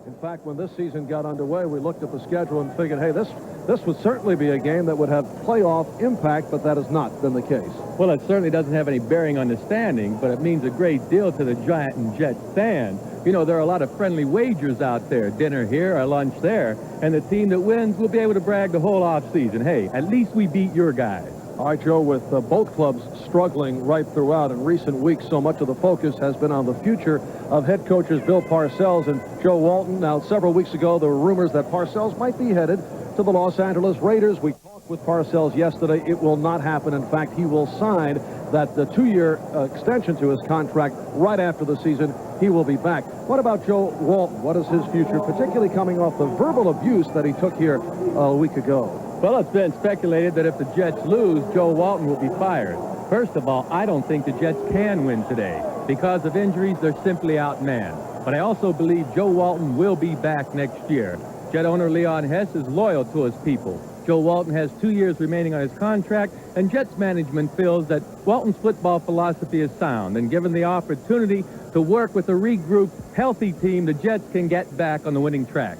In fact, when this season got underway, we looked at the schedule and figured, hey, this would certainly be a game that would have playoff impact, but that has not been the case. Well, it certainly doesn't have any bearing on the standing, but it means a great deal to the Giant and Jet stand. You know, there are a lot of friendly wagers out there, dinner here or lunch there, and the team that wins will be able to brag the whole offseason. Hey, at least we beat your guys. All right, Joe, with both clubs struggling right throughout in recent weeks, so much of the focus has been on the future of head coaches Bill Parcells and Joe Walton. Now, several weeks ago, there were rumors that Parcells might be headed to the Los Angeles Raiders. We talked with Parcells yesterday. It will not happen. In fact, he will sign that the 2-year extension to his contract right after the season. He will be back. What about Joe Walton? What is his future, particularly coming off the verbal abuse that he took here a week ago? Well, it's been speculated that if the Jets lose, Joe Walton will be fired. First of all, I don't think the Jets can win today. Because of injuries, they're simply outmanned. But I also believe Joe Walton will be back next year. Jet owner Leon Hess is loyal to his people. Joe Walton has 2 years remaining on his contract, and Jets management feels that Walton's football philosophy is sound, and given the opportunity to work with a regrouped, healthy team, the Jets can get back on the winning track.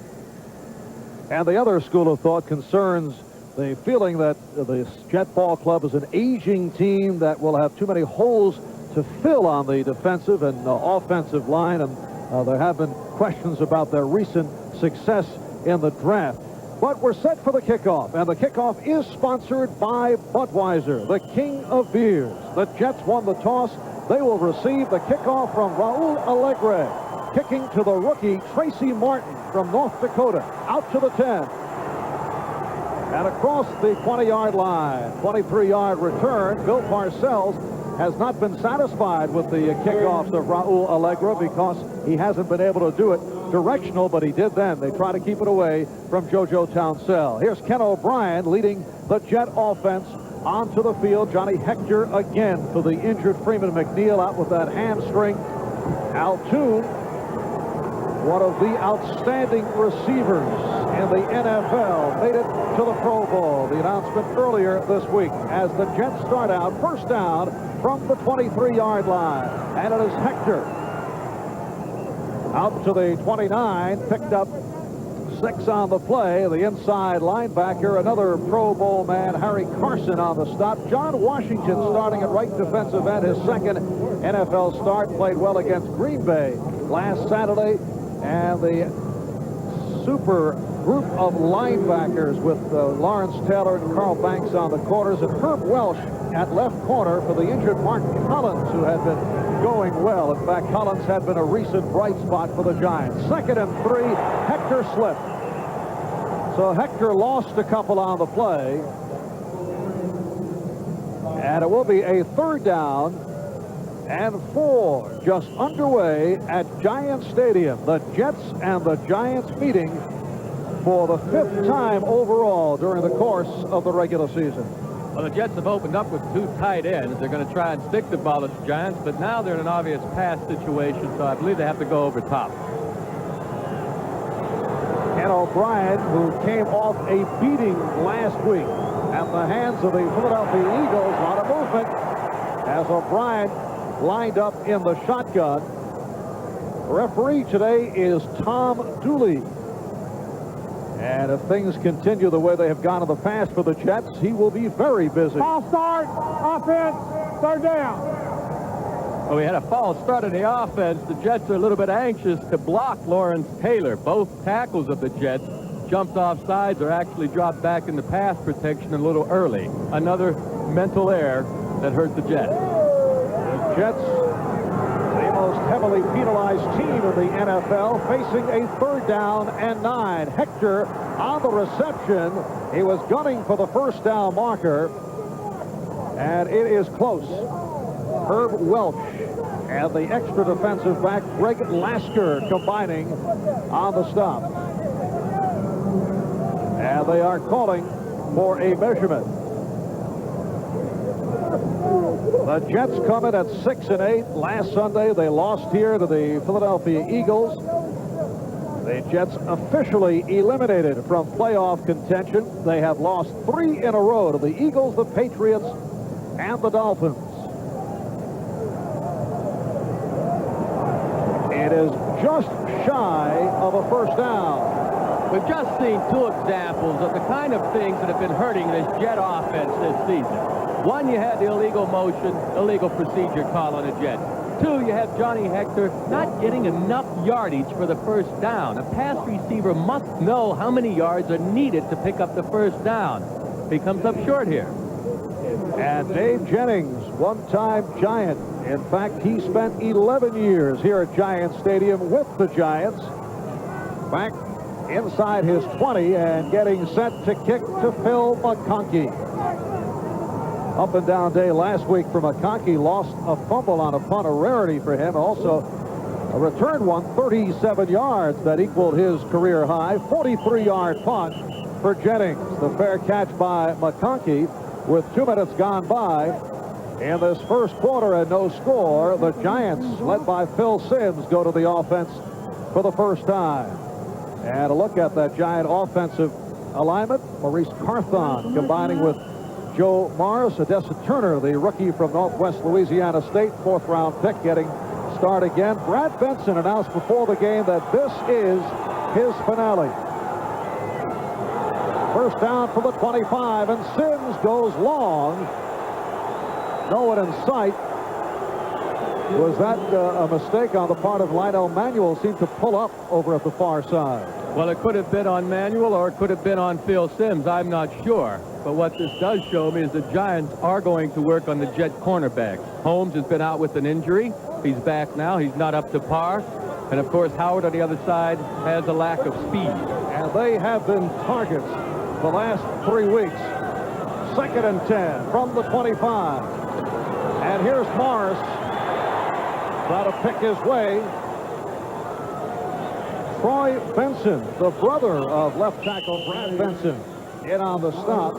And the other school of thought concerns the feeling that the Jet Ball Club is an aging team that will have too many holes to fill on the defensive and offensive line, and there have been questions about their recent success in the draft. But we're set for the kickoff, and the kickoff is sponsored by Budweiser, the king of beers. The Jets won the toss. They will receive the kickoff from Raul Alegre, kicking to the rookie Tracy Martin from North Dakota, out to the 10. And across the 20-yard line, 23-yard return. Bill Parcells has not been satisfied with the kickoffs of Raul Alegre because he hasn't been able to do it directional, but he did then. They try to keep it away from JoJo Townsell. Here's Ken O'Brien leading the Jet offense onto the field. Johnny Hector again for the injured Freeman McNeil out with that hamstring. Al Toon, one of the outstanding receivers in the NFL, made it to the Pro Bowl. The announcement earlier this week as the Jets start out first down from the 23-yard line. And it is Hector out to the 29, picked up 6 on the play. The inside linebacker, another Pro Bowl man, Harry Carson on the stop. John Washington starting at right defensive end, his second NFL start, played well against Green Bay last Saturday. And the super group of linebackers with Lawrence Taylor and Carl Banks on the corners, and Herb Welsh at left corner for the injured Mark Collins, who had been going well. In fact, Collins had been a recent bright spot for the Giants. 2nd and 3, Hector slipped. So Hector lost a couple on the play. And it will be a 3rd down and 4 just underway at Giant Stadium. The Jets and the Giants meeting for the 5th time overall during the course of the regular season. Well, the Jets have opened up with 2 tight ends. They're going to try and stick the ball at the Giants, but now they're in an obvious pass situation, so I believe they have to go over top. Ken O'Brien, who came off a beating last week at the hands of the Philadelphia Eagles, a lot of movement as O'Brien lined up in the shotgun. Referee today is Tom Dooley. And if things continue the way they have gone in the past for the Jets, he will be very busy. False start, offense, 3rd down. Well, we had a false start in the offense. The Jets are a little bit anxious to block Lawrence Taylor. Both tackles of the Jets jumped off sides or actually dropped back in the pass protection a little early. Another mental error that hurt the Jets. The Jets, the most heavily penalized team in the NFL, facing a 3rd down and 9. Hector on the reception. He was gunning for the 1st down marker, and it is close. Herb Welch and the extra defensive back Greg Lasker combining on the stop. And they are calling for a measurement. The Jets come in at 6-8. Last Sunday, they lost here to the Philadelphia Eagles. The Jets officially eliminated from playoff contention. They have lost 3 in a row to the Eagles, the Patriots, and the Dolphins. It is just shy of a first down. We've just seen two examples of the kind of things that have been hurting this Jet offense this season. One, you had the illegal motion, illegal procedure call on the Jets. Two, you have Johnny Hector not getting enough yardage for the first down. A pass receiver must know how many yards are needed to pick up the first down. He comes up short here. And Dave Jennings, one-time Giant. In fact, he spent 11 years here at Giant Stadium with the Giants. Back inside his 20 and getting set to kick to Phil McConkey. Up and down day last week for McConkey. Lost a fumble on a punt, a rarity for him. Also a return one, 37 yards. That equaled his career high. 43-yard punt for Jennings. The fair catch by McConkey with 2 minutes gone by. In this first quarter and no score, the Giants, led by Phil Simms, go to the offense for the first time. And a look at that Giant offensive alignment. Maurice Carthon combining with Joe Morris. Odessa Turner, the rookie from Northwest Louisiana State, 4th-round pick, getting start again. Brad Benson announced before the game that this is his finale. First down from the 25, and Simms goes long. No one in sight. Was that a mistake on the part of Lionel Manuel? Seemed to pull up over at the far side. Well, it could have been on Manuel or it could have been on Phil Simms. I'm not sure. But what this does show me is the Giants are going to work on the Jet cornerbacks. Holmes has been out with an injury. He's back now. He's not up to par. And, of course, Howard on the other side has a lack of speed. And they have been targets the last 3 weeks. 2nd and 10 from the 25. And here's Morris. Try to pick his way. Troy Benson, the brother of left tackle Brad Benson, in on the stop.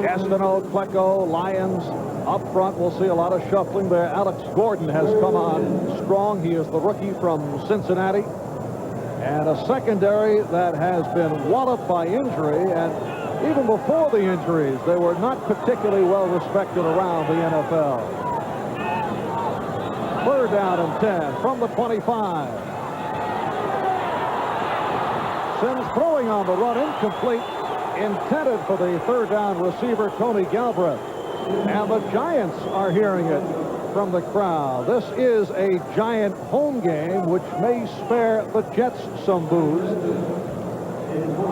Gastineau, Klecko, Lyons up front. We'll see a lot of shuffling there. Alex Gordon has come on strong. He is the rookie from Cincinnati. And a secondary that has been walloped by injury. And even before the injuries, they were not particularly well respected around the NFL. 3rd down and 10 from the 25. Simms throwing on the run, incomplete, intended for the 3rd down receiver, Tony Galbraith. And the Giants are hearing it from the crowd. This is a Giant home game, which may spare the Jets some booze.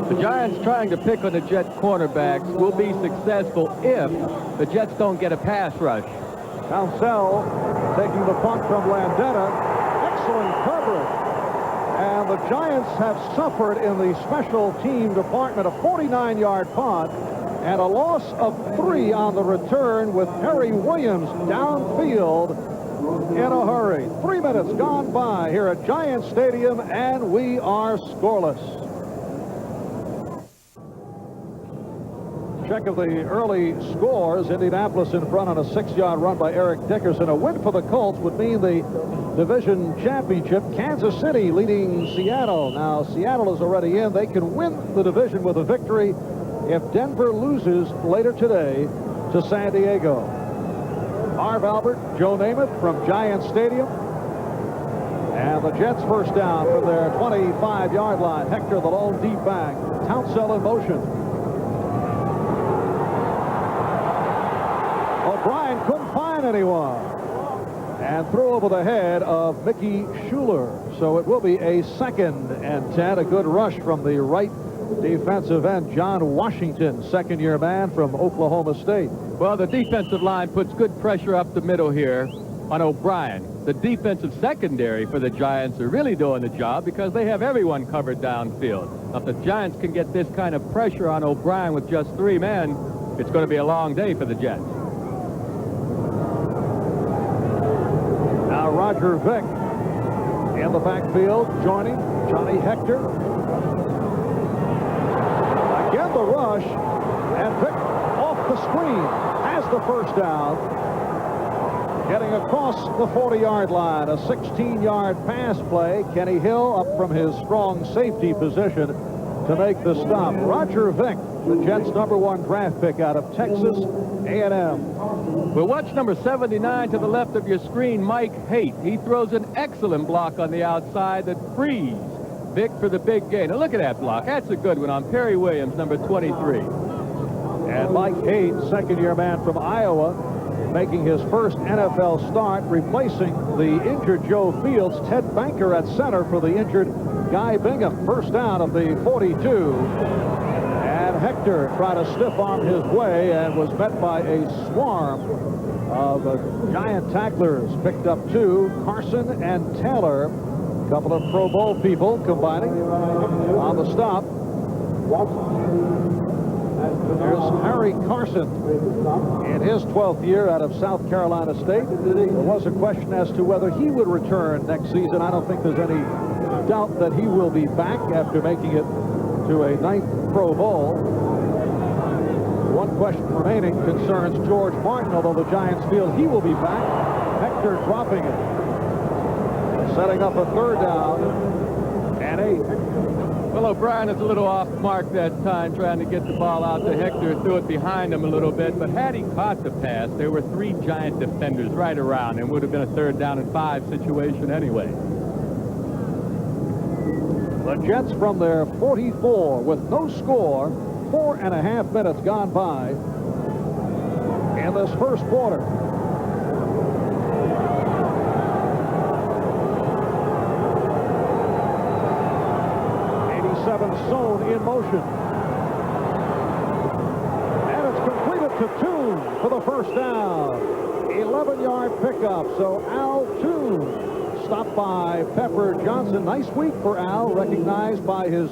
The Giants trying to pick on the Jet cornerbacks will be successful if the Jets don't get a pass rush. Council taking the punt from Landeta. Excellent coverage. And the Giants have suffered in the special team department. A 49-yard punt and a loss of 3 on the return with Harry Williams downfield in a hurry. 3 minutes gone by here at Giant Stadium, and we are scoreless. Check of the early scores. Indianapolis in front on a 6-yard run by Eric Dickerson. A win for the Colts would mean the division championship. Kansas City leading Seattle. Now, Seattle is already in. They can win the division with a victory if Denver loses later today to San Diego. Marv Albert, Joe Namath from Giant Stadium. And the Jets first down from their 25-yard line. Hector, the lone deep back. Townsell in motion. O'Brien couldn't find anyone and threw over the head of Mickey Schuler. So it will be a 2nd and 10. A good rush from the right defensive end, John Washington, 2nd-year man from Oklahoma State. Well, the defensive line puts good pressure up the middle here on O'Brien. The defensive secondary for the Giants are really doing the job because they have everyone covered downfield. Now, if the Giants can get this kind of pressure on O'Brien with just 3 men, it's going to be a long day for the Jets. Now Roger Vick in the backfield, joining Johnny Hector. Again the rush, and Vick off the screen has the first down. Getting across the 40-yard line, a 16-yard pass play. Kenny Hill up from his strong safety position to make the stop. Roger Vick, the Jets' #1 draft pick out of Texas A&M. Well, watch number 79 to the left of your screen, Mike Haight. He throws an excellent block on the outside that frees Vick for the big gain. Now look at that block. That's a good one on Perry Williams, number 23. And Mike Haight, second-year man from Iowa, making his first NFL start, replacing the injured Joe Fields. Ted Banker at center for the injured Guy Bingham. First down of the 42. And Hector tried to stiff-arm his way and was met by a swarm of giant tacklers. Picked up 2, Carson and Taylor. A couple of Pro Bowl people combining on the stop. There's Harry Carson in his 12th year out of South Carolina State. There was a question as to whether he would return next season. I don't think there's any doubt that he will be back after making it to a 9th Pro Bowl. One question remaining concerns George Martin, although the Giants feel he will be back. Hector dropping it. Setting up a 3rd down and 8. Well, O'Brien is a little off mark that time trying to get the ball out to Hector. Threw it behind him a little bit, but had he caught the pass, there were 3 giant defenders right around and would have been a 3rd down and 5 situation anyway. The Jets from their 44 with no score. 4.5 minutes gone by in this first quarter. Zone in motion. And it's completed to Toon for the first down. 11-yard pickup. So Al Toon stopped by Pepper Johnson. Nice week for Al, recognized by his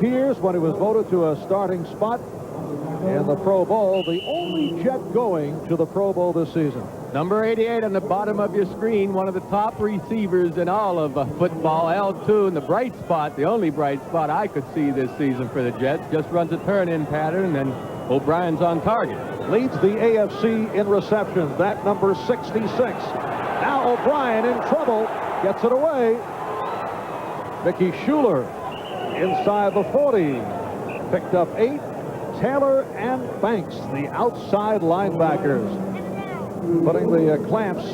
peers when he was voted to a starting spot in the Pro Bowl. The only Jet going to the Pro Bowl this season. Number 88 on the bottom of your screen, one of the top receivers in all of football, Al Toon, the bright spot, the only bright spot I could see this season for the Jets. Just runs a turn-in pattern, and O'Brien's on target. Leads the AFC in receptions, that number 66. Now O'Brien in trouble, gets it away. Mickey Schuler inside the 40. Picked up 8. Taylor and Banks, the outside linebackers, putting the clamps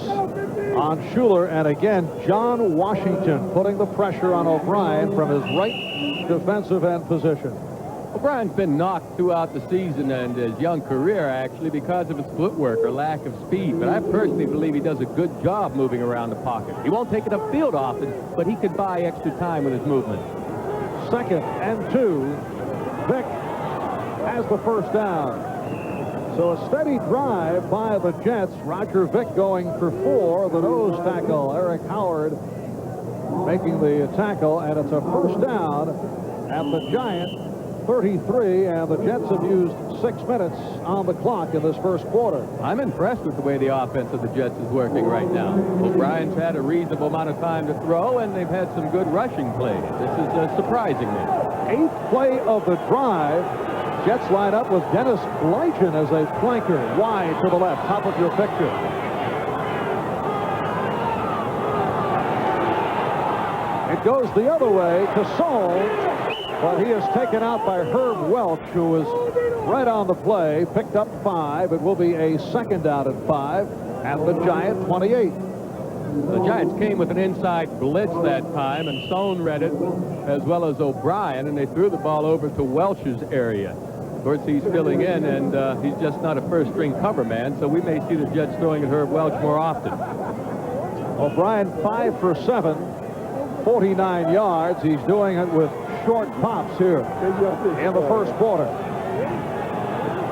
on Schuler, and again John Washington putting the pressure on O'Brien from his right defensive end position. O'Brien's been knocked throughout the season and his young career, actually, because of his footwork or lack of speed, but I personally believe he does a good job moving around the pocket. He won't take it upfield often, but he could buy extra time with his movement. 2nd and 2. Vick has the first down. So a steady drive by the Jets. Roger Vick going for 4. The nose tackle, Eric Howard, making the tackle, and it's a first down at the Giant 33, and the Jets have used 6 minutes on the clock in this first quarter. I'm impressed with the way the offense of the Jets is working right now. O'Brien's had a reasonable amount of time to throw, and they've had some good rushing plays. This is surprising me. 8th play of the drive. Jets line up with Dennis Blygen as a flanker, wide to the left, top of your picture. It goes the other way to Soule, but he is taken out by Herb Welch, who was right on the play, picked up 5. It will be a 2nd down and 5 at the Giant 28. The Giants came with an inside blitz that time, and Soule read it as well as O'Brien, and they threw the ball over to Welch's area. Of course, he's filling in, and he's just not a first-string cover man, so we may see the Jets throwing at Herb Welch more often. O'Brien 5 for 7, 49 yards. He's doing it with short pops here in the first quarter.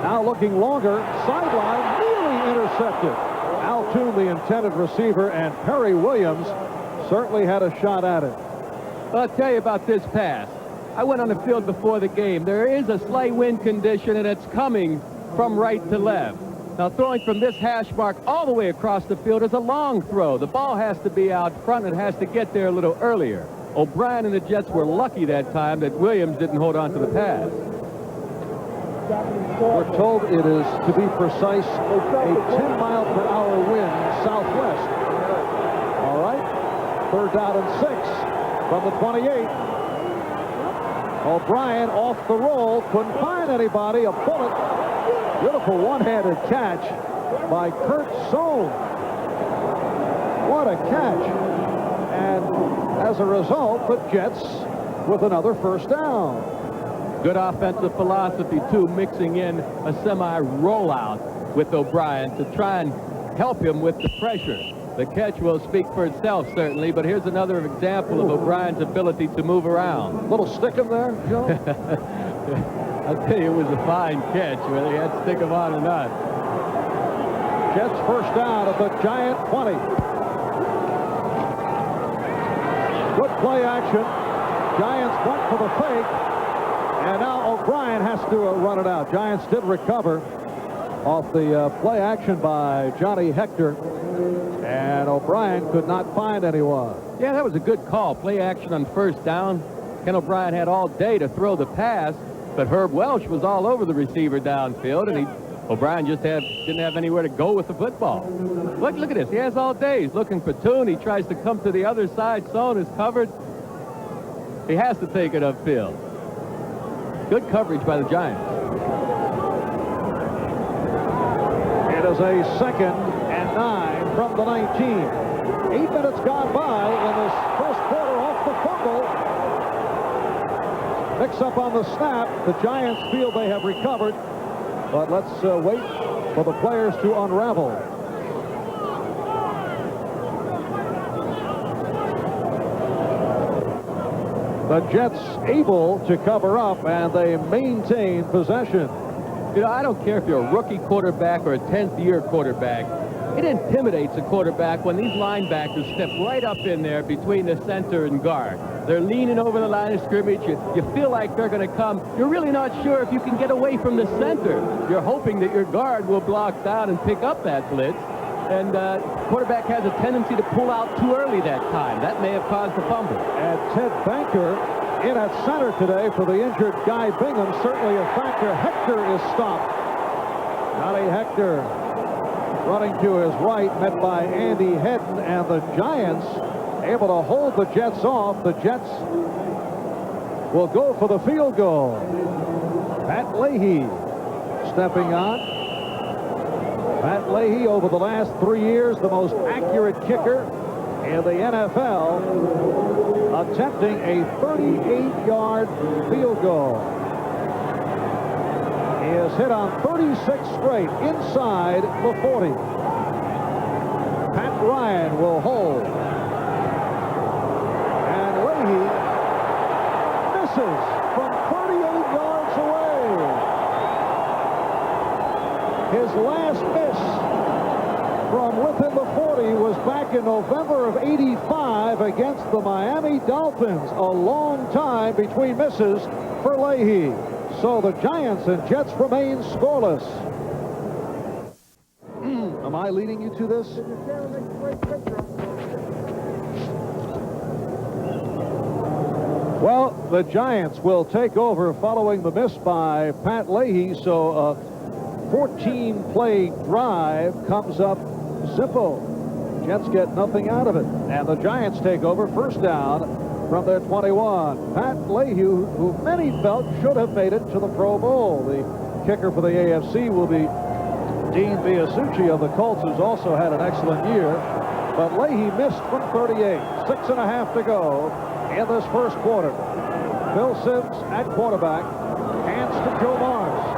Now looking longer, sideline, nearly intercepted. Al Toon, the intended receiver, and Perry Williams certainly had a shot at it. I'll tell you about this pass. I went on the field before the game. There is a slight wind condition, and it's coming from right to left. Now, throwing from this hash mark all the way across the field is a long throw. The ball has to be out front, and it has to get there a little earlier. O'Brien and the Jets were lucky that time that Williams didn't hold on to the pass. We're told it is, to be precise, a 10-mile-per-hour wind southwest. All right, 3rd down and 6 from the 28. O'Brien off the roll, couldn't find anybody. A bullet. Beautiful one-handed catch by Kurt Sohn. What a catch. And as a result, the Jets with another first down. Good offensive philosophy, too, mixing in a semi-rollout with O'Brien to try and help him with the pressure. The catch will speak for itself, certainly, but here's another example of O'Brien's ability to move around. Little stick him there, Joe? I'll tell you, it was a fine catch, whether he had to stick him on or not. Jets first down at the Giant 20. Good play action. Giants went for the fake. And now O'Brien has to run it out. Giants did recover off the play action by Johnny Hector. And O'Brien could not find anyone. Yeah, that was a good call. Play action on first down. Ken O'Brien had all day to throw the pass, but Herb Welch was all over the receiver downfield, and O'Brien just didn't have anywhere to go with the football. Look at this. He has all day. He's looking for Toon. He tries to come to the other side. Sohn is covered. He has to take it upfield. Good coverage by the Giants. It is a 2nd and 9 from the 19. 8 minutes gone by in this first quarter off the fumble. Picks up on the snap. The Giants feel they have recovered, but let's wait for the players to unravel. The Jets able to cover up, and they maintain possession. You know, I don't care if you're a rookie quarterback or a 10th-year quarterback. It intimidates a quarterback when these linebackers step right up in there between the center and guard. They're leaning over the line of scrimmage. You feel like they're going to come. You're really not sure if you can get away from the center. You're hoping that your guard will block down and pick up that blitz. And quarterback has a tendency to pull out too early that time. That may have caused the fumble. And Ted Banker in at center today for the injured Guy Bingham. Certainly a factor. Hector is stopped. Johnny Hector running to his right, met by Andy Hedden, and the Giants able to hold the Jets off. The Jets will go for the field goal. Pat Leahy stepping on. Pat Leahy, over the last 3 years, the most accurate kicker in the NFL, attempting a 38-yard field goal. He has hit on 36 straight inside the 40. Pat Ryan will hold. And Leahy misses from 38 yards away. His last miss from within the 40 was back in November of '85 against the Miami Dolphins. A long time between misses for Leahy. So the Giants and Jets remain scoreless. Am I leading you to this? Well, the Giants will take over following the miss by Pat Leahy. So a 14-play drive comes up simple. Jets get nothing out of it. And the Giants take over first down from their 21. Pat Leahy, who many felt should have made it to the Pro Bowl. The kicker for the AFC will be Dean Biasucci of the Colts, who's also had an excellent year. But Leahy missed from 38. 6.5 to go in this first quarter. Phil Simms at quarterback. Hands to Joe Mars.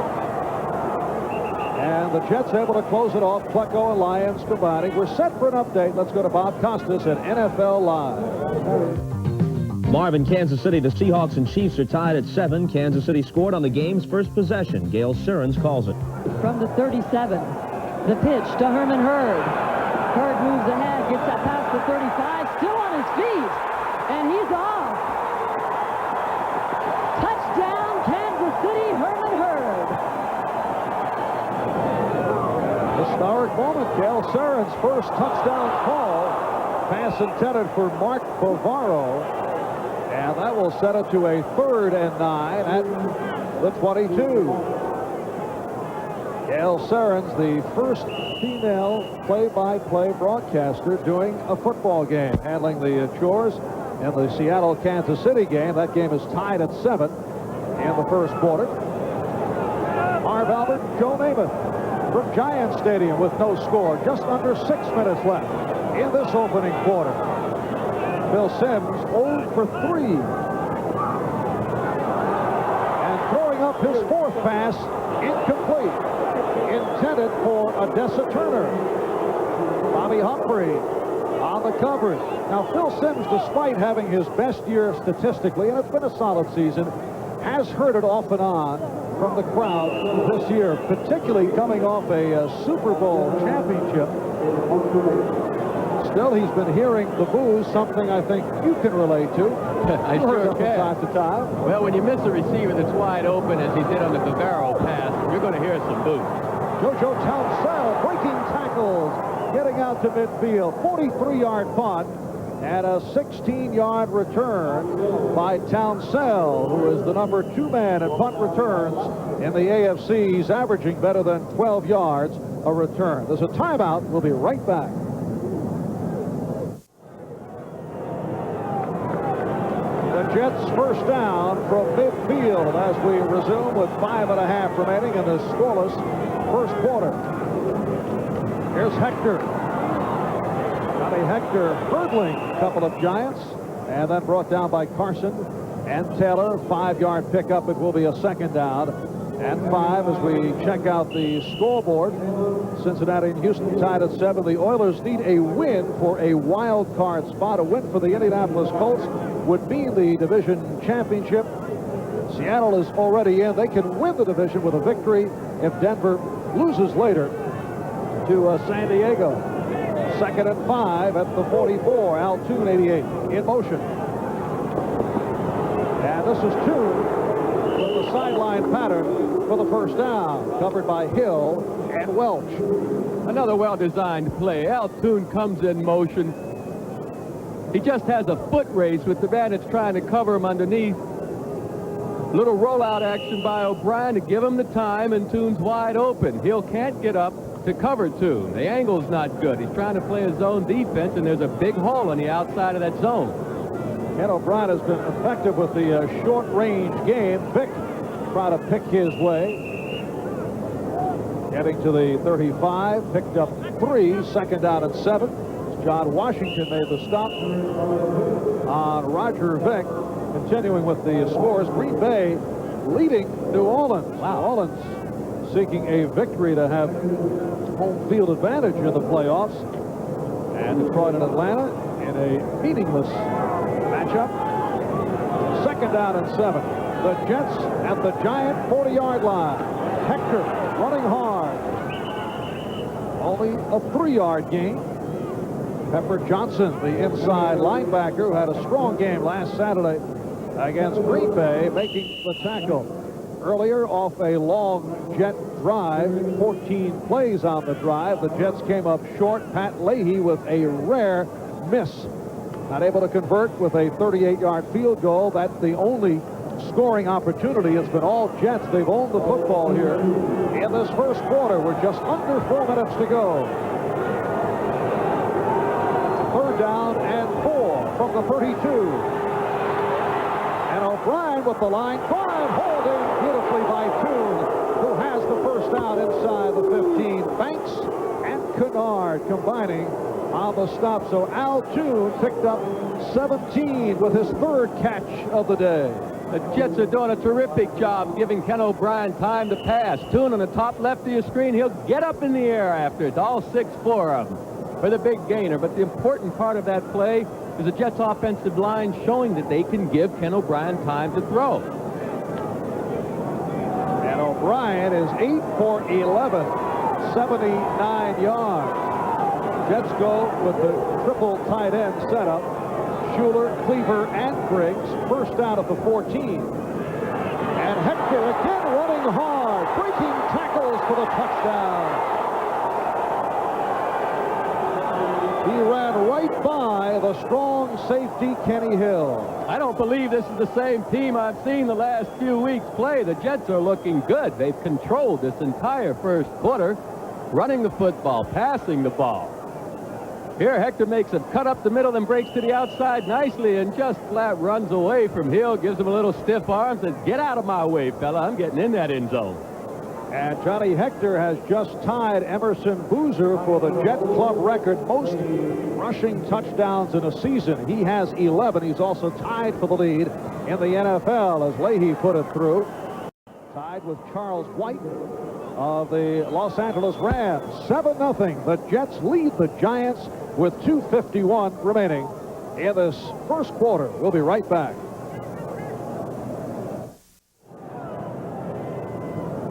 And the Jets able to close it off. Pleco and Lyons combining. We're set for an update. Let's go to Bob Costas at NFL Live. Marvin, Kansas City, the Seahawks and Chiefs are tied at 7. Kansas City scored on the game's first possession. Gail Surens calls it. From the 37, the pitch to Herman Hurd. Hurd moves ahead, gets that pass to 35, still on his feet, and he's off. Touchdown, Kansas City, Herman Hurd. Historic moment. Gail Surens' first touchdown call. Pass intended for Mark Bavaro. And that will set it to a 3rd and 9 at the 22. Gail Surens, the first female play-by-play broadcaster doing a football game, handling the chores in the Seattle-Kansas City game. That game is tied at 7. in the first quarter. Marv Albert, Joe Namath from Giant Stadium with no score. Just under 6 minutes left in this opening quarter. Phil Simms 0 for 3. And throwing up his fourth pass, incomplete. Intended for Odessa Turner. Bobby Humphrey on the coverage. Now, Phil Simms, despite having his best year statistically, and it's been a solid season, has heard it off and on from the crowd this year, particularly coming off a Super Bowl championship. Still, he's been hearing the boos, something I think you can relate to. I sure From time to time. Well, when you miss a receiver that's wide open, as he did on the Bavaro pass, you're going to hear some boos. JoJo Townsell breaking tackles, getting out to midfield. 43-yard punt and a 16-yard return by Townsell, who is the number 2 man in punt returns in the AFC. He's averaging better than 12 yards a return. There's a timeout. We'll be right back. The Jets first down from midfield as we resume with 5.5 remaining in the scoreless first quarter. Here's Hector. Johnny Hector hurdling a couple of Giants and then brought down by Carson and Taylor. 5-yard pickup. It will be a second down and 5 as we check out the scoreboard. Cincinnati and Houston tied at 7. The Oilers need a win for a wild card spot. A win for the Indianapolis Colts would mean the division championship. Seattle is already in. They can win the division with a victory if Denver loses later to San Diego. 2nd and 5 at the 44. Al Toon, 88, in motion. And this is Toon with the sideline pattern for the first down, covered by Hill and Welch. Another well-designed play. Al Toon comes in motion. He just has a foot race with the man that's trying to cover him underneath. Little rollout action by O'Brien to give him the time, and Toon's wide open. Hill can't get up to cover Toon. The angle's not good. He's trying to play his zone defense, and there's a big hole on the outside of that zone. Ken O'Brien has been effective with the short-range game. Vick trying to pick his way. Getting to the 35, picked up 3, 2nd down and 7. John Washington made the stop on Roger Vick. Continuing with the scores, Green Bay leading New Orleans. Wow. Orleans seeking a victory to have home field advantage in the playoffs. And Detroit and Atlanta in a meaningless matchup. 2nd down and 7. The Jets at the Giant 40-yard line. Hector running hard. Only a 3-yard gain. Pepper Johnson, the inside linebacker, who had a strong game last Saturday against Green Bay, making the tackle. Earlier, off a long Jet drive, 14 plays on the drive. The Jets came up short. Pat Leahy with a rare miss. Not able to convert with a 38-yard field goal. That's the only scoring opportunity. It's been all Jets. They've owned the football here in this first quarter. We're just under 4 minutes to go. 3rd down and 4 from the 32. And O'Brien with the line drive, holding beautifully by Toon, who has the first down inside the 15. Banks and Kennard combining on the stop. So Al Toon picked up 17 with his 3rd catch of the day. The Jets are doing a terrific job giving Ken O'Brien time to pass. Toon on the top left of your screen. He'll get up in the air after it. All 6'4" of them for the big gainer. But the important part of that play is the Jets offensive line showing that they can give Ken O'Brien time to throw. And O'Brien is 8 for 11, 79 yards. Jets go with the triple tight end setup. Schuler, Cleaver, and Briggs. First down at the 14. And Hector again running hard, breaking tackles for the touchdown. He ran right by the strong safety, Kenny Hill. I don't believe this is the same team I've seen the last few weeks play. The Jets are looking good. They've controlled this entire first quarter, running the football, passing the ball. Here, Hector makes a cut up the middle, then breaks to the outside nicely and just flat runs away from Hill, gives him a little stiff arm, says, get out of my way, fella. I'm getting in that end zone. And Johnny Hector has just tied Emerson Boozer for the Jet Club record, most rushing touchdowns in a season. He has 11. He's also tied for the lead in the NFL as Leahy put it through. Tied with Charles White of the Los Angeles Rams. 7-0. The Jets lead the Giants with 2:51 remaining in this first quarter. We'll be right back.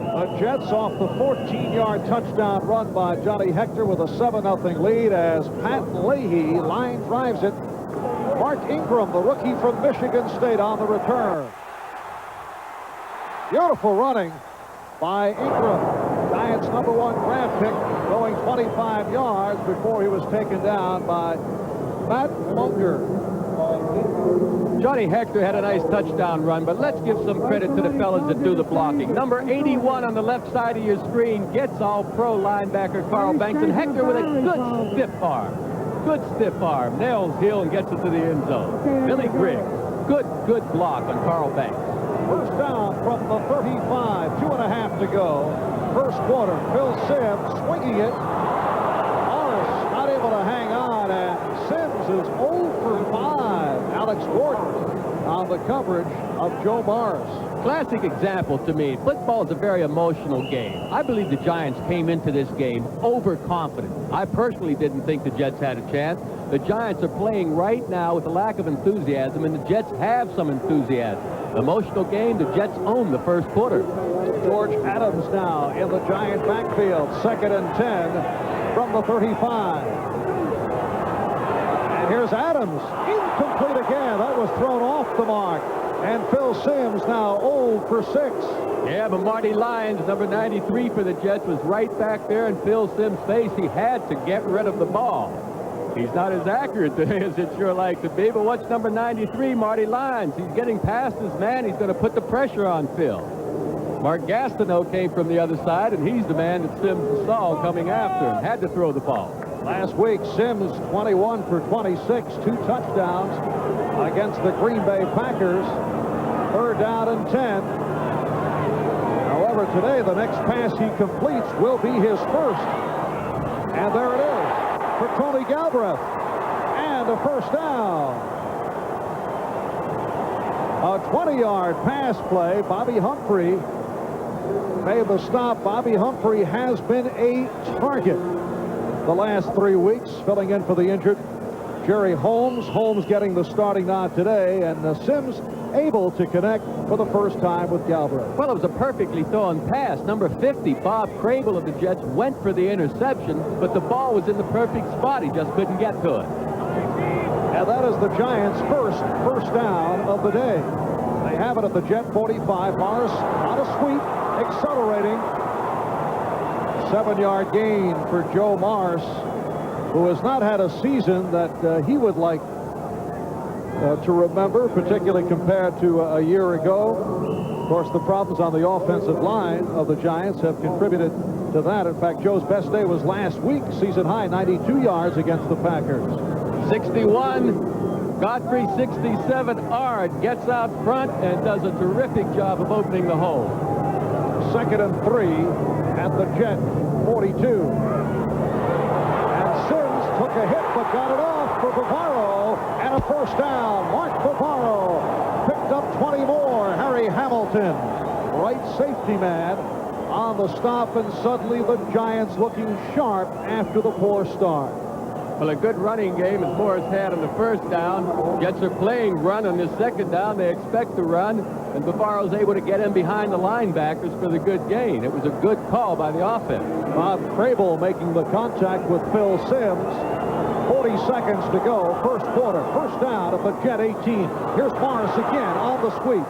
The Jets off the 14-yard touchdown run by Johnny Hector with a 7-0 lead as Pat Leahy line drives it. Mark Ingram, the rookie from Michigan State, on the return. Beautiful running by Ingram. Giants' #1 draft pick, going 25 yards before he was taken down by Matt Munger. Johnny Hector had a nice touchdown run, but let's give some credit to the fellas that do the blocking. Number 81 on the left side of your screen gets all-pro linebacker Carl Banks, and Hector with a good stiff arm. Good stiff arm. Nails Hill and gets it to the end zone. Billy Griggs. Good block on Carl Banks. First down from the 35. 2.5 to go. First quarter. Phil Simms swinging it. Morris not able to hang on, and Simms is 0 for 5. Alex Gordon on the coverage of Joe Morris. Classic example to me. Football is a very emotional game. I believe the Giants came into this game overconfident. I personally didn't think the Jets had a chance. The Giants are playing right now with a lack of enthusiasm, and the Jets have some enthusiasm. Emotional game. The Jets own the first quarter. George Adams now in the Giant backfield. 2nd and 10 from the 35. And here's Adams. Incomplete again. That was thrown off the mark. And Phil Simms now 0 for 6. Yeah, but Marty Lyons, number 93 for the Jets, was right back there in Phil Simms' face. He had to get rid of the ball. He's not as accurate today as it sure like to be, but what's number 93, Marty Lyons? He's getting past his man. He's going to put the pressure on Phil. Mark Gastineau came from the other side, and he's the man that Simms saw coming after him. Had to throw the ball. Last week, Simms 21 for 26, 2 touchdowns against the Green Bay Packers. 3rd down and 10. However, today, the next pass he completes will be his first. And there it is for Tony Galbraith. And a first down. A 20-yard pass play. Bobby Humphrey made the stop. Bobby Humphrey has been a target the last 3 weeks, filling in for the injured Jerry Holmes. Holmes getting the starting nod today, and Simms able to connect for the first time with Galbraith. Well, it was a perfectly thrown pass. Number 50, Bob Crable of the Jets, went for the interception, but the ball was in the perfect spot. He just couldn't get to it. And that is the Giants' first down of the day. They have it at the Jet 45. Morris on a sweep, accelerating. 7-yard gain for Joe Morris, who has not had a season that he would like to remember, particularly compared to a year ago. Of course, the problems on the offensive line of the Giants have contributed to that. In fact, Joe's best day was last week, season high, 92 yards against the Packers. 61, Godfrey 67. Ard gets out front and does a terrific job of opening the hole. 2nd and 3 at the Jet 42. And Simms took a hit but got it off for Bavaro, and a first down. Mark Bavaro picked up 20 more. Harry Hamilton, right safety man, on the stop, and suddenly the Giants looking sharp after the poor start. Well, a good running game as Morris had on the first down. Jets are playing run on this second down. They expect to run, and Bavaro's able to get in behind the linebackers for the good gain. It was a good call by the offense. Bob Crable making the contact with Phil Simms. 40 seconds to go, first quarter. First down at the Jet 18. Here's Morris again on the sweep.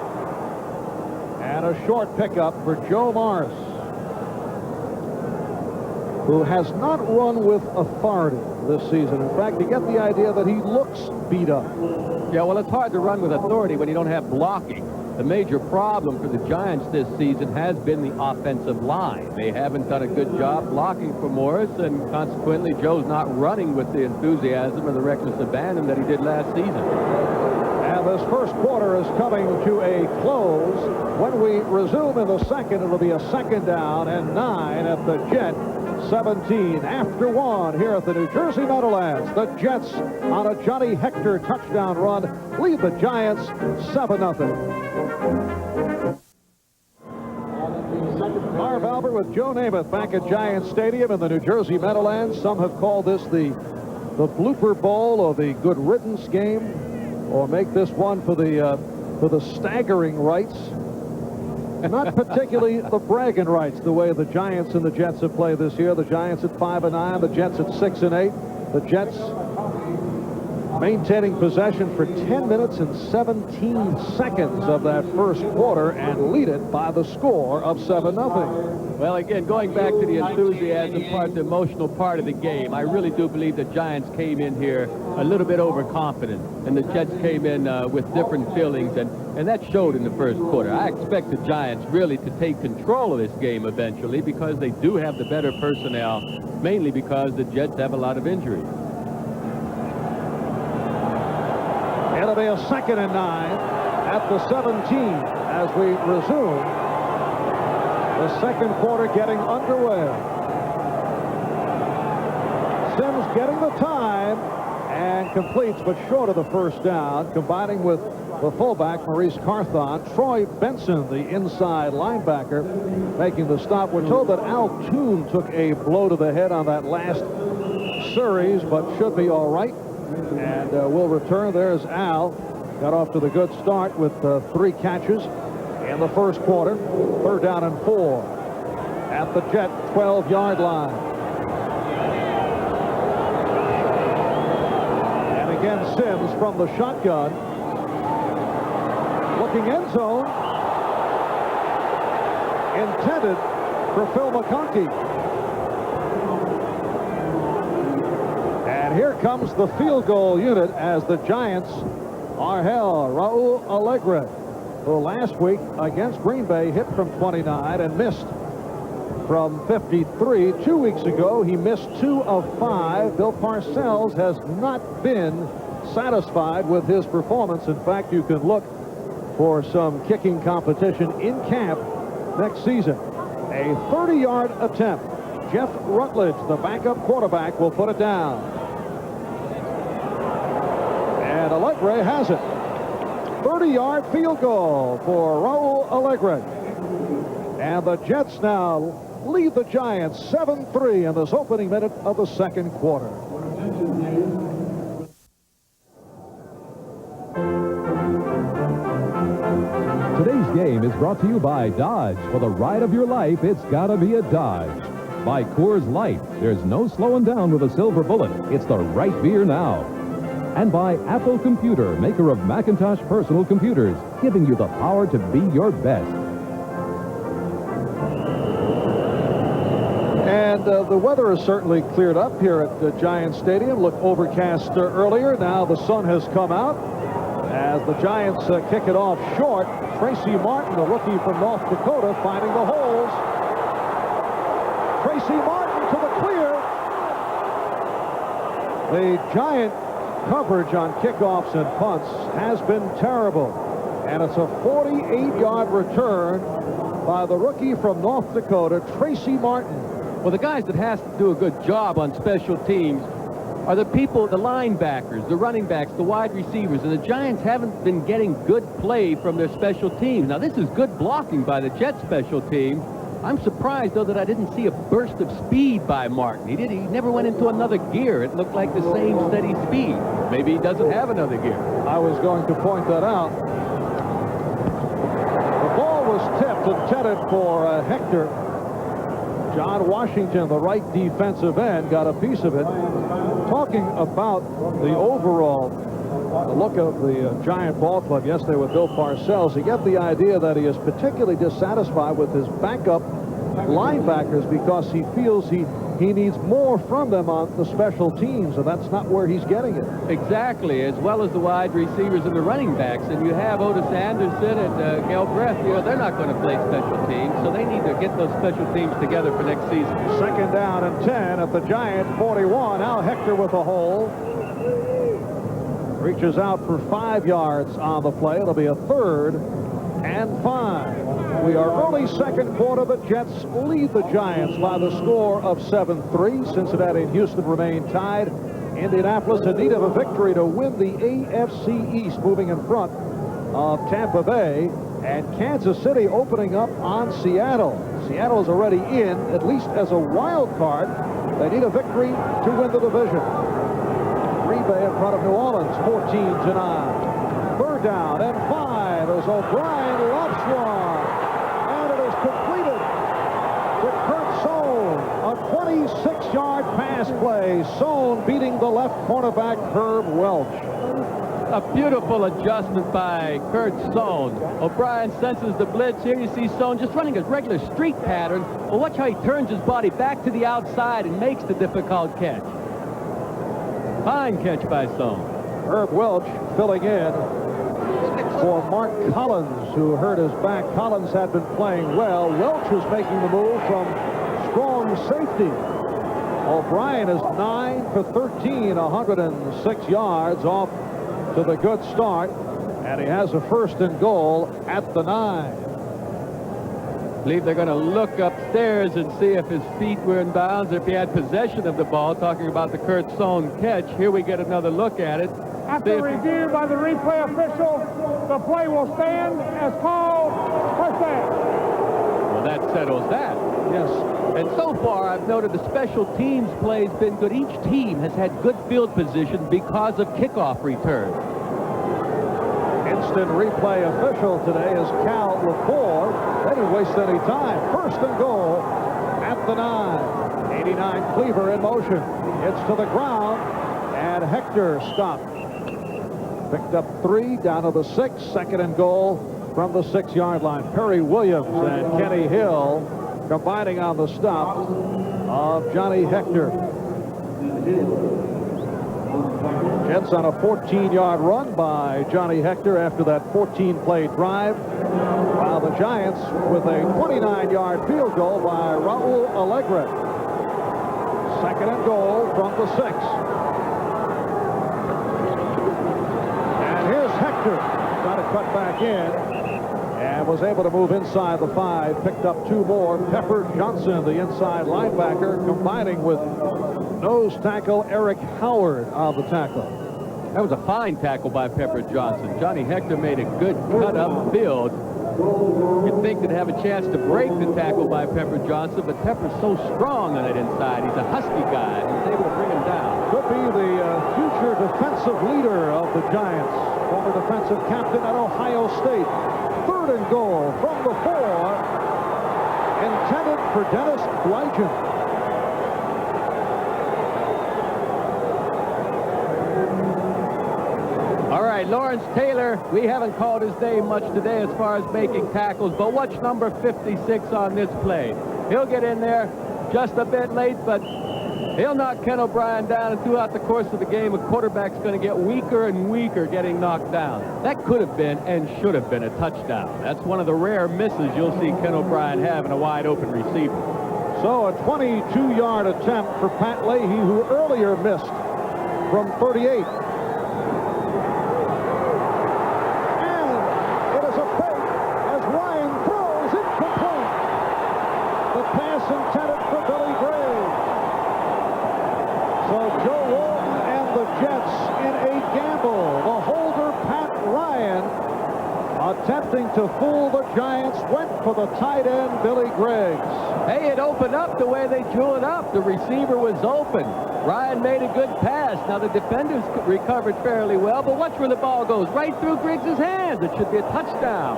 And a short pickup for Joe Morris, who has not run with authority this season. In fact, you get the idea that he looks beat up. Yeah, well, it's hard to run with authority when you don't have blocking. The major problem for the Giants this season has been the offensive line. They haven't done a good job blocking for Morris, and consequently, Joe's not running with the enthusiasm and the reckless abandon that he did last season. And this first quarter is coming to a close. When we resume in the second, it'll be a 2nd down and 9 at the Jet 17 after 1 here at the New Jersey Meadowlands. The Jets on a Johnny Hector touchdown run lead the Giants 7-0. Marv Albert with Joe Namath back at Giants Stadium in the New Jersey Meadowlands. Some have called this the blooper bowl or the good riddance game, or make this one for the staggering rights. Not particularly the bragging rights, the way the Giants and the Jets have played this year. The Giants at 5-9, the Jets at 6-8. The Jets maintaining possession for 10 minutes and 17 seconds of that first quarter and lead it by the score of 7-0. Well, again, going back to the enthusiasm part, the emotional part of the game, I really do believe the Giants came in here a little bit overconfident, and the Jets came in with different feelings, and that showed in the first quarter. I expect the Giants really to take control of this game eventually, because they do have the better personnel, mainly because the Jets have a lot of injuries. It'll be a 2nd and 9 at the 17 as we resume. The second quarter getting underway. Sims getting the time and completes, but short of the first down, combining with the fullback, Maurice Carthon. Troy Benson, the inside linebacker, making the stop. We're told that Al Toon took a blow to the head on that last series, but should be all right. And will return. There's Al. Got off to the good start with 3 catches in the first quarter. 3rd down and 4 at the Jet 12-yard line. And again, Sims from the shotgun. Looking end zone. Intended for Phil McConkey. And here comes the field goal unit as the Giants are held. Raul Alegre, who last week against Green Bay hit from 29 and missed from 53. 2 weeks ago, he missed 2 of 5. Bill Parcells has not been satisfied with his performance. In fact, you can look for some kicking competition in camp next season. A 30-yard attempt. Jeff Rutledge, the backup quarterback, will put it down. And Alegre has it. 30-yard field goal for Raul Alegre. And the Jets now lead the Giants 7-3 in this opening minute of the second quarter. Today's game is brought to you by Dodge. For the ride of your life, it's gotta be a Dodge. By Coors Light. There's no slowing down with a silver bullet. It's the right beer now. And by Apple Computer, maker of Macintosh personal computers, giving you the power to be your best. And the weather has certainly cleared up here at the Giants Stadium. Looked overcast earlier. Now the sun has come out as the Giants kick it off short. Tracy Martin, the rookie from North Dakota, finding the holes. Tracy Martin to the clear. The Giant coverage on kickoffs and punts has been terrible. And it's a 48-yard return by the rookie from North Dakota, Tracy Martin. Well, the guys that has to do a good job on special teams are the people, the linebackers, the running backs, the wide receivers. And the Giants haven't been getting good play from their special teams. Now, this is good blocking by the Jets special team. I'm surprised, though, that I didn't see a burst of speed by Martin. He never went into another gear. It looked like the same steady speed. Maybe he doesn't have another gear. I was going to point that out. The ball was tipped and intended for Hector. John Washington, the right defensive end, got a piece of it. Talking about the overall look of the Giant ball club yesterday with Bill Parcells, you get the idea that he is particularly dissatisfied with his backup linebackers because he feels he he needs more from them on the special teams, and that's not where he's getting it. Exactly, as well as the wide receivers and the running backs. And you have Otis Anderson and Gail Breath. You know, they're not going to play special teams, so they need to get those special teams together for next season. Second down and 10 at the Giant 41. Al Hector with a hole. Reaches out for 5 yards on the play. It'll be a 3rd and 5. We are early second quarter. The Jets lead the Giants by the score of 7-3. Cincinnati and Houston remain tied. Indianapolis in need of a victory to win the AFC East, moving in front of Tampa Bay. And Kansas City opening up on Seattle. Seattle is already in, at least as a wild card. They need a victory to win the division. Green Bay in front of New Orleans, 14-9. 3rd down and 5 as O'Brien lobs one. And it is completed to Kurt Sohn. A 26-yard pass play. Sohn beating the left cornerback Herb Welch. A beautiful adjustment by Kurt Sohn. O'Brien senses the blitz. Here you see Sohn just running a regular streak pattern. Well, watch how he turns his body back to the outside and makes the difficult catch. Fine catch by Sohn. Herb Welch filling in for Mark Collins, who hurt his back. Collins had been playing well. Welch was making the move from strong safety. O'Brien is 9 for 13, 106 yards off to the good start, and he has a 1st and goal at the 9. I believe they're going to look upstairs and see if his feet were in bounds, if he had possession of the ball, talking about the Kurt Sohn catch. Here we get another look at it. After review by the replay official, the play will stand as called first down. Well, that settles that. Yes. And so far, I've noted the special teams play has been good. Each team has had good field position because of kickoff return. Instant replay official today is Cal Lepore. They didn't waste any time. 1st and goal at the 9. 89 Cleaver in motion. It's to the ground, and Hector stopped. Picked up 3 down to the 6. 2nd and goal from the 6-yard line. Perry Williams and Kenny Hill combining on the stop of Johnny Hector. Jets on a 14-yard run by Johnny Hector after that 14-play drive, while the Giants with a 29-yard field goal by Raul Alegre. 2nd and goal from the 6. And here's Hector trying to cut back in. And was able to move inside the 5, picked up 2 more. Pepper Johnson, the inside linebacker, combining with nose tackle Eric Howard on the tackle. That was a fine tackle by Pepper Johnson. Johnny Hector made a good cut up field. You'd think they'd have a chance to break the tackle by Pepper Johnson, but Pepper's so strong on that inside. He's a husky guy. He's able to bring him down. Could be the future defensive leader of the Giants. Former defensive captain at Ohio State. 3rd and goal from the 4, intended for Dennis Blygen. All right, Lawrence Taylor, we haven't called his name much today as far as making tackles, but watch number 56 on this play. He'll get in there just a bit late, but he'll knock Ken O'Brien down, and throughout the course of the game, a quarterback's going to get weaker and weaker getting knocked down. That could have been and should have been a touchdown. That's one of the rare misses you'll see Ken O'Brien have in a wide-open receiver. So a 22-yard attempt for Pat Leahy, who earlier missed from 38. And it is a fake as Ryan throws incomplete. The pass intended for Billy Gray. So Joe Walton and the Jets in a gamble. The holder, Pat Ryan, attempting to fool the Giants, went for the tight end, Billy Griggs. Hey, it opened up the way they drew it up. The receiver was open. Ryan made a good pass. Now, the defenders recovered fairly well, but watch where the ball goes. Right through Griggs' hands. It should be a touchdown.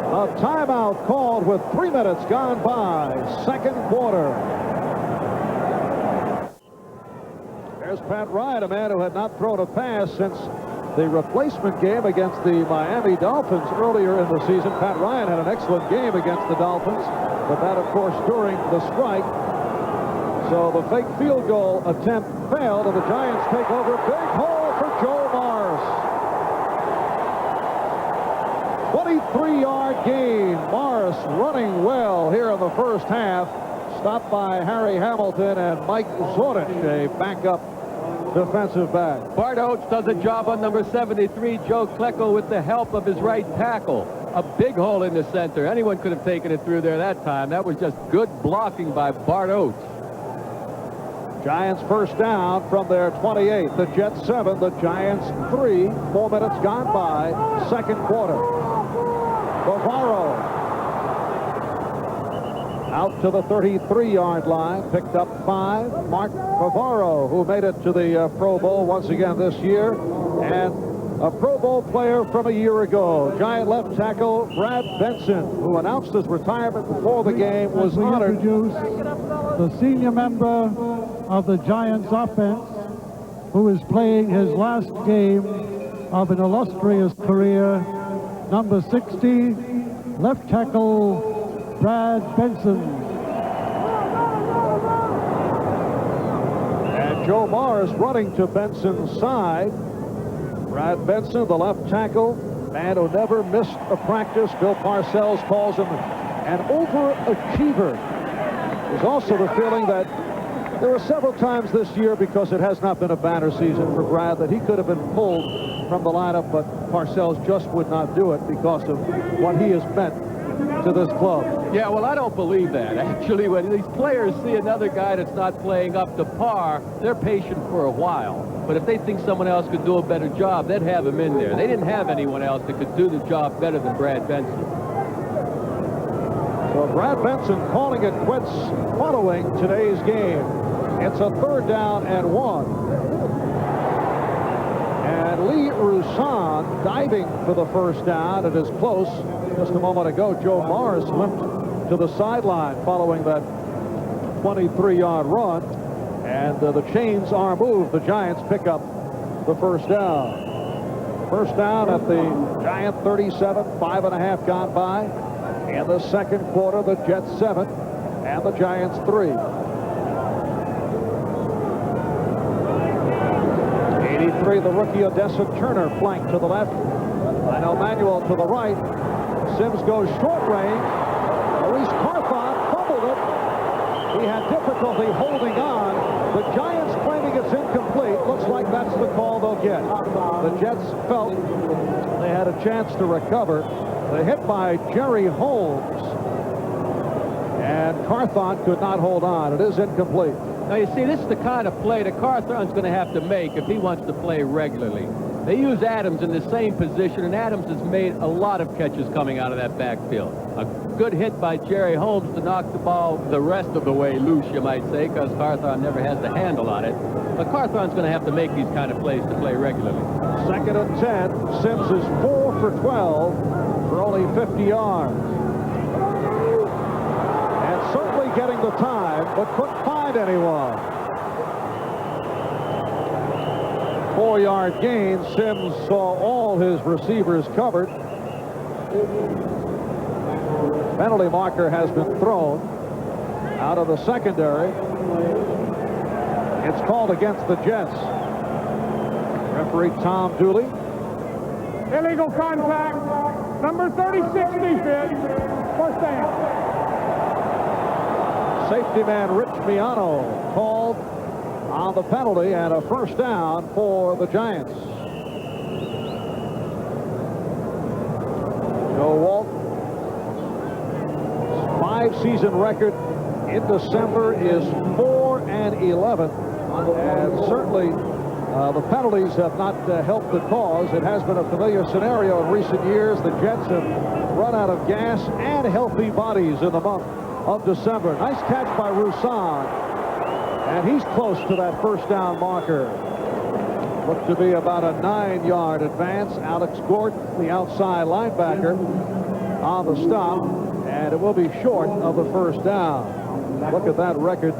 A timeout called with 3 minutes gone by. 2nd quarter. There's Pat Ryan, a man who had not thrown a pass since the replacement game against the Miami Dolphins earlier in the season. Pat Ryan had an excellent game against the Dolphins. but that, of course, during the strike. So the fake field goal attempt failed, and the Giants take over. Big hole for Joe Morris. 23-yard gain. Morris running well here in the first half. Stopped by Harry Hamilton and Mike Zorich, a backup defensive back. Bart Oates does a job on number 73, Joe Klecko, with the help of his right tackle. A big hole in the center. Anyone could have taken it through there that time. That was just good blocking by Bart Oates. Giants first down from their 28. The Jets 7, the Giants 3. 4 minutes gone by, second quarter. Bavaro out to the 33-yard line, picked up 5. Mark Bavaro, who made it to the Pro Bowl once again this year, and a Pro Bowl player from a year ago. Giant left tackle Brad Benson, who announced his retirement before the game, was honored. Introduce the senior member of the Giants offense, who is playing his last game of an illustrious career, number 60, left tackle Brad Benson. And Joe Morris running to Benson's side. Brad Benson, the left tackle, man who never missed a practice. Bill Parcells calls him an overachiever. There's also the feeling that there were several times this year, because it has not been a banner season for Brad, that he could have been pulled from the lineup, but Parcells just would not do it because of what he has meant to this club. Yeah, well, I don't believe that. Actually, when these players see another guy that's not playing up to par, they're patient for a while. But if they think someone else could do a better job, they'd have him in there. They didn't have anyone else that could do the job better than Brad Benson. So Brad Benson calling it quits following today's game. It's a 3rd down and 1. And Lee Roussan diving for the first down. It is close. Just a moment ago, Joe Morris limped to the sideline following that 23-yard run. And the chains are moved. The Giants pick up the first down. First down at the Giant 37, 5.5 gone by. In the second quarter, the Jets 7 and the Giants 3. 83, the rookie Odessa Turner flanked to the left. Lionel Manuel to the right. Sims goes short range. Maurice Carthon fumbled it. He had difficulty holding on. The Giants claiming it's incomplete. Looks like that's the call they'll get. The Jets felt they had a chance to recover. The hit by Jerry Holmes. And Carthon could not hold on. It is incomplete. Now, you see, this is the kind of play that Carthon's going to have to make if he wants to play regularly. They use Adams in the same position, and Adams has made a lot of catches coming out of that backfield. A good hit by Jerry Holmes to knock the ball the rest of the way loose, you might say, because Carthon never has the handle on it. But Carthon's going to have to make these kind of plays to play regularly. 2nd and 10. Sims is 4 for 12 for only 50 yards. And certainly getting the time, but couldn't find anyone. 4-yard gain. Sims saw all his receivers covered. Penalty marker has been thrown out of the secondary. It's called against the Jets. Referee Tom Dooley. Illegal contact. Number 36 defense. First down. Safety man Rich Miano called on the penalty, and a first down for the Giants. Joe Walton, 5-season record in December is 4-11, and certainly the penalties have not helped the cause. It has been a familiar scenario in recent years. The Jets have run out of gas and healthy bodies in the month of December. Nice catch by Roussan, and he's close to that first down marker. Looked to be about a 9-yard advance. Alex Gort, the outside linebacker, on the stop, and it will be short of the first down. Look at that record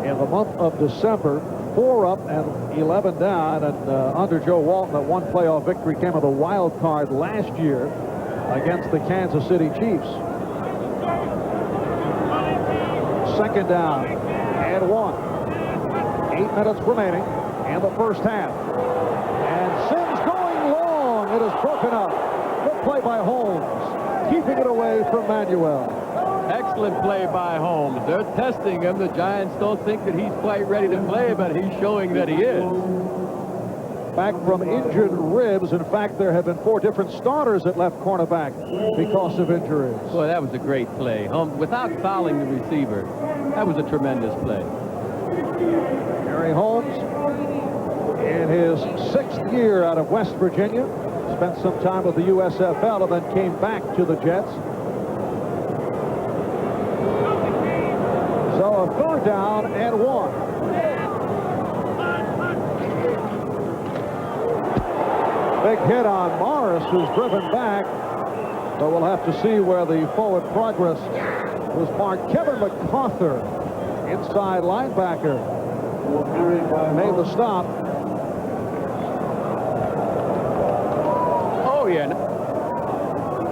in the month of December. 4 up and 11 down, and under Joe Walton, that one playoff victory came with a wild card last year against the Kansas City Chiefs. Second down and 1. 8 minutes remaining in the first half. And Sims going long. It is broken up. Good play by Holmes, keeping it away from Manuel. Excellent play by Holmes. They're testing him. The Giants don't think that he's quite ready to play, but he's showing that he is. Back from injured ribs. In fact, there have been 4 different starters at left cornerback because of injuries. Boy, that was a great play. Holmes, without fouling the receiver, that was a tremendous play. Harry Holmes, in his 6th year out of West Virginia, spent some time with the USFL and then came back to the Jets. So a 3rd down and 1. Big hit on Morris, who's driven back. But we'll have to see where the forward progress was marked. Kevin MacArthur, inside linebacker, made the stop. Oh, yeah.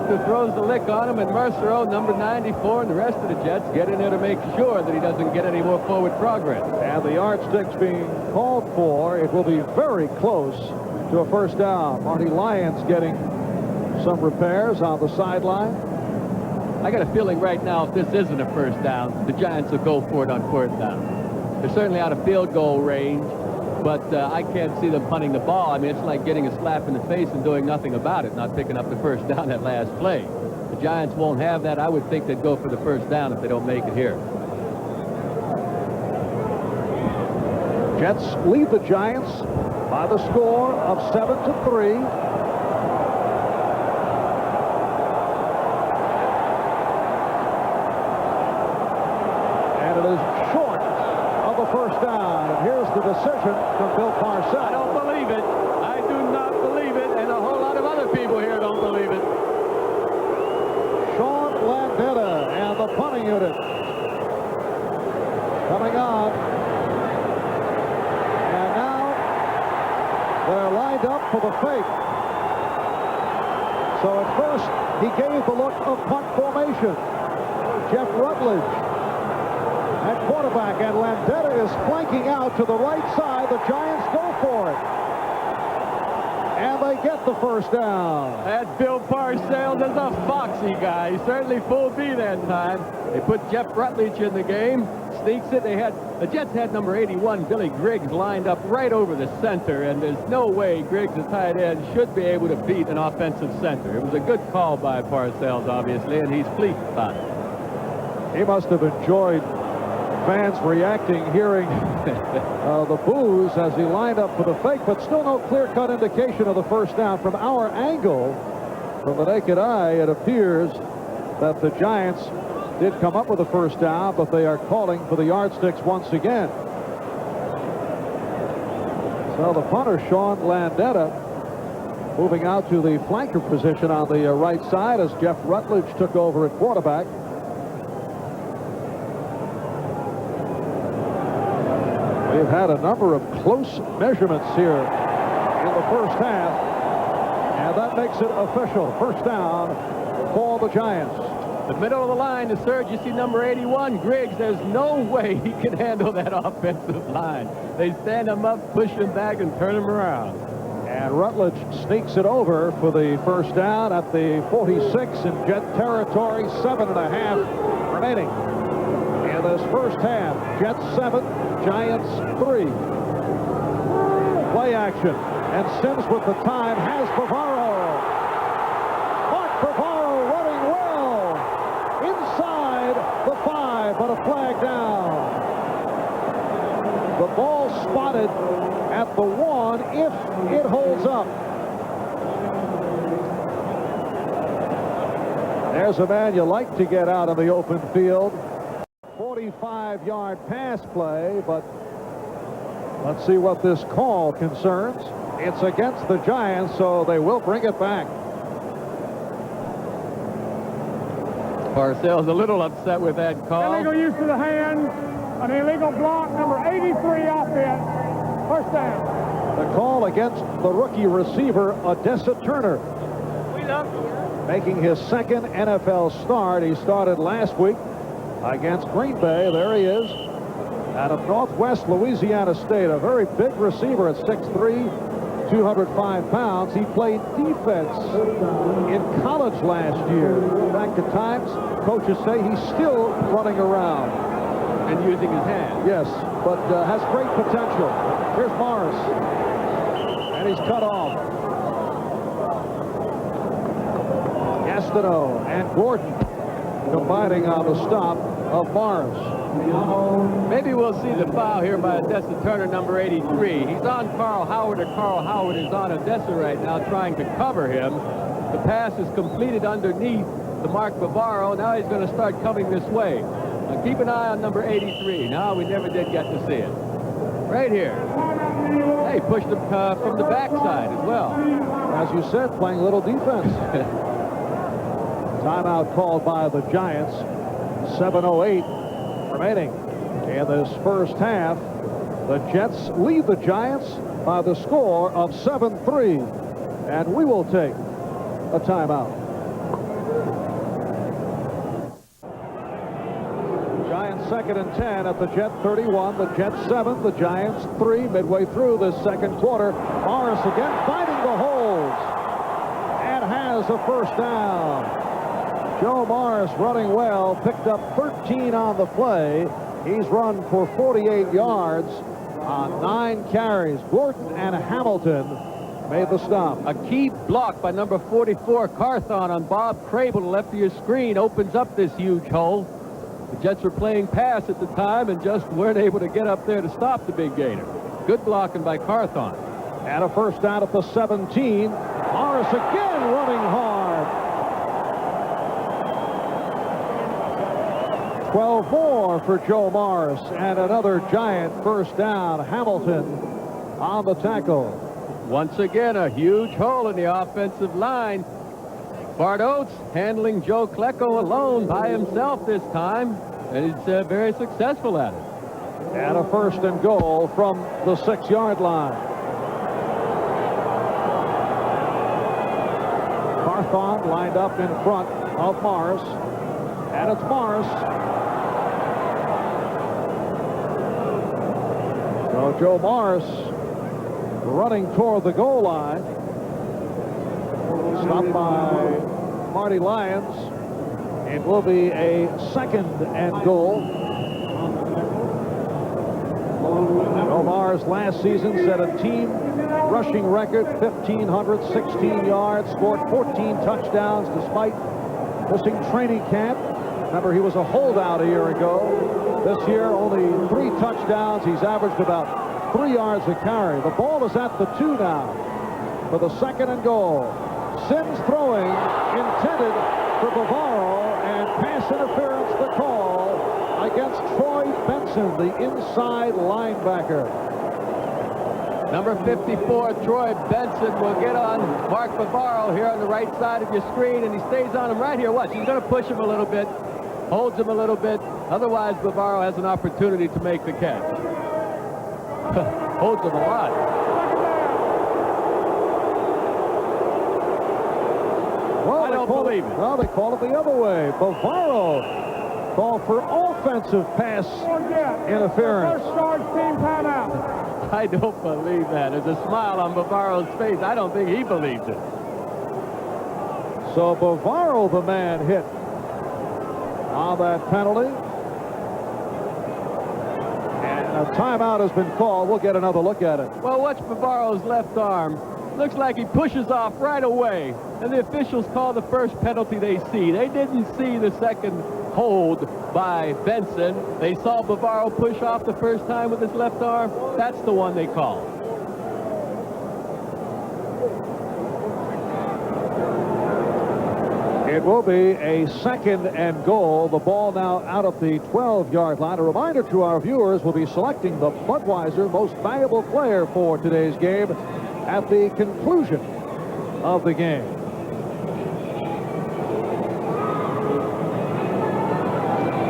Who throws the lick on him, and Mercer, number 94, and the rest of the Jets get in there to make sure that he doesn't get any more forward progress. And the yardsticks being called for. It will be very close to a 1st down. Marty Lyons getting some repairs on the sideline. I got a feeling right now, if this isn't a 1st down, the Giants will go for it on 4th down. They're certainly out of field goal range, but I can't see them punting the ball. I mean, it's like getting a slap in the face and doing nothing about it, not picking up the 1st down that last play. The Giants won't have that. I would think they'd go for the 1st down if they don't make it here. Jets lead the Giants by the score of 7-3. And it is short of the 1st down. And here's the decision from Bill Parcells. I don't believe it. I do not believe it, and a whole lot of other people here don't believe it. Sean Landeta and the punting unit coming on. And now they're lined up for the fake. So at first he gave the look of punt formation. Jeff Rutledge at quarterback, and Landeta is flanking out to the right side. The Giants go for it. And they get the 1st down. That Bill Parcells is a foxy guy. He certainly fooled me that time. They put Jeff Rutledge in the game. Sneaks it. The Jets had number 81, Billy Griggs, lined up right over the center, and there's no way Griggs, the tight end, should be able to beat an offensive center. It was a good call by Parcells, obviously, and he's pleased about it. He must have enjoyed fans reacting, hearing the boos as he lined up for the fake, but still no clear-cut indication of the 1st down. From our angle, from the naked eye, it appears that the Giants did come up with the 1st down, but they are calling for the yardsticks once again. So the punter, Sean Landeta, moving out to the flanker position on the right side as Jeff Rutledge took over at quarterback. We've had a number of close measurements here in the 1st half, and that makes it official. 1st down for the Giants. The middle of the line, the surge, you see number 81, Griggs. There's no way he can handle that offensive line. They stand him up, push him back, and turn him around. And Rutledge sneaks it over for the 1st down at the 46 in Jet territory. 7.5 remaining in this 1st half. Jets 7, Giants 3. Play action. And Sims with the time has Bavaro. Mark Bavaro running well inside the 5, but a flag down. The ball spotted at the 1 if it holds up. There's a man you like to get out of the open field. 45-yard pass play, but let's see what this call concerns. It's against the Giants, so they will bring it back. Parcells a little upset with that call. Illegal use of the hands, an illegal block, number 83 offense. 1st down. The call against the rookie receiver, Odessa Turner. making his second NFL start. He started last week against Green Bay. There he is, out of Northwest Louisiana State, a very big receiver at 6'3", 205 pounds. He played defense in college last year. In fact, at times, coaches say he's still running around. And using his hands. Yes, but has great potential. Here's Morris. And he's cut off. Gastineau and Gordon combining on the stop of Morris. Maybe we'll see the foul here by Odessa Turner, number 83. He's on Carl Howard, or Carl Howard is on Odessa right now trying to cover him. The pass is completed underneath the Mark Bavaro. Now he's going to start coming this way. Now keep an eye on number 83. Now we never did get to see it. Right here. Hey, pushed him from the backside as well. As you said, playing a little defense. Timeout called by the Giants. 7:08 remaining in this first half. The Jets lead the Giants by the score of 7-3. And we will take a timeout. Giants 2nd and 10 at the Jet 31. The Jets 7, the Giants 3 midway through this second quarter. Morris again finding the holes and has a first down. Joe Morris running well, picked up 13 on the play. He's run for 48 yards on 9 carries. Gordon and Hamilton made the stop. A key block by number 44, Carthon, on Bob Crable to the left of your screen opens up this huge hole. The Jets were playing pass at the time and just weren't able to get up there to stop the big gainer. Good blocking by Carthon. And a first down at the 17. Morris again running hard. 12 more for Joe Morris, and another Giant first down. Hamilton on the tackle. Once again, a huge hole in the offensive line. Bart Oates handling Joe Klecko alone by himself this time, and he's very successful at it. And a first and goal from the 6-yard line. Carthon lined up in front of Morris, and it's Morris. So Joe Morris running toward the goal line. Stopped by Marty Lyons. It will be a 2nd and goal. Joe Morris last season set a team rushing record, 1,516 yards, scored 14 touchdowns despite missing training camp. Remember, he was a holdout a year ago. This year, only 3 touchdowns. He's averaged about 3 yards a carry. The ball is at the 2 now for the 2nd and goal. Sims throwing, intended for Bavaro, and pass interference the call against Troy Benson, the inside linebacker. Number 54, Troy Benson, will get on Mark Bavaro here on the right side of your screen, and he stays on him right here. Watch, he's going to push him a little bit, holds him a little bit. Otherwise, Bavaro has an opportunity to make the catch. Holds him a lot. Well, I don't believe it. Well, they call it the other way. Bavaro called for offensive pass interference. First charge team timeout. I don't believe that. There's a smile on Bavaro's face. I don't think he believes it. So Bavaro, the man hit on that penalty. And a timeout has been called. We'll get another look at it. Well, watch Bavaro's left arm. Looks like he pushes off right away. And the officials call the first penalty they see. They didn't see the second hold by Benson. They saw Bavaro push off the first time with his left arm. That's the one they call. It will be a 2nd and goal. The ball now out of the 12-yard line. A reminder to our viewers, we'll be selecting the Budweiser most valuable player for today's game at the conclusion of the game.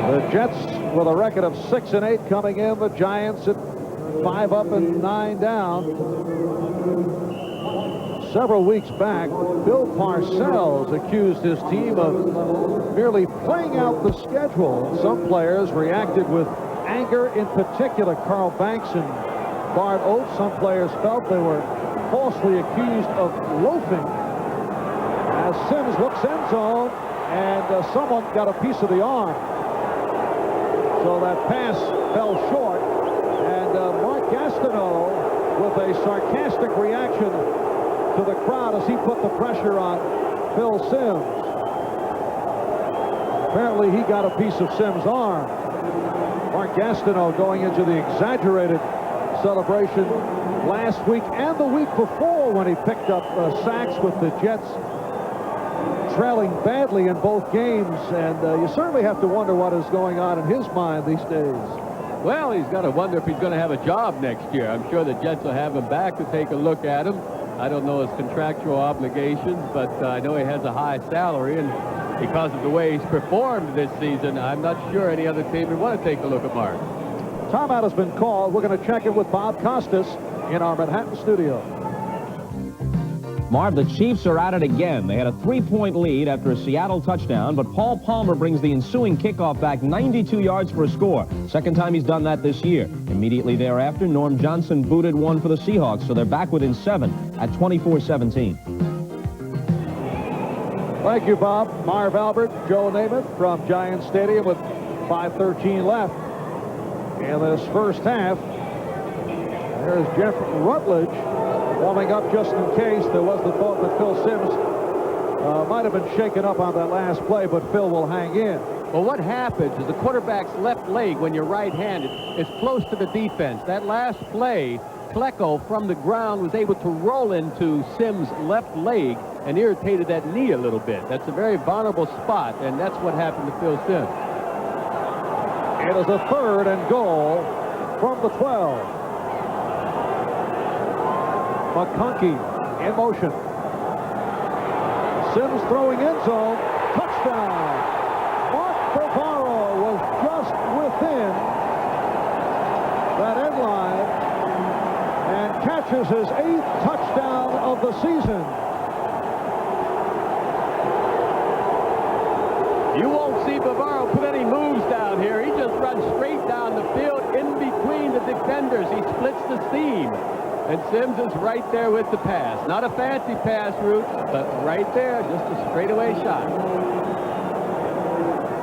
The Jets with a record of 6-8 coming in. The Giants at 5 up and 9 down. 7 Several weeks back, Bill Parcells accused his team of merely playing out the schedule. Some players reacted with anger, in particular Carl Banks and Bart Oates. Some players felt they were falsely accused of loafing. As Sims looks end zone, and someone got a piece of the arm. So that pass fell short, and Mark Gastineau with a sarcastic reaction to the crowd as he put the pressure on Phil Simms. Apparently he got a piece of Simms' arm. Mark Gastineau going into the exaggerated celebration last week and the week before when he picked up sacks with the Jets trailing badly in both games, and you certainly have to wonder what is going on in his mind these days. Well, he's got to wonder if he's going to have a job next year. I'm sure the Jets will have him back to take a look at him. I don't know his contractual obligations, but I know he has a high salary, and because of the way he's performed this season, I'm not sure any other team would want to take a look at Mark. Timeout has been called. We're going to check in with Bob Costas in our Manhattan studio. Marv, the Chiefs are at it again. They had a 3-point lead after a Seattle touchdown, but Paul Palmer brings the ensuing kickoff back 92 yards for a score. Second time he's done that this year. Immediately thereafter, Norm Johnson booted one for the Seahawks, so they're back within 7 at 24-17. Thank you, Bob. Marv Albert, Joe Namath from Giant Stadium with 5:13 left in this first half. There's Jeff Rutledge warming up just in case. There was the thought that Phil Simms might have been shaken up on that last play, but Phil will hang in. Well, what happens is the quarterback's left leg, when you're right-handed, is close to the defense. That last play, Klecko from the ground was able to roll into Simms' left leg and irritated that knee a little bit. That's a very vulnerable spot, and that's what happened to Phil Simms. It is a 3rd and goal from the 12. McConkey in motion. Simms throwing end zone. Touchdown. Mark Bavaro was just within that end line and catches his 8th touchdown of the season. You won't see Bavaro put any moves down here. He just runs straight down the field in between the defenders. He splits the seam. And Simms is right there with the pass. Not a fancy pass route, but right there, just a straightaway shot.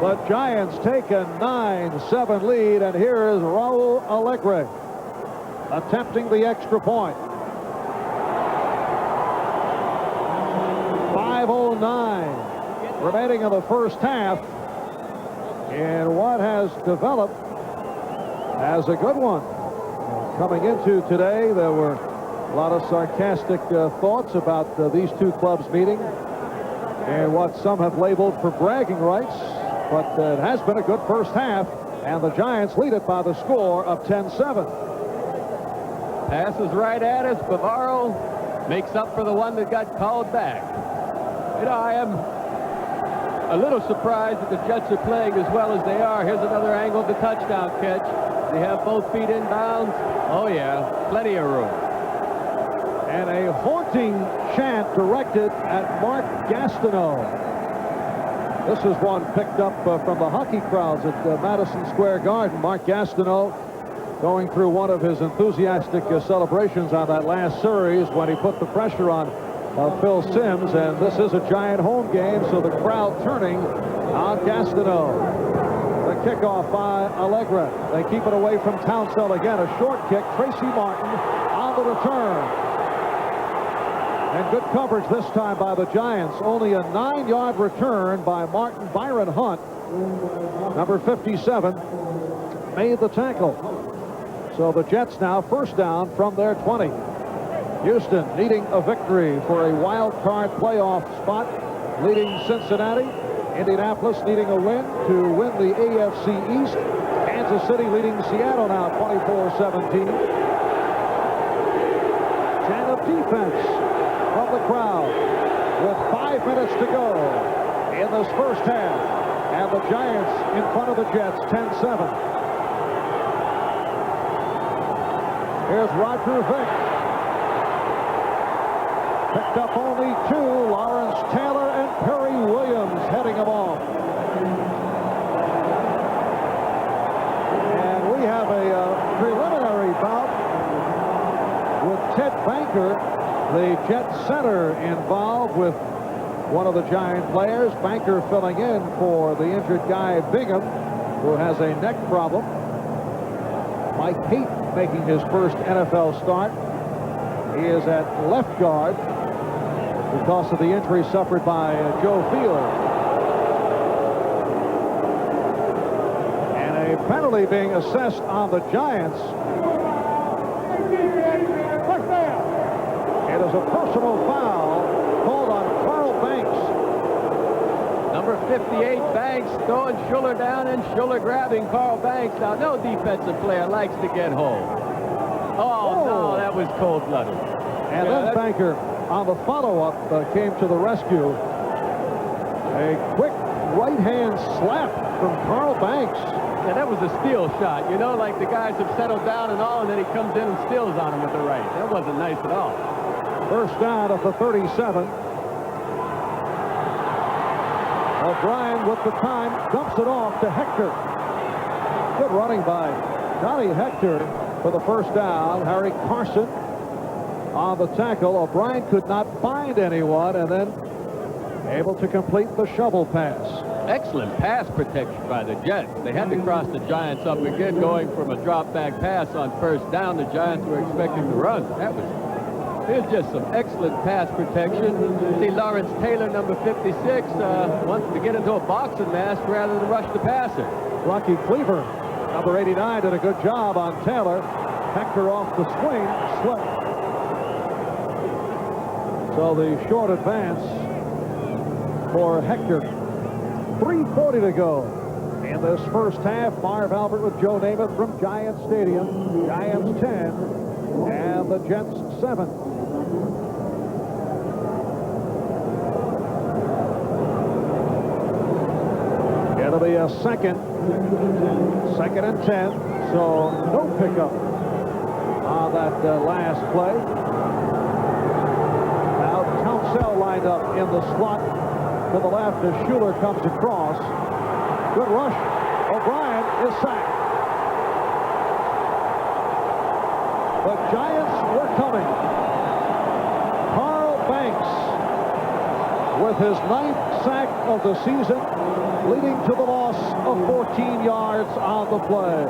The Giants take a 9-7 lead, and here is Raul Alegre attempting the extra point. 5:09 remaining in the first half, and what has developed as a good one. Coming into today, there were a lot of sarcastic thoughts about these two clubs meeting and what some have labeled for bragging rights, but it has been a good first half, and the Giants lead it by the score of 10-7. Passes right at us. Bavaro makes up for the one that got called back. You know, I am a little surprised that the Jets are playing as well as they are. Here's another angle of the touchdown catch. They have both feet in bounds. Oh, yeah, plenty of room. And a haunting chant directed at Mark Gastineau. This is one picked up from the hockey crowds at Madison Square Garden. Mark Gastineau going through one of his enthusiastic celebrations on that last series when he put the pressure on Phil Simms. And this is a Giant home game, so the crowd turning on Gastineau. The kickoff by Alegre. They keep it away from Townsell again. A short kick. Tracy Martin on the return. And good coverage this time by the Giants. Only a 9-yard return by Martin. Byron Hunt, number 57, made the tackle. So the Jets now first down from their 20. Houston needing a victory for a wild card playoff spot, leading Cincinnati. Indianapolis needing a win to win the AFC East. Kansas City leading Seattle now 24-17. Chant of defense from the crowd with 5 minutes to go in this first half. And the Giants in front of the Jets 10-7. Here's Roger Vick. Picked up only 2. Lawrence Taylor and Perry Williams heading them off. And we have a preliminary bout with Ted Banker, the Jet center, involved with one of the Giant players. Banker filling in for the injured Guy Bingham, who has a neck problem. Mike Haight making his first NFL start. He is at left guard because of the injury suffered by Joe Field. And a penalty being assessed on the Giants. It is a personal foul called on Carl Banks. Number 58, Banks, throwing Schuller down, and Schuller grabbing Carl Banks. Now, no defensive player likes to get home. Oh, no, that was cold-blooded. And then Banker, on the follow-up, came to the rescue. A quick right-hand slap from Carl Banks. Yeah, that was a steal shot. You know, like the guys have settled down and all, and then he comes in and steals on him with the right. That wasn't nice at all. First down at the 37. O'Brien with the time, dumps it off to Hector. Good running by Johnny Hector for the first down. Harry Carson on the tackle. O'Brien could not find anyone, and then able to complete the shovel pass. Excellent pass protection by the Jets. They had to cross the Giants up again, going from a drop-back pass on first down. The Giants were expecting to run. Here's just some excellent pass protection. See Lawrence Taylor, number 56, wants to get into a boxing match rather than rush the passer. Rocky Cleaver, number 89, did a good job on Taylor. Hector off the swing, slipped. So the short advance for Hector. 3:40 to go in this first half. Marv Albert with Joe Namath from Giants Stadium. Giants 10 and the Jets 7. It'll be a second and 10. So no pickup on that last play. Now Townsell lined up in the slot to the left as Schuller comes across. Good rush. O'Brien is sacked. The Giants were coming. Carl Banks with his 9th sack of the season, leading to the loss of 14 yards on the play.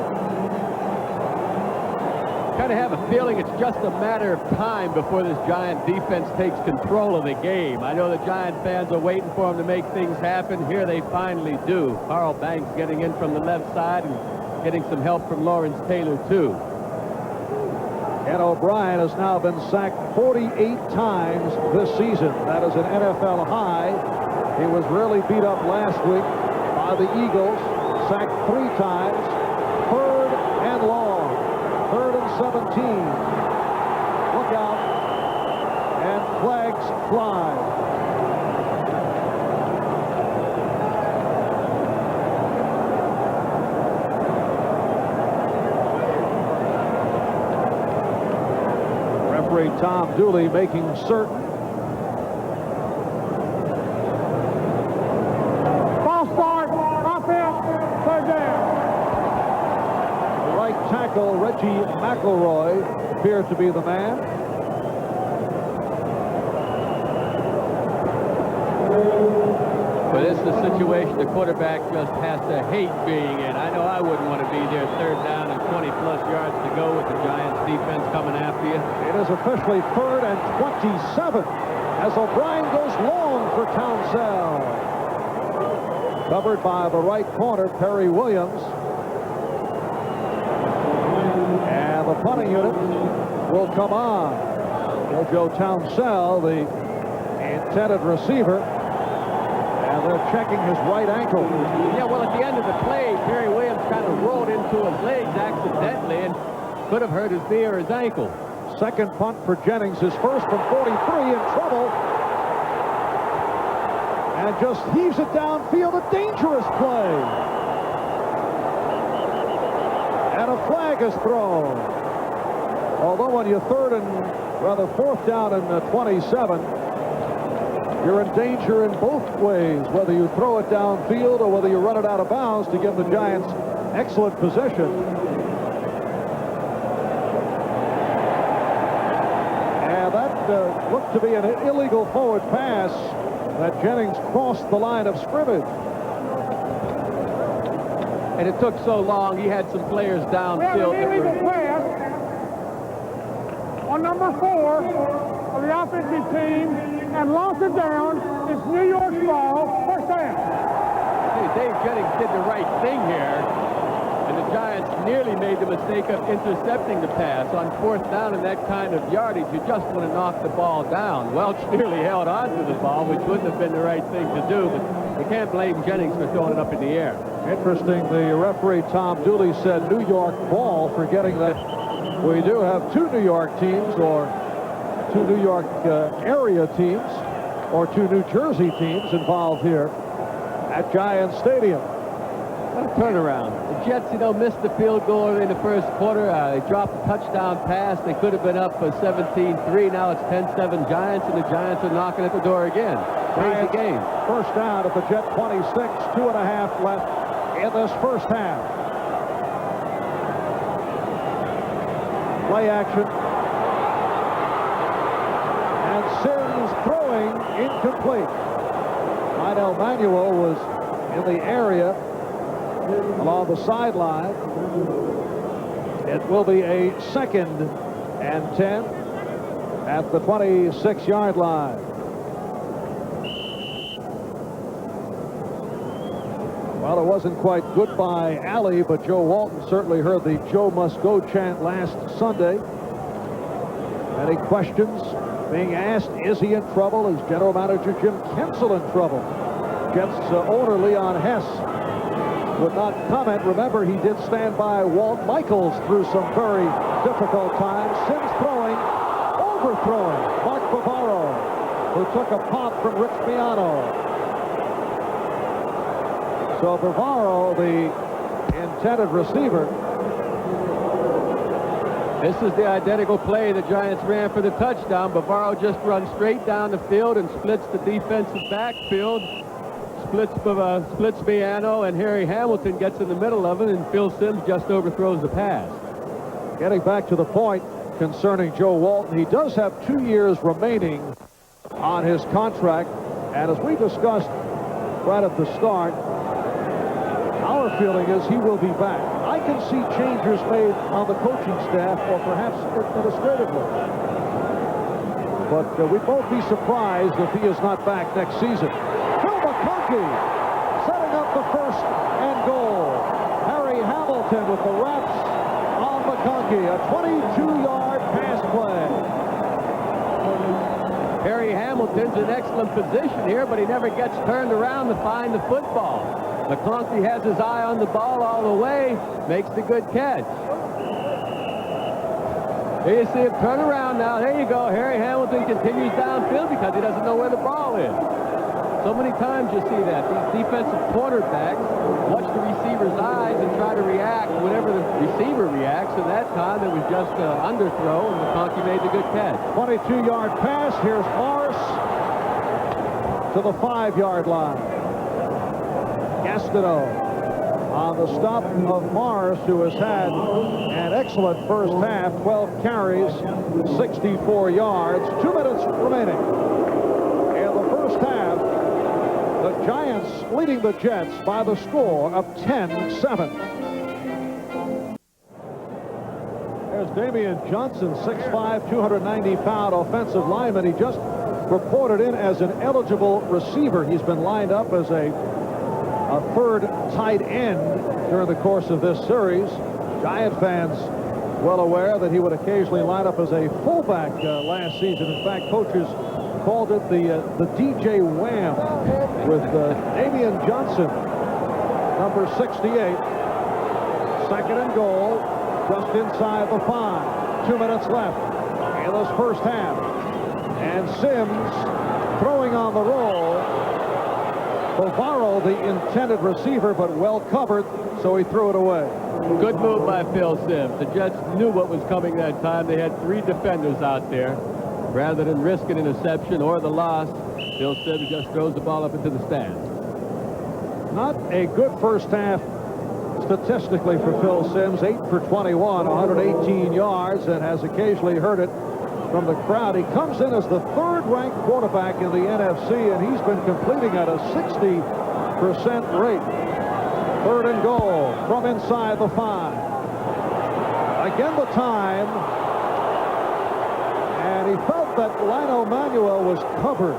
Kind of have a feeling it's just a matter of time before this Giant defense takes control of the game. I know the Giant fans are waiting for them to make things happen. Here they finally do. Carl Banks getting in from the left side and getting some help from Lawrence Taylor, too. And O'Brien has now been sacked 48 times this season. That is an NFL high. He was really beat up last week by the Eagles. Sacked 3 times. 3rd and long. 3rd and 17. Look out. And flags fly. Referee Tom Dooley making certain. False start. Offense. 3rd down. Right tackle Reggie McElroy appeared to be the man. But this is a situation the quarterback just has to hate being in. I know I wouldn't want to be there 3rd down and 20-plus yards to go with the Giants defense coming after you. It is officially 3rd and 27 as O'Brien goes long for Townsell. Covered by the right corner, Perry Williams. And the punting unit will come on. Joe Townsell, the intended receiver. And they're checking his right ankle. Yeah, well, at the end of the play, Perry Williams kind of rolled into his legs accidentally and could have hurt his knee or his ankle. Second punt for Jennings, his first from 43, in trouble. And just heaves it downfield, a dangerous play. And a flag is thrown. Although when you Rather, fourth down and 27. You're in danger in both ways, whether you throw it downfield or whether you run it out of bounds to give the Giants excellent possession. And that looked to be an illegal forward pass that Jennings crossed the line of scrimmage. And it took so long, he had some players We have downfield. an illegal pass on number 4 of the offensive team, and lost it down. It's New York's ball. First down. Hey, Dave Jennings did the right thing here, and the Giants nearly made the mistake of intercepting the pass on fourth down in that kind of yardage. You just want to knock the ball down. Welch nearly held on to the ball, which wouldn't have been the right thing to do, but you can't blame Jennings for throwing it up in the air. Interesting, the referee Tom Dooley said New York ball, forgetting that we do have 2 New York teams, or 2 New York area teams, or 2 New Jersey teams involved here at Giants Stadium. What a turnaround. The Jets, missed the field goal in the first quarter. They dropped a touchdown pass. They could have been up for 17-3. Now it's 10-7 Giants, and the Giants are knocking at the door again. Crazy game. First down at the Jet 26, 2.5 left in this first half. Play action. And Sims throwing incomplete. Lionel Manuel was in the area along the sideline. It will be a 2nd and 10 at the 26-yard line. Well, it wasn't quite goodbye alley, but Joe Walton certainly heard the Joe must go chant last Sunday. Many questions being asked. Is he in trouble? Is General Manager Jim Kensel in trouble? Jets owner Leon Hess would not comment. Remember, he did stand by Walt Michaels through some very difficult times. Sims throwing, overthrowing Mark Bavaro, who took a pop from Rich Miano. So Bavaro, the intended receiver. This is the identical play the Giants ran for the touchdown. Bavaro just runs straight down the field and splits the defensive backfield. Splits Miano, and Harry Hamilton gets in the middle of it, and Phil Simms just overthrows the pass. Getting back to the point concerning Joe Walton, he does have 2 years remaining on his contract, and as we discussed right at the start, our feeling is he will be back. I can see changes made on the coaching staff, or perhaps administratively, but we'd both be surprised if he is not back next season. Phil McConkey setting up the 1st and goal. Harry Hamilton with the wraps on McConkey, a 22-yard pass play. Harry Hamilton's in excellent position here, but he never gets turned around to find the football. McConkey has his eye on the ball all the way, makes the good catch. Here you see him turn around now. There you go. Harry Hamilton continues downfield because he doesn't know where the ball is. So many times you see that. These defensive quarterbacks watch the receiver's eyes and try to react whenever the receiver reacts. And that time it was just an underthrow, and McConkey made the good catch. 22-yard pass. Here's Morris to the 5-yard line. Gastineau on the stop of Morris, who has had an excellent first half. 12 carries, 64 yards. 2 minutes remaining in the first half. The Giants leading the Jets by the score of 10-7. There's Damian Johnson, 6'5", 290-pound offensive lineman. He just reported in as an eligible receiver. He's been lined up as a 3rd tight end during the course of this series. Giant fans well aware that he would occasionally line up as a fullback last season. In fact, coaches called it the DJ Wham with Damian Johnson, number 68. 2nd and goal, just inside the 5. 2 minutes left in this first half. And Sims throwing on the roll. Bavaro, the intended receiver, but well covered, so he threw it away. Good move by Phil Simms. The Jets knew what was coming that time. They had 3 defenders out there. Rather than risk an interception or the loss, Phil Simms just throws the ball up into the stands. Not a good first half statistically for Phil Simms. 8 for 21, 118 yards, and has occasionally heard it from the crowd. He comes in as the third-ranked quarterback in the NFC, and he's been completing at a 60% rate. 3rd and goal from inside the 5. Again the time, and he felt that Lino Manuel was covered,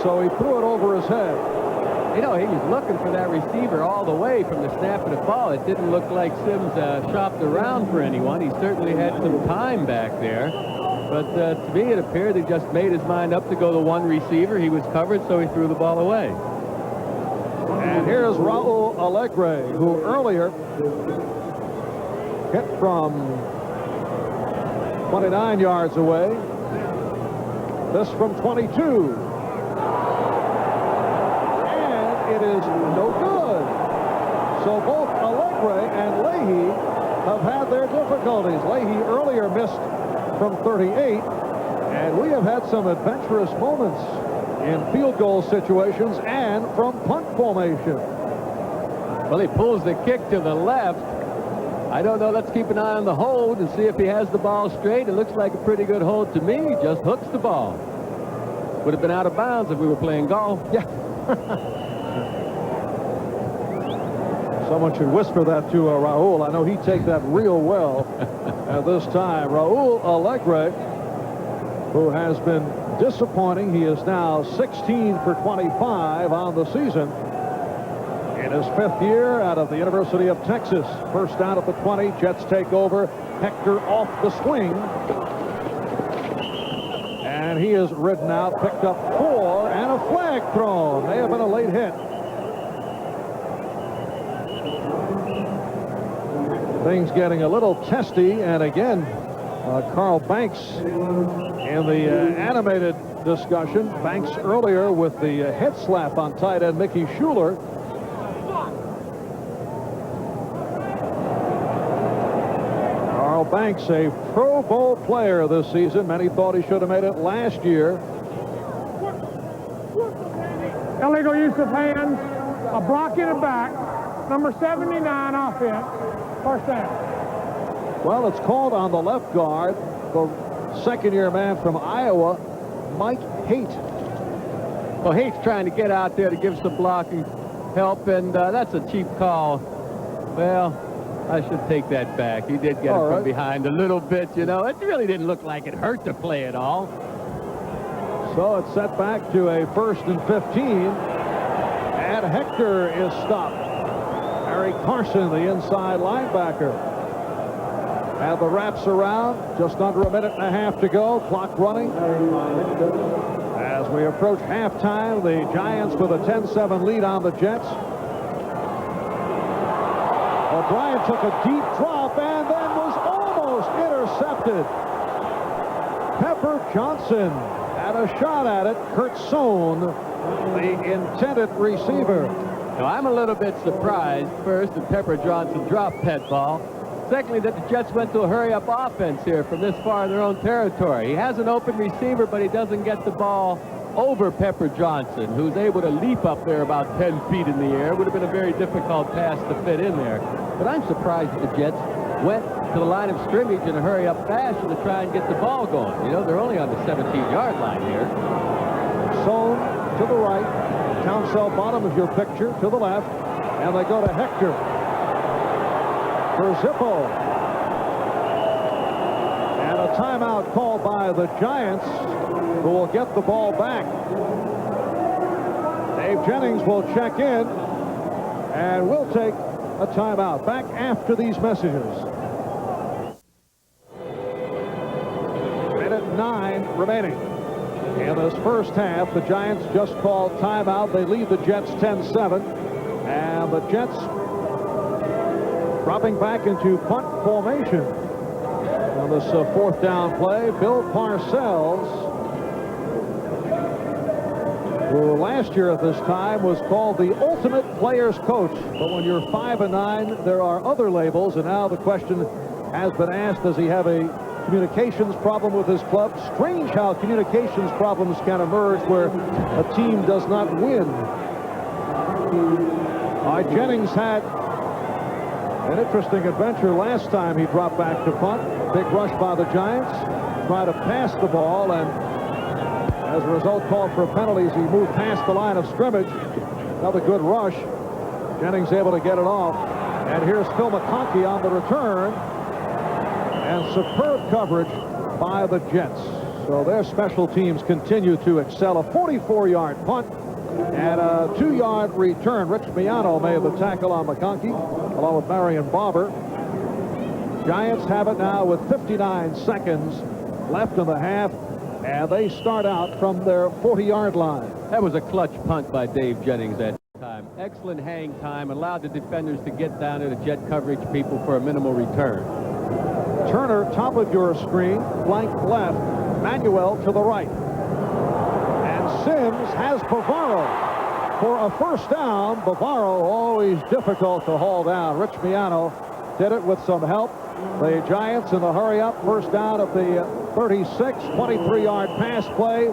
so he threw it over his head. You know, he was looking for that receiver all the way from the snap of the ball. It didn't look like Simms shopped around for anyone. He certainly had some time back there. But to me, it appeared he just made his mind up to go to one receiver. He was covered, so he threw the ball away. And here's Raul Alegre, who earlier hit from 29 yards away. This from 22. It is no good. So both Alegre and Leahy have had their difficulties. Leahy earlier missed from 38, and we have had some adventurous moments in field goal situations and from punt formation. Well, he pulls the kick to the left. I don't know. Let's keep an eye on the hold and see if he has the ball straight. It looks like a pretty good hold to me. He just hooks the ball. Would have been out of bounds if we were playing golf. Yeah. Someone should whisper that to Raul. I know he'd take that real well at this time. Raul Alegre, who has been disappointing. He is now 16 for 25 on the season. In his 5th year out of the University of Texas. First down at the 20. Jets take over. Hector off the swing. And he is ridden out, picked up 4, and a flag thrown. May have been a late hit. Things getting a little testy, and again, Carl Banks in the animated discussion. Banks earlier with the head slap on tight end Mickey Schuler. Carl Banks, a Pro Bowl player this season. Many thought he should have made it last year. Illegal use of hands, a block in the back, number 79 offense, first down. Well, it's called on the left guard, the second-year man from Iowa, Mike Haight. Well, Haight's trying to get out there to give some blocking help, and that's a cheap call. Well, I should take that back. He did get it from behind a little bit, you know. It really didn't look like it hurt to play at all. So it's set back to a 1st and 15, and Hector is stopped. Harry Carson, the inside linebacker. And the wraps around, just under a minute and a half to go, clock running. As we approach halftime, the Giants with a 10-7 lead on the Jets. O'Brien took a deep drop and then was almost intercepted. Pepper Johnson had a shot at it. Kurt Sohn, the intended receiver. Now, I'm a little bit surprised, first, that Pepper Johnson dropped that ball. Secondly, that the Jets went to a hurry-up offense here from this far in their own territory. He has an open receiver, but he doesn't get the ball over Pepper Johnson, who's able to leap up there about 10 feet in the air. It would have been a very difficult pass to fit in there. But I'm surprised that the Jets went to the line of scrimmage in a hurry-up fashion to try and get the ball going. You know, they're only on the 17-yard line here. Sohn to the right. Townsell bottom is your picture, to the left. And they go to Hector. For Zippo. And a timeout called by the Giants, who will get the ball back. Dave Jennings will check in, and we'll take a timeout. Back after these messages. Minute 9 remaining. In this first half, the Giants just called timeout. They lead the Jets 10-7. And the Jets dropping back into punt formation. On this 4th down play, Bill Parcells, who last year at this time was called the ultimate player's coach. But when you're 5-9, there are other labels. And now the question has been asked, does he have a communications problem with his club. Strange how communications problems can emerge where a team does not win. Jennings had an interesting adventure last time he dropped back to punt. Big rush by the Giants. Tried to pass the ball, and as a result called for penalties. He moved past the line of scrimmage. Another good rush. Jennings able to get it off. And here's Phil McConkey on the return. And superb coverage by the Jets. So their special teams continue to excel. A 44-yard punt and a 2-yard return. Rich Miano made the tackle on McConkey, along with Marion Barber. Giants have it now with 59 seconds left in the half, and they start out from their 40-yard line. That was a clutch punt by Dave Jennings that time. Excellent hang time, allowed the defenders to get down to the Jet coverage people for a minimal return. Turner, top of your screen, blank left. Manuel to the right. And Sims has Bavaro for a first down. Bavaro always difficult to haul down. Rich Miano did it with some help. The Giants in the hurry up. First down at the 36, 23-yard pass play.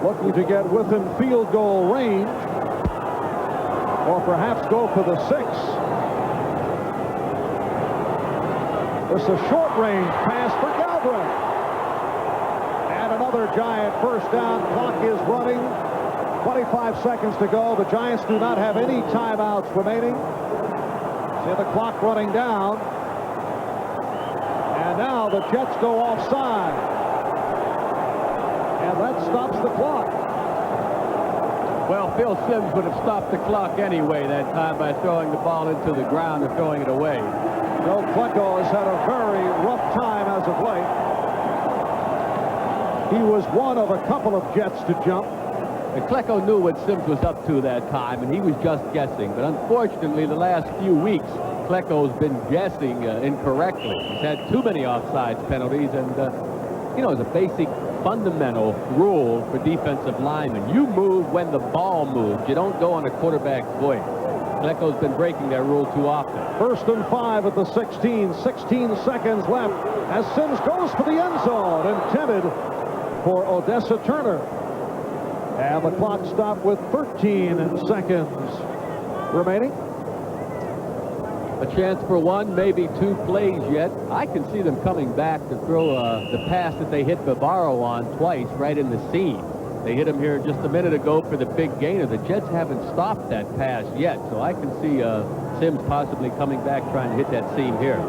Looking to get within field goal range. Or perhaps go for the 6. It's a short-range pass for Galbraith. And another Giant first down. Clock is running. 25 seconds to go. The Giants do not have any timeouts remaining. See the clock running down. And now the Jets go offside. And that stops the clock. Well, Phil Sims would have stopped the clock anyway that time by throwing the ball into the ground and throwing it away. Joe Klecko has had a very rough time as of late. He was one of a couple of Jets to jump. And Klecko knew what Sims was up to that time, and he was just guessing. But unfortunately, the last few weeks, Klecko's been guessing incorrectly. He's had too many offsides penalties, and, you know, as a basic fundamental rule for defensive linemen, you move when the ball moves. You don't go on a quarterback's void. Klecko's been breaking that rule too often. First and 5 at the 16. 16 seconds left as Sims goes for the end zone, intended for Odessa Turner. And the clock stopped with 13 seconds remaining. A chance for one, maybe two plays yet. I can see them coming back to throw the pass that they hit Bavaro on twice right in the seam. They hit him here just a minute ago for the big gainer. The Jets haven't stopped that pass yet, so I can see Sims possibly coming back trying to hit that seam here.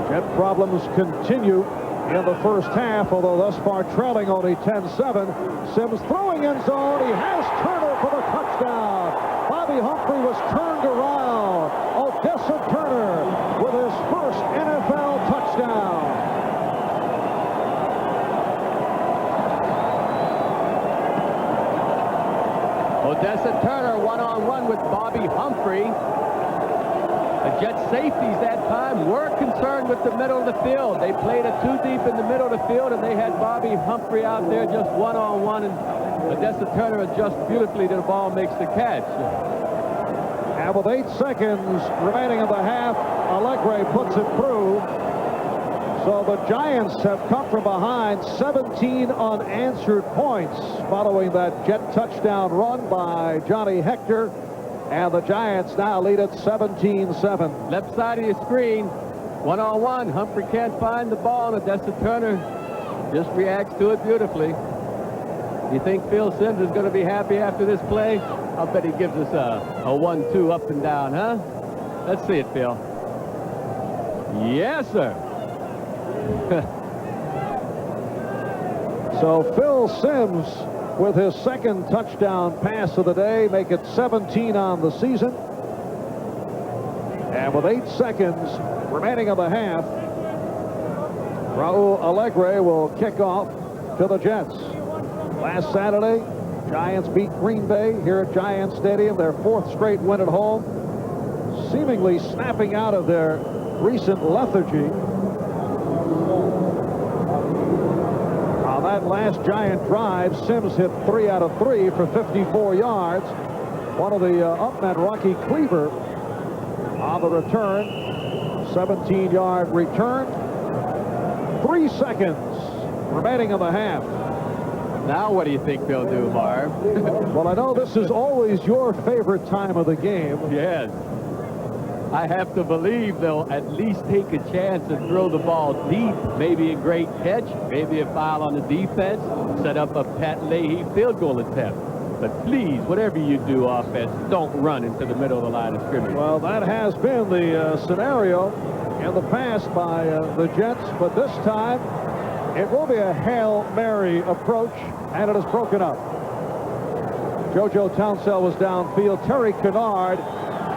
Jet problems continue in the first half, although thus far trailing only 10-7. Sims throwing end zone. He has Turner for the touchdown. Bobby Humphrey was turned around. Odessa Turner with his first NFL touchdown. Odessa Turner one-on-one with Bobby Humphrey. The Jets safeties that time were concerned with the middle of the field. They played it too deep in the middle of the field, and they had Bobby Humphrey out there just one-on-one, and Odessa Turner adjusts beautifully to the ball, makes the catch. And with 8 seconds remaining in the half, Allegre puts it through. So the Giants have come from behind 17 unanswered points following that Jet touchdown run by Johnny Hector. And the Giants now lead at 17-7. Left side of your screen, one-on-one. Humphrey can't find the ball, and Odessa Turner just reacts to it beautifully. You think Phil Sims is going to be happy after this play? I'll bet he gives us a 1-2 up and down, huh? Let's see it, Phil. Yes, sir. So Phil Sims with his second touchdown pass of the day, make it 17 on the season. And with 8 seconds remaining in the half, Raul Allegre will kick off to the Jets. Last Saturday, Giants beat Green Bay here at Giant Stadium, their 4th straight win at home, seemingly snapping out of their recent lethargy. On that last Giant drive, Sims hit 3 out of 3 for 54 yards. One of the upmen, Rocky Cleaver, on the return. 17-yard return. 3 seconds remaining in the half. Now what do you think they'll do, Marv? Well, I know this is always your favorite time of the game. Yes. I have to believe they'll at least take a chance and throw the ball deep. Maybe a great catch, maybe a foul on the defense, set up a Pat Leahy field goal attempt. But please, whatever you do offense, don't run into the middle of the line of scrimmage. Well, that has been the scenario in the past by the Jets, but this time it will be a Hail Mary approach, and it is broken up. JoJo Townsell was downfield. Terry Kennard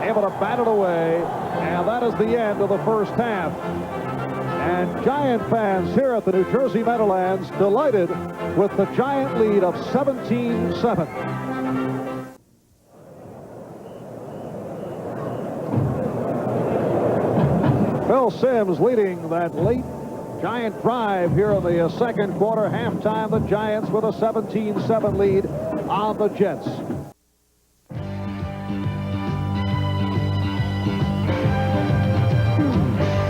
able to bat it away, and that is the end of the first half. And Giant fans here at the New Jersey Meadowlands delighted with the Giant lead of 17-7. Phil Simms leading that late Giant drive here in the second quarter. Halftime, the Giants with a 17-7 lead on the Jets.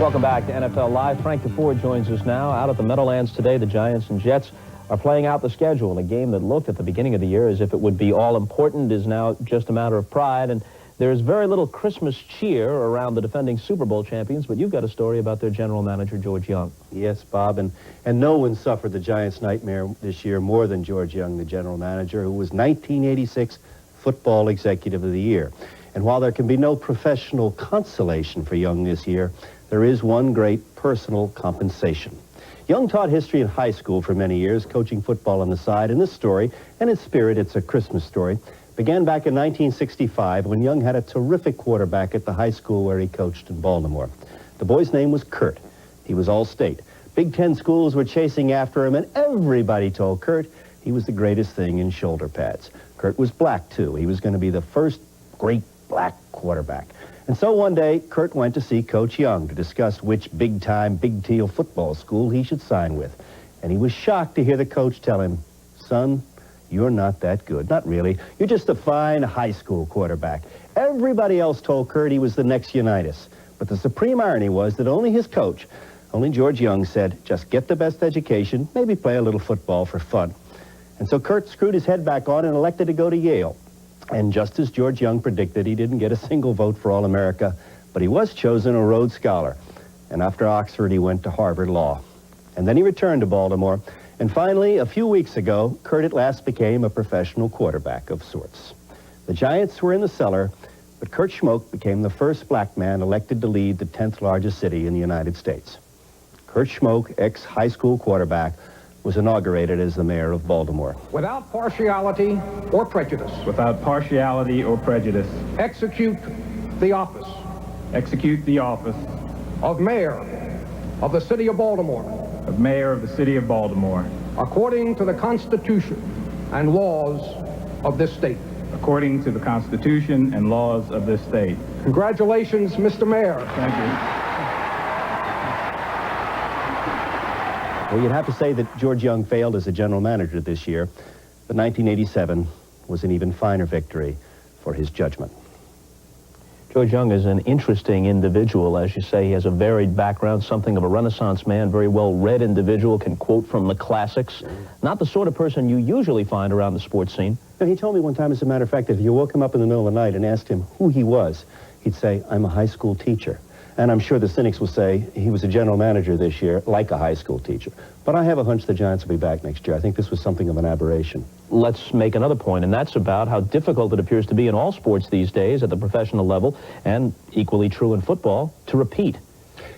Welcome back to NFL Live. Frank DeFord joins us now. Out at the Meadowlands today, the Giants and Jets are playing out the schedule. A game that looked at the beginning of the year as if it would be all important is now just a matter of pride. And there's very little Christmas cheer around the defending Super Bowl champions, but you've got a story about their general manager, George Young. Yes, Bob, and no one suffered the Giants' nightmare this year more than George Young, the general manager, who was 1986 Football Executive of the Year. And while there can be no professional consolation for Young this year, there is one great personal compensation. Young taught history in high school for many years, coaching football on the side, and this story, and in spirit, it's a Christmas story, began back in 1965 when Young had a terrific quarterback at the high school where he coached in Baltimore. The boy's name was Kurt. He was all-state. Big Ten schools were chasing after him, and everybody told Kurt he was the greatest thing in shoulder pads. Kurt was black, too. He was going to be the first great black quarterback. And so one day, Kurt went to see Coach Young to discuss which big-time Big Teal football school he should sign with. And he was shocked to hear the coach tell him, "Son, you're not that good." Not really. You're just a fine high school quarterback. Everybody else told Kurt he was the next Unitas. But the supreme irony was that only his coach, only George Young, said, just get the best education, maybe play a little football for fun. And so Kurt screwed his head back on and elected to go to Yale. And just as George Young predicted, he didn't get a single vote for All-America, but he was chosen a Rhodes Scholar. And after Oxford, he went to Harvard Law. And then he returned to Baltimore. And finally, a few weeks ago, Kurt at last became a professional quarterback of sorts. The Giants were in the cellar, but Kurt Schmoke became the first black man elected to lead the 10th largest city in the United States. Kurt Schmoke, ex-high school quarterback, was inaugurated as the mayor of Baltimore. Without partiality or prejudice. Without partiality or prejudice. Execute the office. Execute the office. Of mayor of the city of Baltimore. Of mayor of the city of Baltimore. According to the Constitution and laws of this state. According to the Constitution and laws of this state. Congratulations, Mr. Mayor. Thank you. Well, you'd have to say that George Young failed as a general manager this year, but 1987 was an even finer victory for his judgment. George Young is an interesting individual. As you say, he has a varied background, something of a Renaissance man, very well-read individual, can quote from the classics. Not the sort of person you usually find around the sports scene. You know, he told me one time, as a matter of fact, that if you woke him up in the middle of the night and asked him who he was, he'd say, "I'm a high school teacher." And I'm sure the cynics will say he was a general manager this year, like a high school teacher. But I have a hunch the Giants will be back next year. I think this was something of an aberration. Let's make another point, and that's about how difficult it appears to be in all sports these days at the professional level, and equally true in football, to repeat.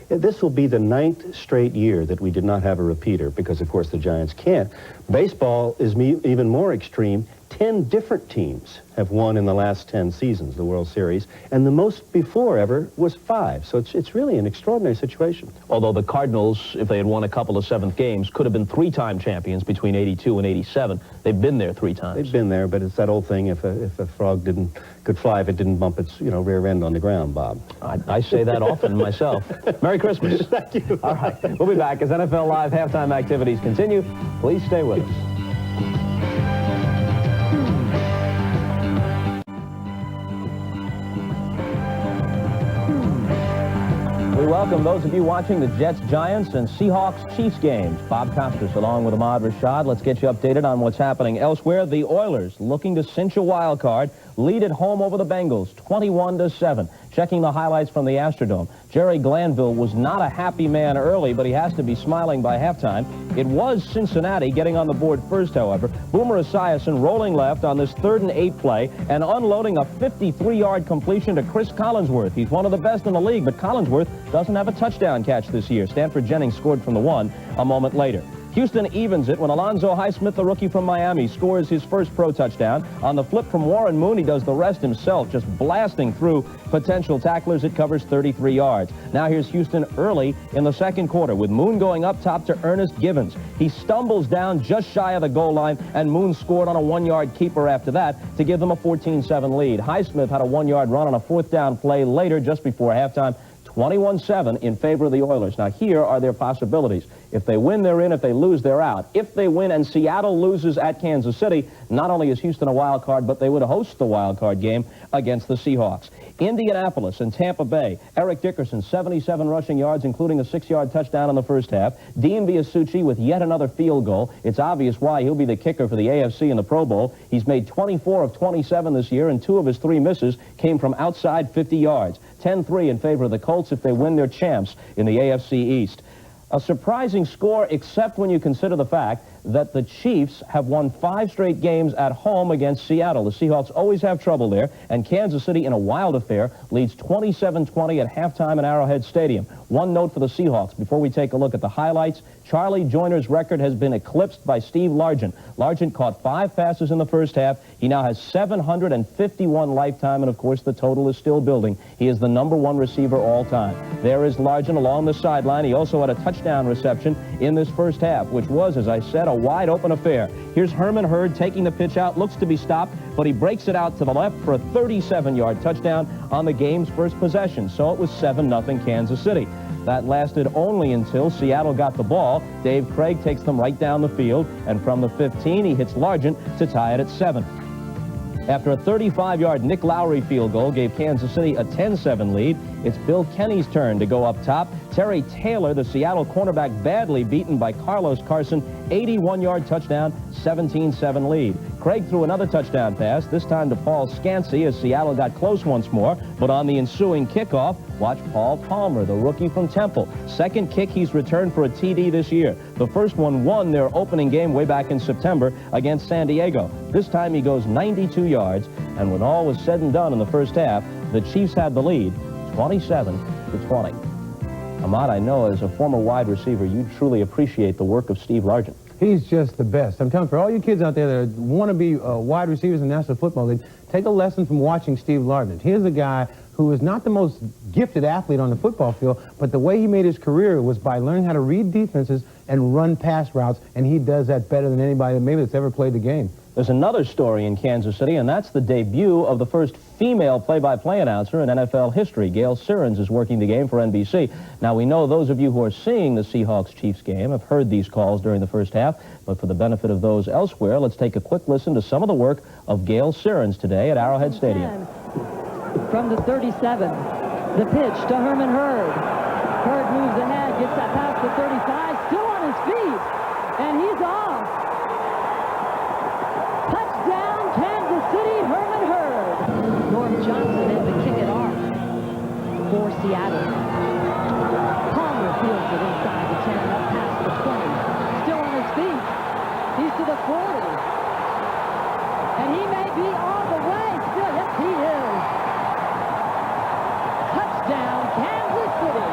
This will be the 9th straight year that we did not have a repeater, because, of course, the Giants can't. Baseball is even more extreme. 10 different teams have won in the last 10 seasons, the World Series, and the most before ever was 5. So it's really an extraordinary situation. Although the Cardinals, if they had won a couple of 7th games, could have been 3-time champions between 82 and 87. They've been there 3 times. They've been there, but it's that old thing, if a frog could fly if it didn't bump its rear end on the ground, Bob. I say that often myself. Merry Christmas. Thank you. All right, we'll be back as NFL Live halftime activities continue. Please stay with us. We welcome welcome those of you watching the Jets-Giants and Seahawks-Chiefs games. Bob Costas along with Ahmad Rashad. Let's get you updated on what's happening elsewhere. The Oilers looking to cinch a wild card. Lead at home over the Bengals, 21-7. Checking the highlights from the Astrodome. Jerry Glanville was not a happy man early, but he has to be smiling by halftime. It was Cincinnati getting on the board first, however. Boomer Esiason rolling left on this 3rd and 8 play and unloading a 53-yard completion to Chris Collinsworth. He's one of the best in the league, but Collinsworth doesn't have a touchdown catch this year. Stanford Jennings scored from the 1 a moment later. Houston evens it when Alonzo Highsmith, the rookie from Miami, scores his first pro touchdown. On the flip from Warren Moon, he does the rest himself, just blasting through potential tacklers. It covers 33 yards. Now here's Houston early in the second quarter with Moon going up top to Ernest Givens. He stumbles down just shy of the goal line, and Moon scored on a 1-yard keeper after that to give them a 14-7 lead. Highsmith had a 1-yard run on a 4th down play later, just before halftime. 21-7 in favor of the Oilers. Now, here are their possibilities. If they win, they're in. If they lose, they're out. If they win and Seattle loses at Kansas City, not only is Houston a wild card, but they would host the wild card game against the Seahawks. Indianapolis and Tampa Bay. Eric Dickerson, 77 rushing yards, including a 6-yard touchdown in the first half. Dean Biasucci with yet another field goal. It's obvious why. He'll be the kicker for the AFC in the Pro Bowl. He's made 24 of 27 this year, and 2 of his 3 misses came from outside 50 yards. 10-3 in favor of the Colts. If they win, they're champs in the AFC East. A surprising score, except when you consider the fact that the Chiefs have won 5 straight games at home against Seattle. The Seahawks always have trouble there, and Kansas City, in a wild affair, leads 27-20 at halftime in Arrowhead Stadium. One note for the Seahawks before we take a look at the highlights. Charlie Joyner's record has been eclipsed by Steve Largent. Largent caught 5 passes in the first half. He now has 751 lifetime, and of course the total is still building. He is the #1 receiver all time. There is Largent along the sideline. He also had a touchdown reception in this first half, which was, as I said, a wide-open affair. Here's Herman Hurd taking the pitch out, looks to be stopped, but he breaks it out to the left for a 37-yard touchdown on the game's first possession. So it was 7-0 Kansas City. That lasted only until Seattle got the ball. Dave Craig takes them right down the field, and from the 15, he hits Largent to tie it at 7. After a 35-yard Nick Lowry field goal gave Kansas City a 10-7 lead, it's Bill Kenny's turn to go up top. Terry Taylor, the Seattle cornerback, badly beaten by Carlos Carson, 81-yard touchdown, 17-7 lead. Craig threw another touchdown pass, this time to Paul Scansey as Seattle got close once more, but on the ensuing kickoff, watch Paul Palmer, the rookie from Temple. Second kick he's returned for a TD this year. The first one won their opening game way back in September against San Diego. This time he goes 92 yards, and when all was said and done in the first half, the Chiefs had the lead, 27-20. Ahmad, I know as a former wide receiver, you truly appreciate the work of Steve Largent. He's just the best. I'm telling you, for all you kids out there that want to be wide receivers in the National Football League, take a lesson from watching Steve Largent. Here's a guy who is not the most gifted athlete on the football field, but the way he made his career was by learning how to read defenses and run pass routes, and he does that better than anybody maybe that's ever played the game. There's another story in Kansas City, and that's the debut of the first female play-by-play announcer in NFL history. Gail Sirens is working the game for NBC. Now, we know those of you who are seeing the Seahawks-Chiefs game have heard these calls during the first half, but for the benefit of those elsewhere, let's take a quick listen to some of the work of Gail Sirens today at Arrowhead Stadium. From the 37, the pitch to Herman Hurd. Hurd moves ahead, gets that pass to 35, still on his feet, and he's off. Touchdown, Kansas City, Herman Hurd. Norm Johnson in the kick it off for Seattle. Palmer fields it inside the 10, up past the 20. Still on his feet. He's to the 40. And he may be all the way. Still, yes, he is. Touchdown, Kansas City.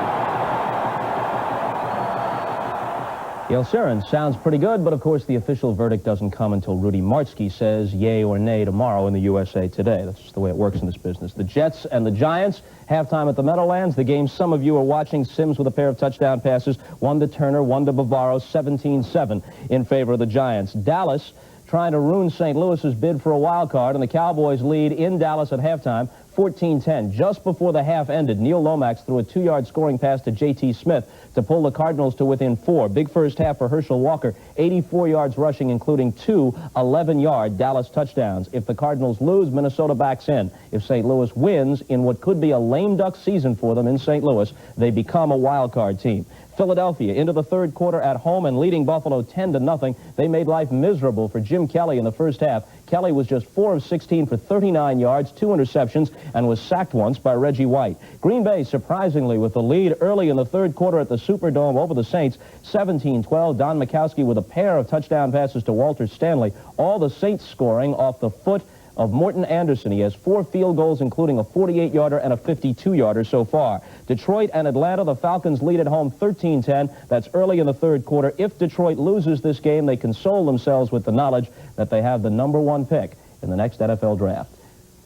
Gail Sirens sounds pretty good, but of course the official verdict doesn't come until Rudy Martzke says yay or nay tomorrow in the USA Today. That's just the way it works in this business. The Jets and the Giants, halftime at the Meadowlands. The game some of you are watching. Sims with a pair of touchdown passes, one to Turner, one to Bavaro, 17-7 in favor of the Giants. Dallas trying to ruin St. Louis's bid for a wild card, and the Cowboys lead in Dallas at halftime 14-10. Just before the half ended, Neil Lomax threw a 2-yard scoring pass to J.T. Smith to pull the Cardinals to within 4. Big first half for Herschel Walker, 84 yards rushing, including 2 11-yard Dallas touchdowns. If the Cardinals lose, Minnesota backs in. If St. Louis wins in what could be a lame duck season for them in St. Louis, they become a wild card team. Philadelphia into the third quarter at home and leading Buffalo 10-0. They made life miserable for Jim Kelly in the first half. Kelly was just 4 of 16 for 39 yards, 2 interceptions, and was sacked once by Reggie White. Green Bay, surprisingly, with the lead early in the third quarter at the Superdome over the Saints, 17-12. Don Majkowski with a pair of touchdown passes to Walter Stanley. All the Saints scoring off the foot of Morton Anderson. He has 4 field goals, including a 48-yarder and a 52-yarder so far. Detroit and Atlanta, the Falcons lead at home 13-10. That's early in the third quarter. If Detroit loses this game, they console themselves with the knowledge that they have the #1 pick in the next NFL draft.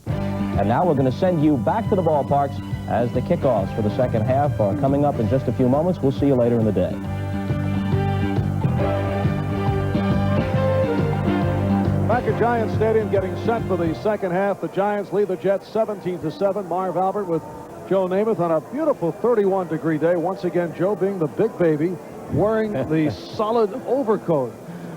And now we're going to send you back to the ballparks as the kickoffs for the second half are coming up in just a few moments. We'll see you later in the day. Back at Giants Stadium, getting set for the second half. The Giants lead the Jets 17-7. Marv Albert with Joe Namath on a beautiful 31-degree day. Once again, Joe being the big baby, wearing the solid overcoat.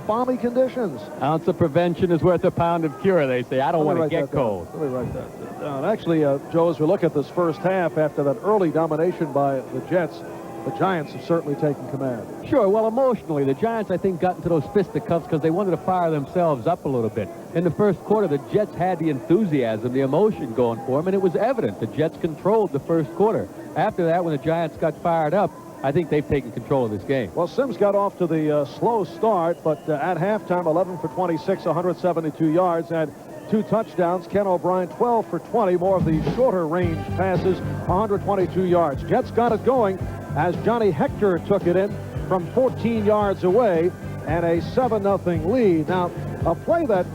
Balmy conditions. Ounce of prevention is worth a pound of cure, they say. I don't want to get cold. Let me write that down. Actually, Joe, as we look at this first half, after that early domination by the Jets, the Giants have certainly taken command. Sure, well, emotionally, the Giants, I think, got into those fisticuffs because they wanted to fire themselves up a little bit. In the first quarter, the Jets had the enthusiasm, the emotion going for them, and it was evident. The Jets controlled the first quarter. After that, when the Giants got fired up, I think they've taken control of this game. Well, Sims got off to the slow start, but at halftime, 11 for 26, 172 yards, and 2 touchdowns. Ken O'Brien, 12 for 20, more of the shorter range passes, 122 yards. Jets got it going as Johnny Hector took it in from 14 yards away and a 7-0 lead. Now, a play that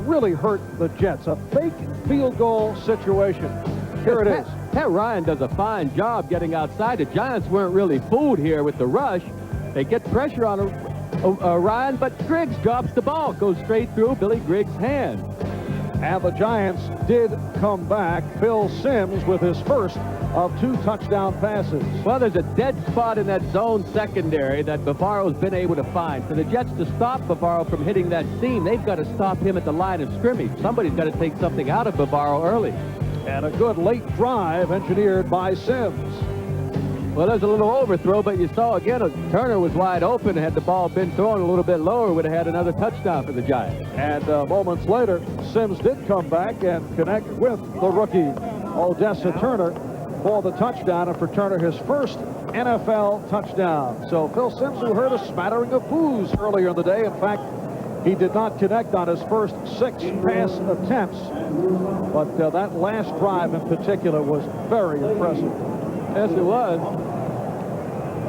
really hurt the Jets, a fake field goal situation. Here it is. Pat Ryan does a fine job getting outside. The Giants weren't really fooled here with the rush. They get pressure on Ryan, but Griggs drops the ball. Goes straight through Billy Griggs' hand. And the Giants did come back. Phil Simms with his first of 2 touchdown passes. Well, there's a dead spot in that zone secondary that Bavaro's been able to find. For the Jets to stop Bavaro from hitting that seam, they've got to stop him at the line of scrimmage. Somebody's got to take something out of Bavaro early. And a good late drive engineered by Simms. Well, there's a little overthrow, but you saw again, Turner was wide open. Had the ball been thrown a little bit lower, would have had another touchdown for the Giants. And moments later, Simms did come back and connect with the rookie, Odessa Turner, for the touchdown, and for Turner, his first NFL touchdown. So Phil Simms, who heard a smattering of boos earlier in the day, in fact, he did not connect on his first 6 pass attempts, but that last drive in particular was very impressive. Yes, it was.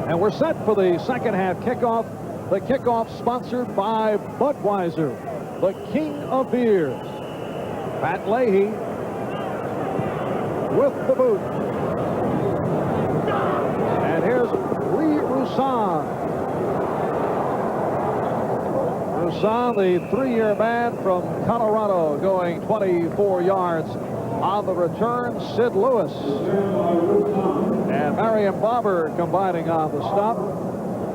And we're set for the second half kickoff. The kickoff sponsored by Budweiser, the king of beers. Pat Leahy with the boot. And here's Lee Roussan. Roussan, the 3-year man from Colorado, going 24 yards on the return. Sid Lewis and Marion Barber combining on the stop.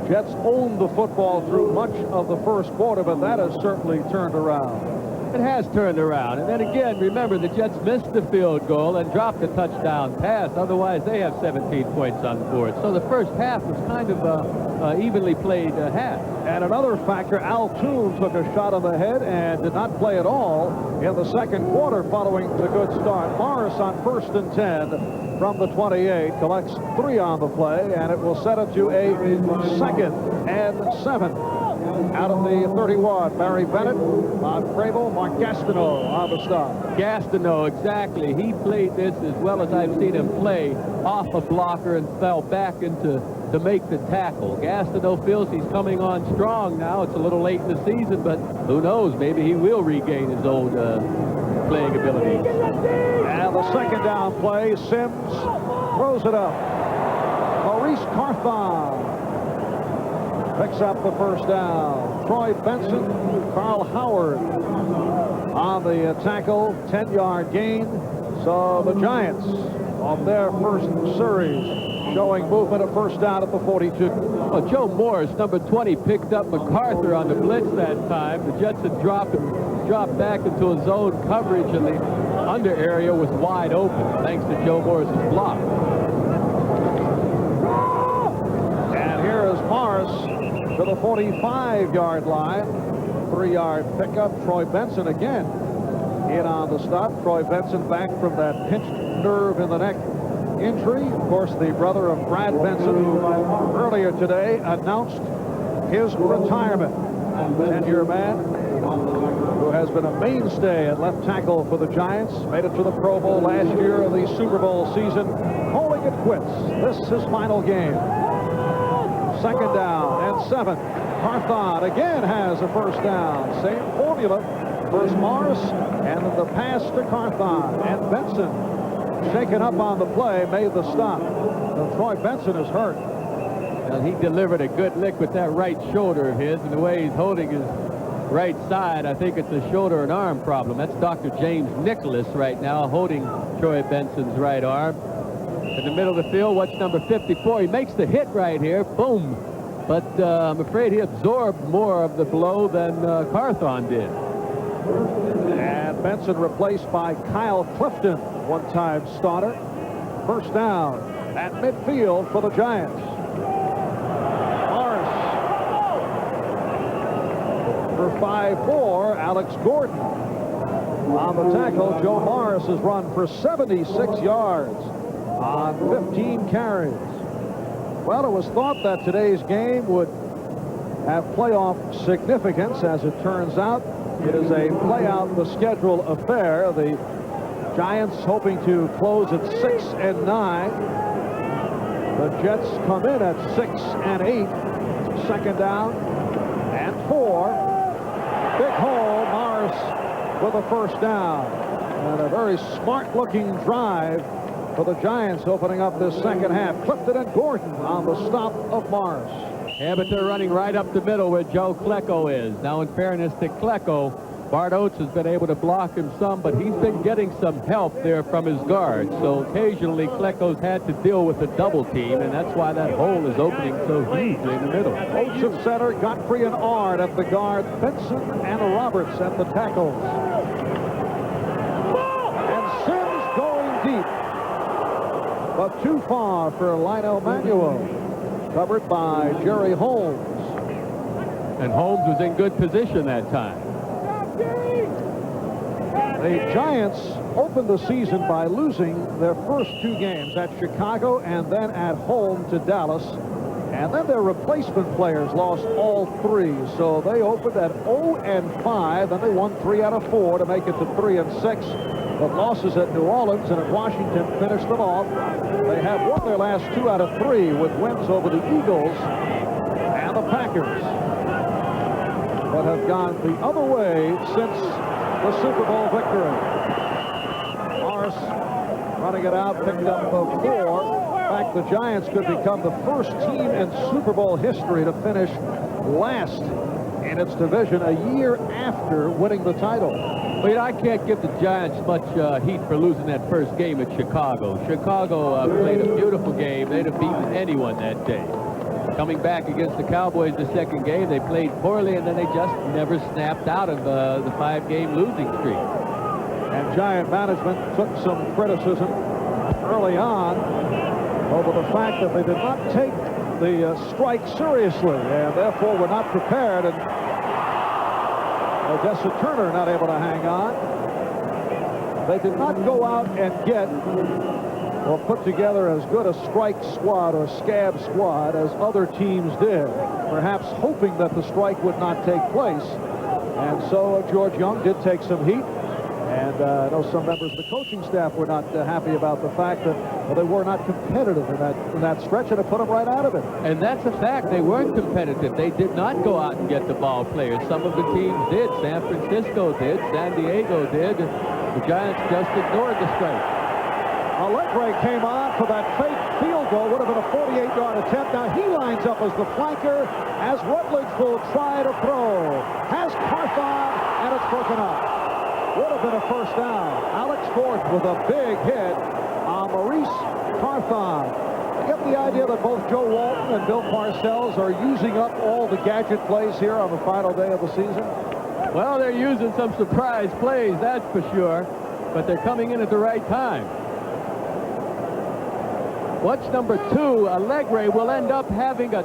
Jets owned the football through much of the first quarter, but that has certainly turned around. It has turned around. And then again, remember, the Jets missed the field goal and dropped a touchdown pass. Otherwise, they have 17 points on the board. So the first half was kind of evenly played half. And another factor, Al Toon took a shot on the head and did not play at all in the second quarter following the good start. Morris on 1st and 10 from the 28 collects 3 on the play, and it will set it to a 2nd and 7 out of the 31. Barry Bennett, Bob Crable, Mark Gastineau on the stop. Gastineau, exactly. He played this as well as I've seen him play, off a blocker and fell back into to make the tackle. Gastineau feels he's coming on strong now. It's a little late in the season, but who knows? Maybe he will regain his old playing ability. And the second down play, Simms throws it up. Maurice Carthon picks up the first down. Troy Benson, Carl Howard on the tackle, 10-yard gain. So the Giants, on their first series, showing movement of first down at the 42. Well, Joe Morris, number 20, picked up MacArthur on the blitz that time. The Jets had dropped back into a zone coverage, and the under area was wide open, thanks to Joe Morris's block. And here is Morris to the 45-yard line. 3-yard pickup. Troy Benson again in on the stop. Troy Benson back from that pinched nerve in the neck injury. Of course, the brother of Brad Benson, who earlier today announced his retirement. 10-year man who has been a mainstay at left tackle for the Giants. Made it to the Pro Bowl last year of the Super Bowl season. Calling it quits. This is his final game. 2nd down and 7. Carthon again has a first down. Same formula. First Morris, and then the pass to Carthon. And Benson, shaken up on the play, made the stop. So Troy Benson is hurt. And he delivered a good lick with that right shoulder of his, and the way he's holding his right side, I think it's a shoulder and arm problem. That's Dr. James Nicholas right now holding Troy Benson's right arm. In the middle of the field, watch number 54. He makes the hit right here. Boom. But I'm afraid he absorbed more of the blow than Carthon did. And Benson replaced by Kyle Clifton, one-time starter. First down at midfield for the Giants. Morris. For 5-4, Alex Gordon. On the tackle, Joe Morris has run for 76 yards on 15 carries. Well, it was thought that today's game would have playoff significance. As it turns out, it is a play-out the schedule affair. The Giants hoping to close at 6-9. The Jets come in at 6-8. 2nd down and 4. Big hole. Morris with a first down. And a very smart-looking drive for the Giants opening up this second half. Clifton and Gordon on the stop of Morris. Yeah, but they're running right up the middle where Joe Klecko is. Now, in fairness to Klecko, Bart Oates has been able to block him some, but he's been getting some help there from his guards. So occasionally Klecko's had to deal with a double team, and that's why that hole is opening so hugely in the middle. Oates at center, Godfrey and Ard at the guard, Benson and Roberts at the tackles. And Sims going deep, but too far for Lionel Manuel. Covered by Jerry Holmes. And Holmes was in good position that time. The Giants opened the season by losing their first 2 games at Chicago and then at home to Dallas. And then their replacement players lost all 3. So they opened at 0-5. Then they won 3 out of 4 to make it to 3-6. But losses at New Orleans and at Washington finished them off. They have won their last 2 out of 3 with wins over the Eagles and the Packers, but have gone the other way since the Super Bowl victory. Morris running it out, picked up 4. In fact, the Giants could become the first team in Super Bowl history to finish last in its division a year after winning the title. But I can't give the Giants much heat for losing that first game at Chicago. Chicago played a beautiful game. They'd have beaten anyone that day. Coming back against the Cowboys the second game, they played poorly, and then they just never snapped out of the 5-game losing streak. And Giant management took some criticism early on over the fact that they did not take the strike seriously, and therefore were not prepared. And Odessa Turner not able to hang on. They did not go out and get or put together as good a strike squad or scab squad as other teams did, perhaps hoping that the strike would not take place. And so George Young did take some heat. And I know some members of the coaching staff were not happy about the fact that they were not competitive in that stretch, and it put them right out of it. And that's a fact. They weren't competitive. They did not go out and get the ball players. Some of the teams did. San Francisco did. San Diego did. The Giants just ignored the strike. Allegre came on for that fake field goal. Would have been a 48-yard attempt. Now he lines up as the flanker as Rutledge will try to throw. Has Carthon, and it's broken up. would have been a first down. Alex Gordon with a big hit on Maurice Carthon. I get the idea that both Joe Walton and Bill Parcells are using up all the gadget plays here on the final day of the season. Well, they're using some surprise plays, that's for sure, but they're coming in at the right time. Watch number 2, Allegre, will end up having a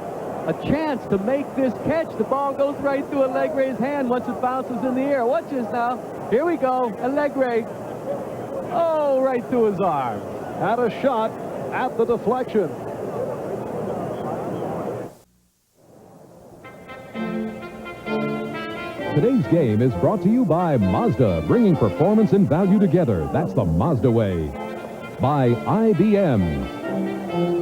chance to make this catch. The ball goes right through Allegre's hand once it bounces in the air. Watch this now. Here we go. Allegre. Oh, right through his arm. Had a shot at the deflection. Today's game is brought to you by Mazda, bringing performance and value together. That's the Mazda way. By IBM.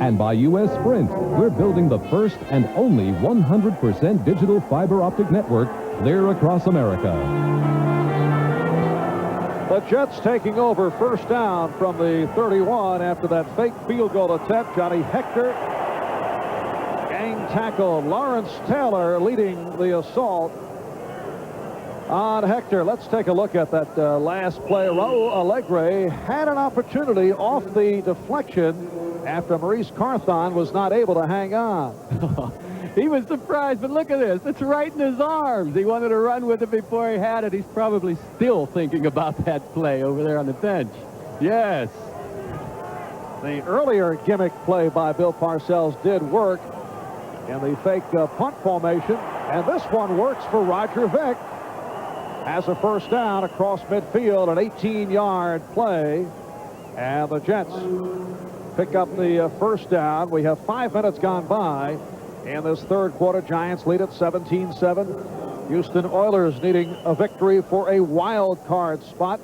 And by U.S. Sprint, we're building the first and only 100% digital fiber optic network clear across America. The Jets taking over first down from the 31 after that fake field goal attempt. Johnny Hector, gang tackle. Lawrence Taylor leading the assault on Hector. Let's take a look at that last play. Raul Allegre had an opportunity off the deflection after Maurice Carthon was not able to hang on. He was surprised, but look at this. It's right in his arms. He wanted to run with it before he had it. He's probably still thinking about that play over there on the bench. Yes. The earlier gimmick play by Bill Parcells did work in the fake punt formation, and this one works for Roger Vick. Has a first down across midfield, an 18-yard play, and the Jets pick up the first down. We have 5 minutes gone by in this third quarter. Giants lead at 17-7. Houston Oilers needing a victory for a wild card spot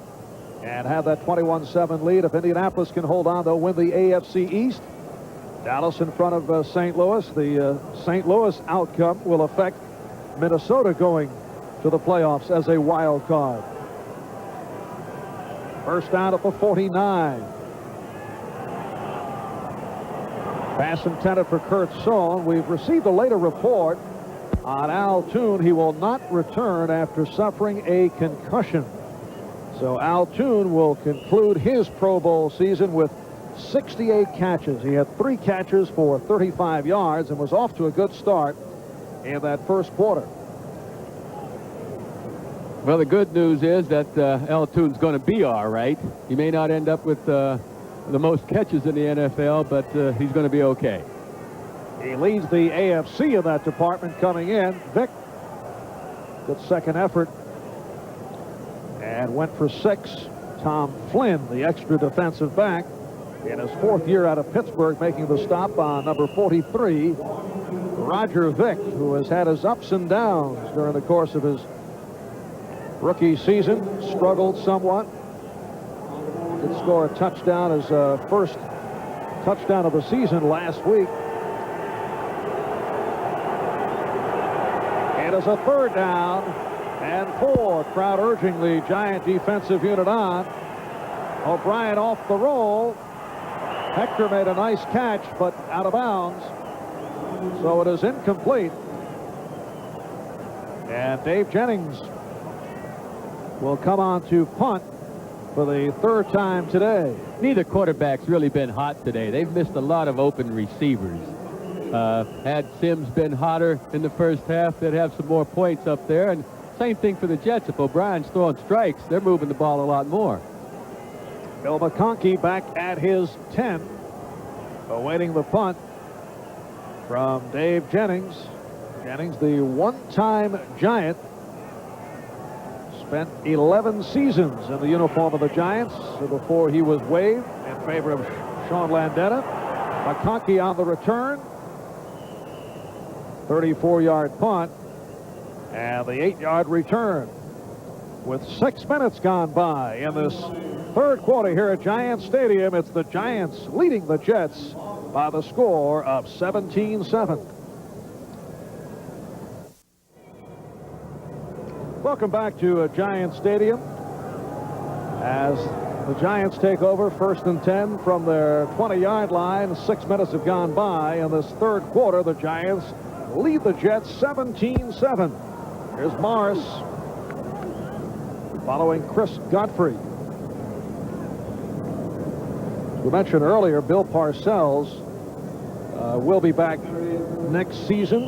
and have that 21-7 lead. If Indianapolis can hold on, they'll win the AFC East. Dallas in front of St. Louis. The St. Louis outcome will affect Minnesota going to the playoffs as a wild card. First down at the 49. Pass intended for Kurt Sohn. We've received a later report on Al Toon. He will not return after suffering a concussion. So Al Toon will conclude his Pro Bowl season with 68 catches. He had 3 catches for 35 yards and was off to a good start in that first quarter. Well, the good news is that Al Toon's going to be all right. He may not end up with the most catches in the NFL, but he's going to be okay. He leads the AFC in that department coming in. Vick, good second effort, and went for 6. Tom Flynn, the extra defensive back, in his 4th year out of Pittsburgh, making the stop on number 43. Roger Vick, who has had his ups and downs during the course of his rookie season, struggled somewhat. Did score a touchdown, his first touchdown of the season last week. It is a third down and 4. Crowd urging the Giant defensive unit on. O'Brien off the roll. Hector made a nice catch, but out of bounds. So it is incomplete. And Dave Jennings will come on to punt for the 3rd time today. Neither quarterback's really been hot today. They've missed a lot of open receivers. Had Sims been hotter in the first half, they'd have some more points up there. And same thing for the Jets. If O'Brien's throwing strikes, they're moving the ball a lot more. Bill McConkey back at his 10, awaiting the punt from Dave Jennings. Jennings, the one-time Giant, spent 11 seasons in the uniform of the Giants before he was waived in favor of Sean Landeta. McConkey on the return. 34-yard punt and the 8-yard return. With 6 minutes gone by in this third quarter here at Giants Stadium, it's the Giants leading the Jets by the score of 17-7. Welcome back to Giants Stadium as the Giants take over 1st and 10 from their 20-yard line. 6 minutes have gone by. In this third quarter, the Giants lead the Jets 17-7. Here's Morris. following Chris Godfrey. We mentioned earlier, Bill Parcells will be back next season.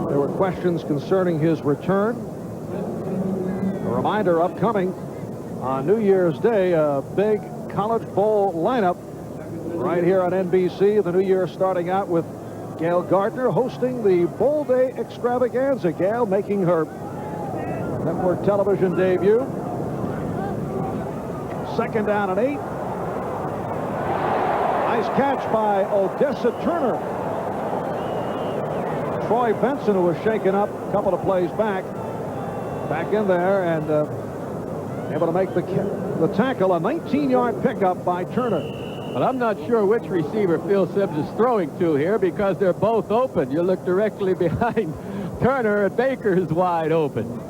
There were questions concerning his return. A reminder, upcoming on New Year's Day, a big College Bowl lineup right here on NBC. The new year starting out with Gail Gardner hosting the Bowl Day extravaganza. Gail making her network television debut. 2nd down and 8. Nice catch by Odessa Turner. Troy Benson, who was shaken up a couple of plays back in there and able to make the tackle. A 19-yard pickup by Turner. Well, I'm not sure which receiver Phil Simms is throwing to here because they're both open. You look directly behind Turner, and Baker is wide open.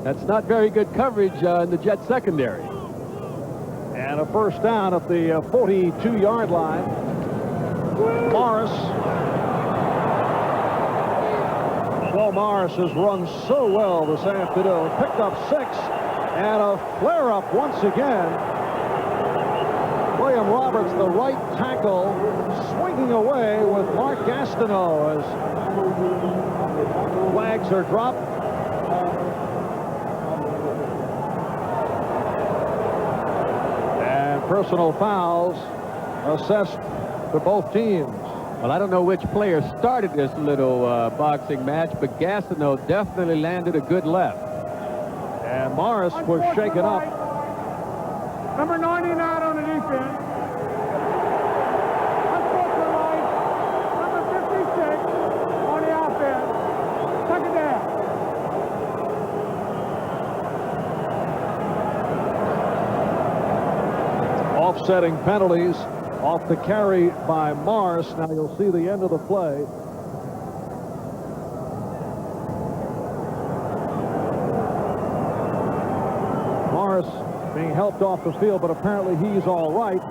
That's not very good coverage in the Jet secondary. And a first down at the 42-yard line. Morris. Joe Morris has run so well this afternoon. Picked up 6 and a flare-up once again. William Roberts, the right tackle, swinging away with Mark Gastineau as flags are dropped. And personal fouls assessed for both teams. Well, I don't know which player started this little boxing match, but Gastineau definitely landed a good left. And Morris was shaken up. Number 99 on the defense. Unfortunately, right. Number 56 on the offense. 2nd down. Offsetting penalties off the carry by Morris. Now you'll see the end of the play. Morris being helped off the field, but apparently he's all right.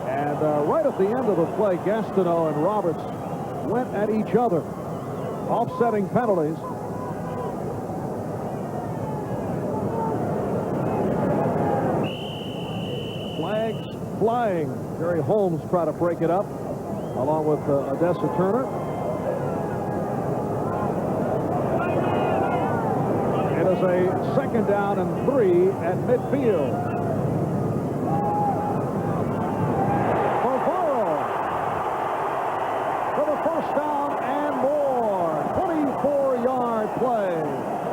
And right at the end of the play, Gastineau and Roberts went at each other. Offsetting penalties. Flags flying. Jerry Holmes tried to break it up along with Odessa Turner. It is a 2nd down and 3 at midfield. Bavaro for the first down and more. 24-yard play.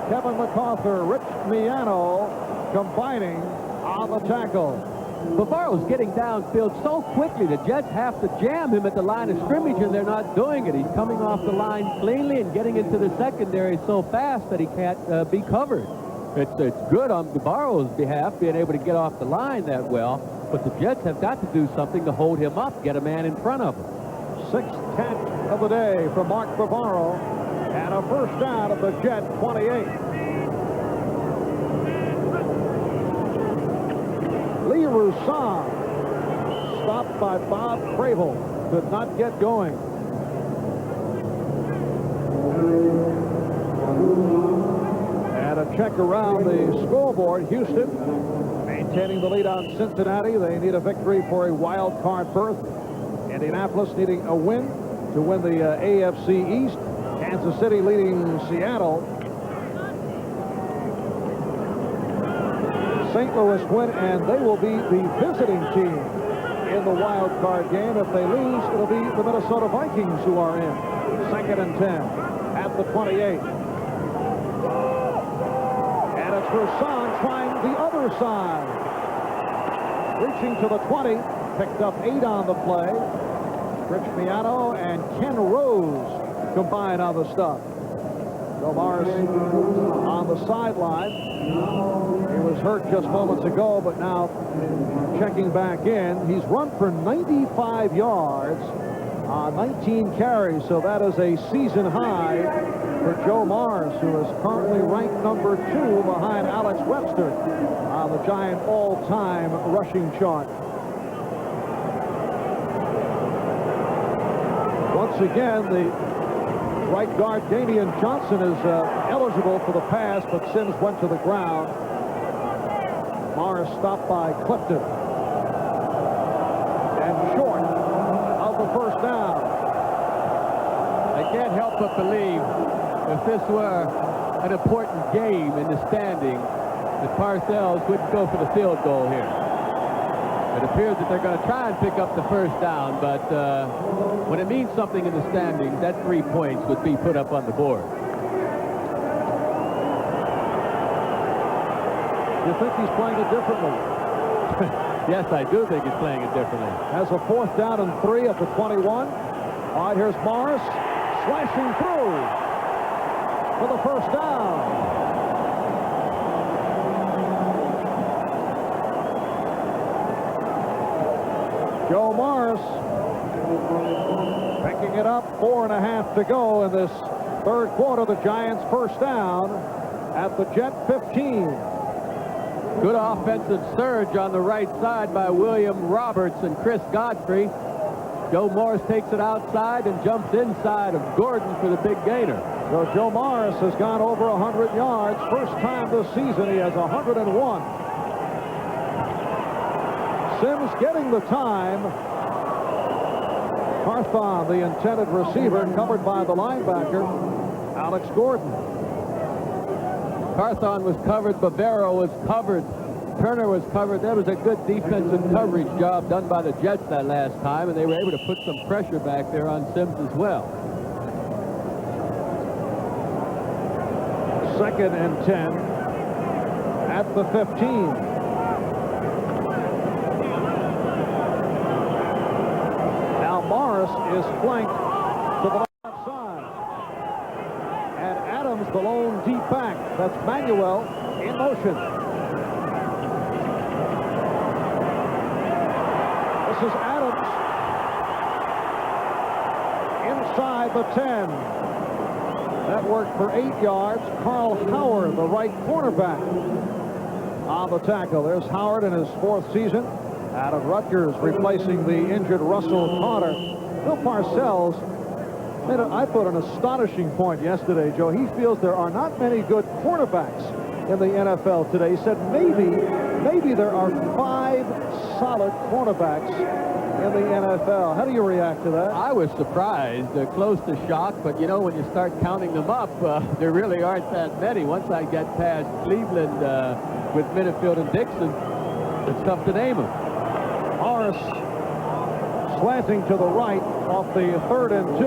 Kevin MacArthur, Rich Miano combining on the tackle. Bavaro's getting downfield so quickly the Jets have to jam him at the line of scrimmage, and they're not doing it. He's coming off the line cleanly and getting into the secondary so fast that he can't be covered. It's good on Bavaro's behalf being able to get off the line that well, but the Jets have got to do something to hold him up, get a man in front of him. 6th catch of the day from Mark Bavaro, and a first down at the Jet 28. Lee Roussan, stopped by Bob Cravel, could not get going. And a check around the scoreboard. Houston maintaining the lead on Cincinnati. They need a victory for a wild card berth. Indianapolis needing a win to win the AFC East. Kansas City leading Seattle. St. Louis win, and they will be the visiting team in the wild card game. If they lose, it'll be the Minnesota Vikings who are in. 2nd and 10 at the 28. And it's Roussan trying the other side. Reaching to the 20, picked up 8 on the play. Rich Miano and Ken Rose combined on the stop. Joe Morris on the sideline. He was hurt just moments ago, but now checking back in. He's run for 95 yards on 19 carries, so that is a season high for Joe Morris, who is currently ranked number 2 behind Alex Webster on the Giant all-time rushing chart. Once again, the right guard Damian Johnson is eligible for the pass, but Simms went to the ground. Morris stopped by Clifton. And short of the first down. I can't help but believe if this were an important game in the standing, that Parcells wouldn't go for the field goal here. It appears that they're going to try and pick up the first down, but when it means something in the standings, that 3 points would be put up on the board. You think he's playing it differently? Yes, I do think he's playing it differently. Has a 4th down and 3 at the 21. All right, here's Morris slashing through for the first down. Joe Morris picking it up, 4.5 to go in this third quarter. The Giants first down at the Jet 15. Good offensive surge on the right side by William Roberts and Chris Godfrey. Joe Morris takes it outside and jumps inside of Gordon for the big gainer. So Joe Morris has gone over 100 yards. First time this season he has 101. Sims getting the time. Carthon, the intended receiver, covered by the linebacker, Alex Gordon. Carthon was covered. Bavaro was covered. Turner was covered. That was a good defensive coverage job done by the Jets that last time, and they were able to put some pressure back there on Sims as well. 2nd and 10 at the 15. Now Morris is flanked to the left side. And Adams, the lone deep back. That's Manuel in motion. This is Adams inside the 10. That worked for 8 yards. Carl Howard, the right cornerback, on the tackle. There's Howard in his 4th season out of Rutgers, replacing the injured Russell Carter. Bill Parcells made, I thought, an astonishing point yesterday, Joe. He feels there are not many good cornerbacks in the NFL today. He said maybe there are 5 solid cornerbacks in the NFL. How do you react to that? I was surprised, close to shock, but you know, when you start counting them up, there really aren't that many. Once I get past Cleveland with Minifield and Dixon, it's tough to name them. Morris slanting to the right off the 3rd and 2.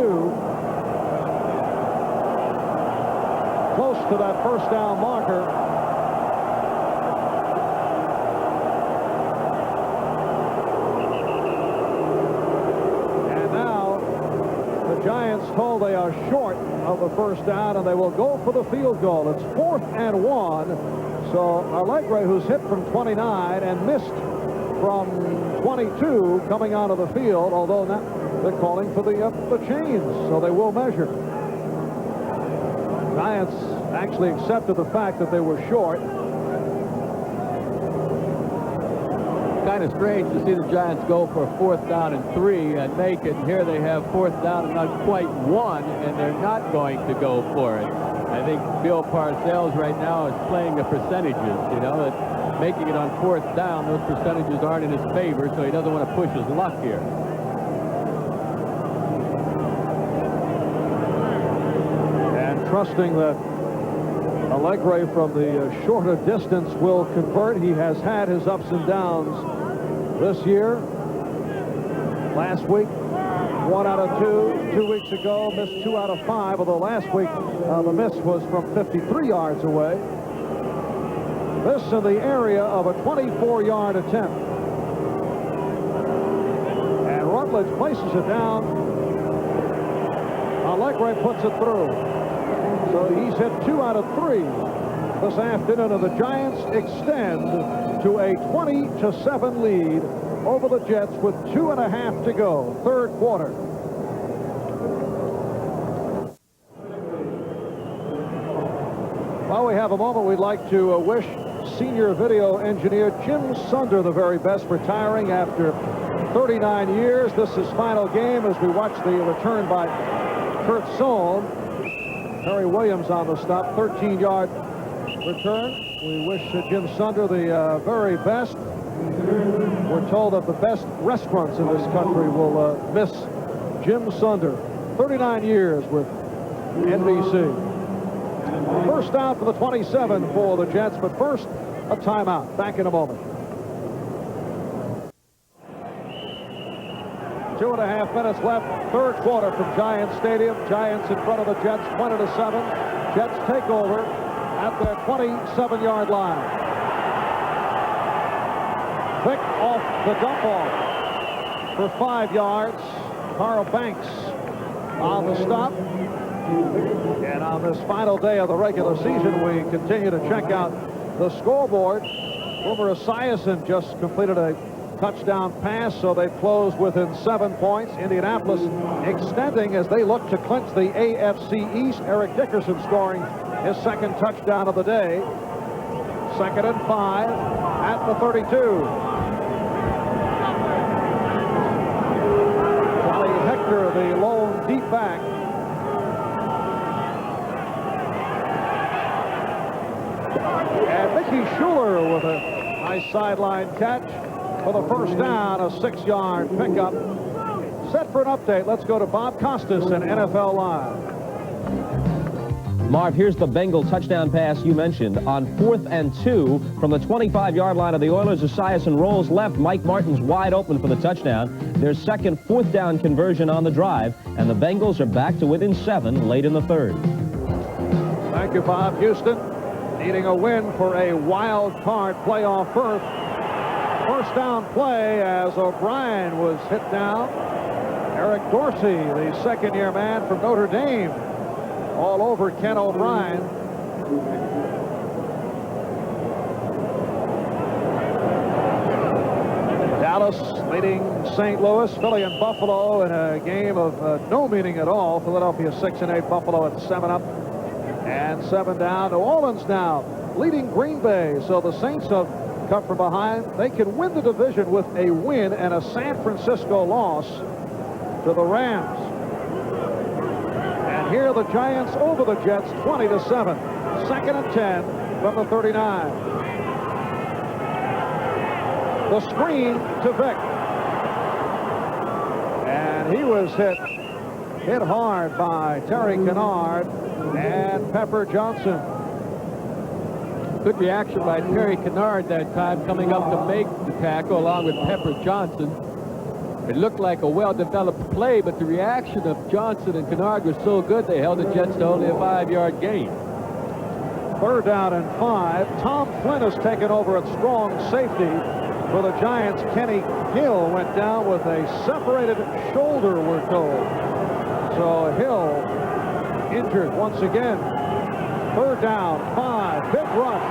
Close to that first down marker. Giants told they are short of the first down, and they will go for the field goal. It's 4th and 1. So Allegre, who's hit from 29 and missed from 22 coming out of the field, although not, they're calling for the chains, so they will measure. Giants actually accepted the fact that they were short. Kind of strange to see the Giants go for a 4th down and 3 and make it. And here they have 4th down and not quite 1, and they're not going to go for it. I think Bill Parcells right now is playing the percentages, you know, that making it on 4th down, those percentages aren't in his favor, so he doesn't want to push his luck here. And trusting that Allegre from the shorter distance will convert. He has had his ups and downs this year. Last week, 1 out of 2. 2 weeks ago, missed 2 out of 5. Although last week, the miss was from 53 yards away. This in the area of a 24-yard attempt. And Rutledge places it down. Allegre puts it through. So he's hit 2 out of 3 this afternoon, and the Giants extend to a 20-7 lead over the Jets with 2.5 to go, 3rd quarter. While we have a moment, we'd like to wish senior video engineer Jim Sunder the very best, retiring after 39 years. This is final game as we watch the return by Kurt Sohn. Terry Williams on the stop, 13-yard return. We wish Jim Sunder the very best. We're told that the best restaurants in this country will miss Jim Sunder. 39 years with NBC. First down for the 27 for the Jets, but first, a timeout. Back in a moment. 2.5 minutes left, third quarter from Giants Stadium. Giants in front of the Jets, 20-7. Jets take over at their 27-yard line. Vick off the dump off for 5 yards. Carl Banks on the stop. And on this final day of the regular season, we continue to check out the scoreboard. Boomer Esiason just completed a touchdown pass, so they've closed within 7 points. Indianapolis extending as they look to clinch the AFC East. Eric Dickerson scoring his second touchdown of the day. 2nd and 5 at the 32. Johnny Hector, the lone deep back. And Mickey Schuler with a nice sideline catch for the first down, a 6-yard pickup. Set for an update. Let's go to Bob Costas and NFL Live. Marv, here's the Bengal touchdown pass you mentioned. On 4th and 2 from the 25-yard line of the Oilers, Esiason rolls left. Mike Martin's wide open for the touchdown. Their second 4th down conversion on the drive, and the Bengals are back to within 7 late in the third. Thank you, Bob. Houston needing a win for a wild card playoff berth. First down play as O'Brien was hit down. Eric Dorsey, the second-year man from Notre Dame, all over Ken O'Brien. Dallas leading St. Louis, Philly and Buffalo in a game of no meaning at all. Philadelphia 6-8, Buffalo at 7 up and 7 down. New Orleans now leading Green Bay, so the Saints have come from behind. They can win the division with a win and a San Francisco loss to the Rams. And here the Giants over the Jets, 20-7. 2nd and 10 from the 39. The screen to Vick. And he was hit hard by Terry Kennard and Pepper Johnson. Good reaction by Terry Kennard that time, coming up to make the tackle along with Pepper Johnson. It looked like a well-developed play, but the reaction of Johnson and Kennard was so good they held the Jets to only a 5-yard gain. 3rd down and 5. Tom Flynn has taken over at strong safety for the Giants. Kenny Hill went down with a separated shoulder, we're told. So Hill injured once again. 3rd down, 5, big rush.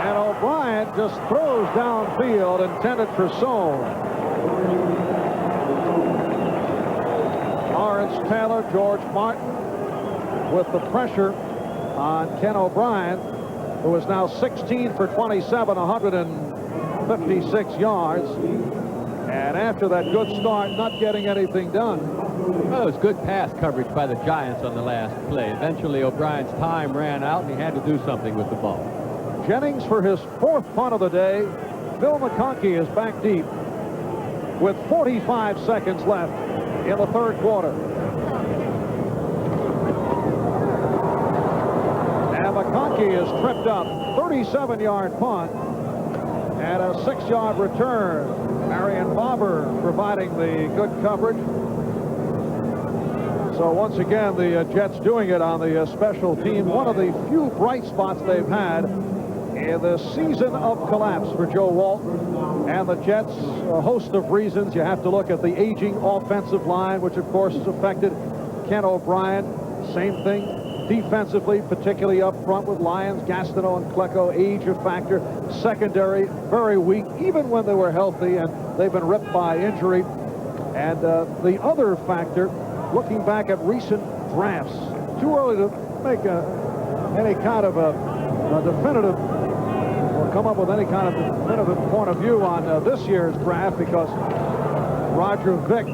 And O'Brien just throws downfield, intended for Soane. Lawrence Taylor, George Martin with the pressure on Ken O'Brien, who is now 16 for 27, 156 yards. And after that good start, not getting anything done. Well, it was good pass coverage by the Giants on the last play. Eventually, O'Brien's time ran out, and he had to do something with the ball. Jennings for his 4th punt of the day. Phil McConkey is back deep with 45 seconds left in the 3rd quarter. And McConkey is tripped up. 37-yard punt and a 6-yard return. Marion Barber providing the good coverage. So once again, the Jets doing it on the special team. One of the few bright spots they've had in the season of collapse for Joe Walton and the Jets. A host of reasons. You have to look at the aging offensive line, which of course has affected Ken O'Brien. Same thing defensively, particularly up front with Lyons, Gastineau, and Klecko. Age a factor. Secondary, very weak, even when they were healthy, and they've been ripped by injury. And the other factor, looking back at recent drafts, too early to make any kind of a definitive, or come up with any kind of definitive point of view on this year's draft, because Roger Vick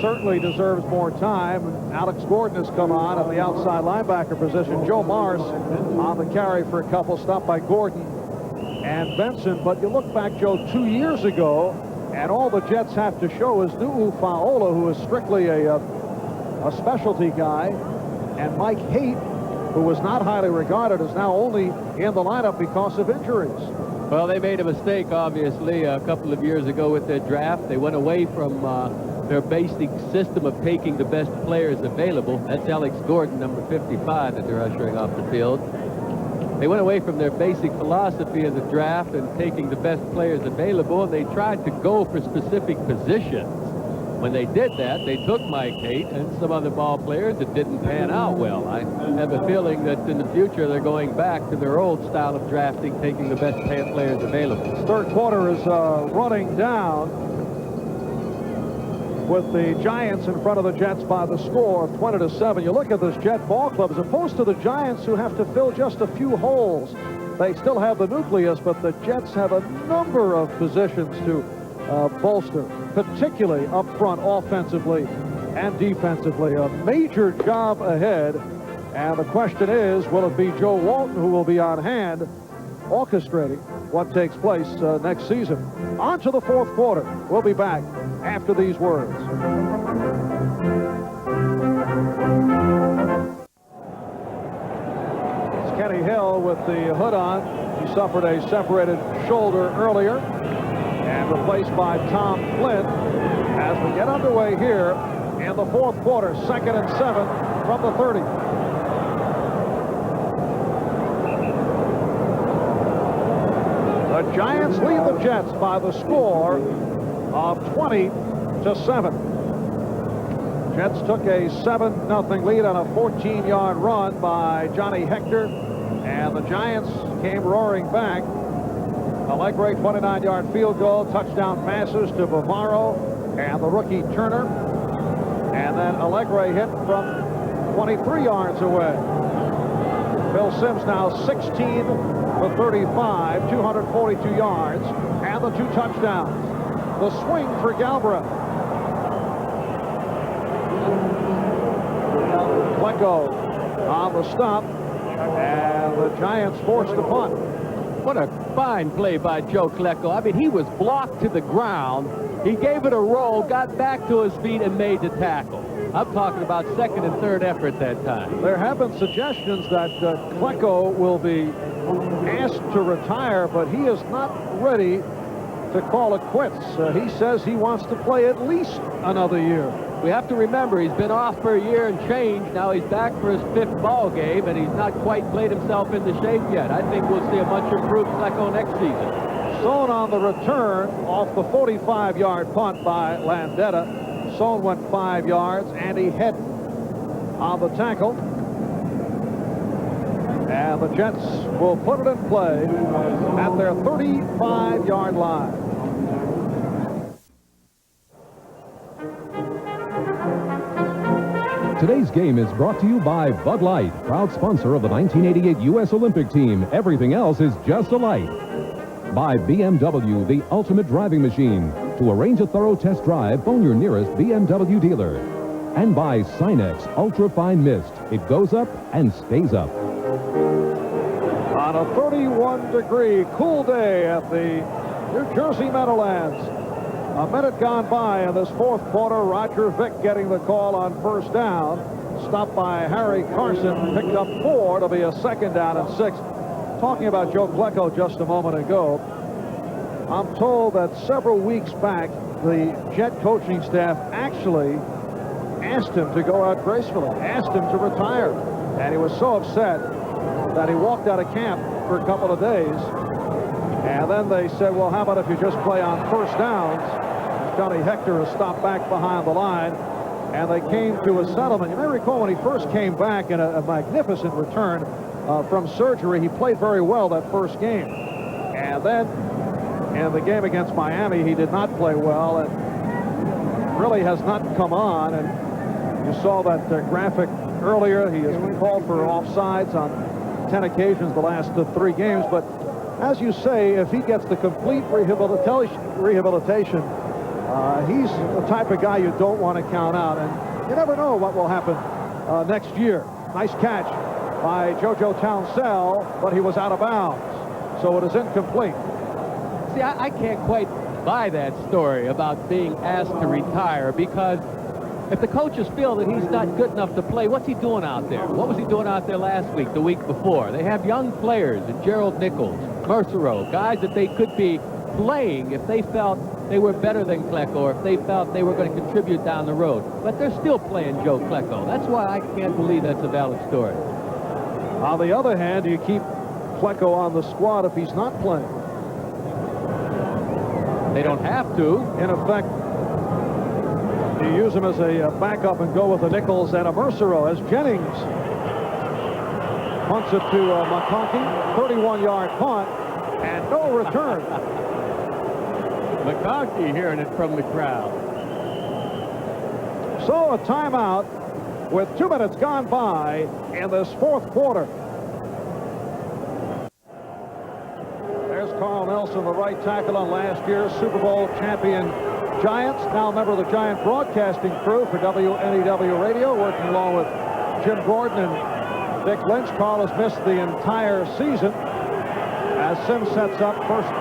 certainly deserves more time. Alex Gordon has come on the outside linebacker position. Joe Morris on the carry for a couple, stopped by Gordon and Benson. But you look back, Joe, 2 years ago, and all the Jets have to show is Nu'u Fa'ola, who is strictly a specialty guy, and Mike Haight, who was not highly regarded, is now only in the lineup because of injuries. Well, they made a mistake, obviously, a couple of years ago with their draft. They went away from their basic system of taking the best players available. That's Alex Gordon, number 55, that they're ushering off the field. They went away from their basic philosophy of the draft and taking the best players available, and they tried to go for specific positions. When they did that, they took Mike Haight and some other ball players that didn't pan out well. I have a feeling that in the future they're going back to their old style of drafting, taking the best players available. Third quarter is running down with the Giants in front of the Jets by the score of 20-7. You look at this Jet ball club as opposed to the Giants, who have to fill just a few holes. They still have the nucleus, but the Jets have a number of positions to bolster, particularly up front offensively and defensively. A major job ahead, and the question is, will it be Joe Walton who will be on hand orchestrating what takes place next season? On to the fourth quarter. We'll be back after these words. It's Kenny Hill with the hood on. He suffered a separated shoulder earlier, and replaced by Tom Flynn as we get underway here in the fourth quarter. 2nd and 7 from the 30. The Giants lead the Jets by the score of 20-7. Jets took a 7-0 lead on a 14-yard run by Johnny Hector, and the Giants came roaring back. Allegre 29-yard field goal, touchdown passes to Bavaro and the rookie Turner, and then Allegre hit from 23 yards away. Phil Simms now 16 for 35, 242 yards, and the 2 touchdowns. The swing for Galbraith. Klecko on the stop, and the Giants forced the punt. What a fine play by Joe Klecko. I mean, he was blocked to the ground. He gave it a roll, got back to his feet, and made the tackle. I'm talking about second and third effort that time. There have been suggestions that Klecko will be asked to retire, but he is not ready to call it quits. He says he wants to play at least another year. We have to remember he's been off for a year and change. Now he's back for his 5th ball game, and he's not quite played himself into shape yet. I think we'll see a much improved Klecko next season. Sohn on the return off the 45-yard punt by Landeta. Sohn went 5 yards. Andy Hedden on the tackle. And the Jets will put it in play at their 35-yard line. Today's game is brought to you by Bud Light, proud sponsor of the 1988 U.S. Olympic team. Everything else is just a light. By BMW, the ultimate driving machine. To arrange a thorough test drive, phone your nearest BMW dealer. And by Sinex Ultra-Fine Mist. It goes up and stays up. On a 31-degree cool day at the New Jersey Meadowlands. A minute gone by in this fourth quarter. Roger Vick getting the call on first down. Stopped by Harry Carson. Picked up 4 to be a 2nd down and 6. Talking about Joe Klecko just a moment ago, I'm told that several weeks back, the Jet coaching staff actually asked him to go out gracefully, asked him to retire. And he was so upset that he walked out of camp for a couple of days. And then they said, well, how about if you just play on first downs? Johnny Hector is stopped back behind the line, and they came to a settlement. You may recall when he first came back in a magnificent return from surgery, he played very well that first game. And then in the game against Miami, he did not play well and really has not come on. And you saw that graphic earlier. He has been called for offsides on 10 occasions the last 3 games. But as you say, if he gets the complete rehabilitation He's the type of guy you don't want to count out, and you never know what will happen next year. Nice catch by JoJo Townsell, but he was out of bounds, so it is incomplete. See, I can't quite buy that story about being asked to retire, because if the coaches feel that he's not good enough to play, what's he doing out there? What was he doing out there last week, the week before? They have young players, and Gerald Nichols, Mercereau, guys that they could be playing if they felt they were better than Klecko, or if they felt they were going to contribute down the road. But they're still playing Joe Klecko. That's why I can't believe that's a valid story. On the other hand, do you keep Klecko on the squad if he's not playing? They don't have to. In effect, you use him as a backup and go with a Nichols and a Mercereau as Jennings punts it to McConkey. 31-yard punt and no return. McConkey hearing it from the crowd. So a timeout with 2 minutes gone by in this fourth quarter. There's Carl Nelson, the right tackle on last year's Super Bowl champion Giants, now a member of the Giant broadcasting crew for WNEW Radio, working along with Jim Gordon and Dick Lynch. Carl has missed the entire season as Sims sets up first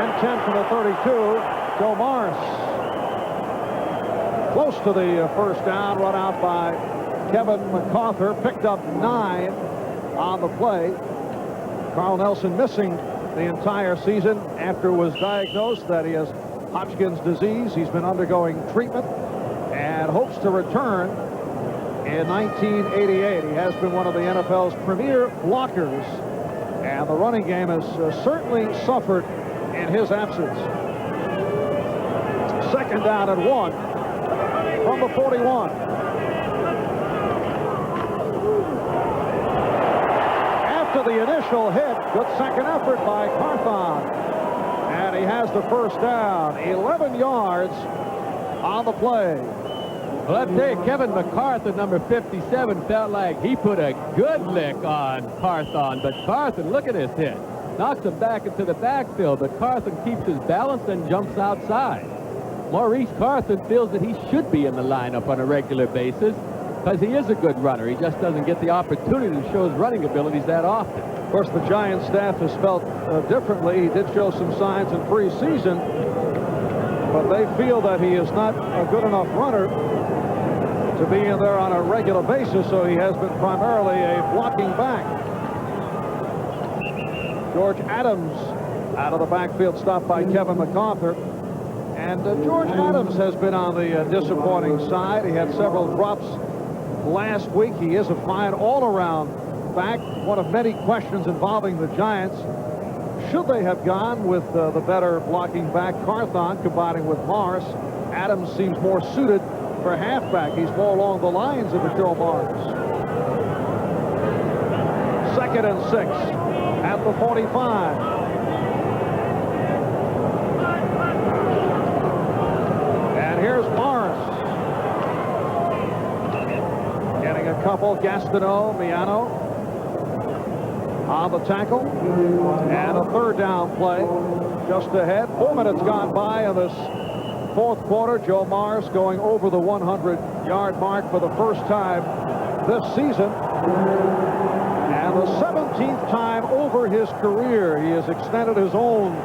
and 10 from the 32. Joe Morris close to the first down, run out by Kevin MacArthur, picked up 9 on the play. Carl Nelson missing the entire season after it was diagnosed that he has Hodgkin's disease. He's been undergoing treatment and hopes to return in 1988. He has been one of the NFL's premier blockers, and the running game has certainly suffered in his absence. Second down and 1 from the 41. After the initial hit, good second effort by Carthon. And he has the first down, 11 yards on the play. Well, I'll tell you, Kevin MacArthur, number 57, felt like he put a good lick on Carthon. But Carthon, look at this hit. Knocks him back into the backfield, but Carthon keeps his balance and jumps outside. Maurice Carthon feels that he should be in the lineup on a regular basis because he is a good runner. He just doesn't get the opportunity to show his running abilities that often. Of course, the Giants staff has felt differently. He did show some signs in preseason, but they feel that he is not a good enough runner to be in there on a regular basis, so he has been primarily a blocking back. George Adams out of the backfield, stopped by Kevin MacArthur. And George Adams has been on the disappointing side. He had several drops last week. He is a fine all-around back. One of many questions involving the Giants. Should they have gone with the better blocking back, Carthon, combining with Morris? Adams seems more suited for halfback. He's more along the lines of a Joe Morris. 2nd and 6 at the 45. Here's Morris. Getting a couple. Gastineau, Miano on the tackle. And a third down play just ahead. 4 minutes gone by in this fourth quarter. Joe Morris going over the 100-yard mark for the first time this season. And the 17th time over his career. He has extended his own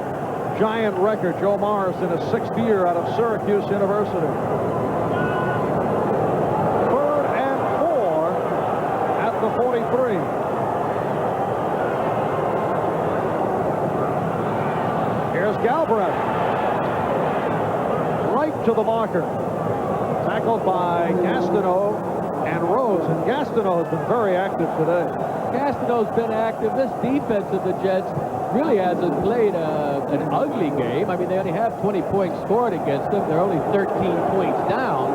Giant record. Joe Morris in his 6th year out of Syracuse University. 3rd and 4 at the 43. Here's Galbraith. Right to the marker. Tackled by Gastineau and Rose. And Gastineau has been very active today. Gastineau's been active. This defense of the Jets really hasn't played an ugly game. I mean, they only have 20 points scored against them. They're only 13 points down.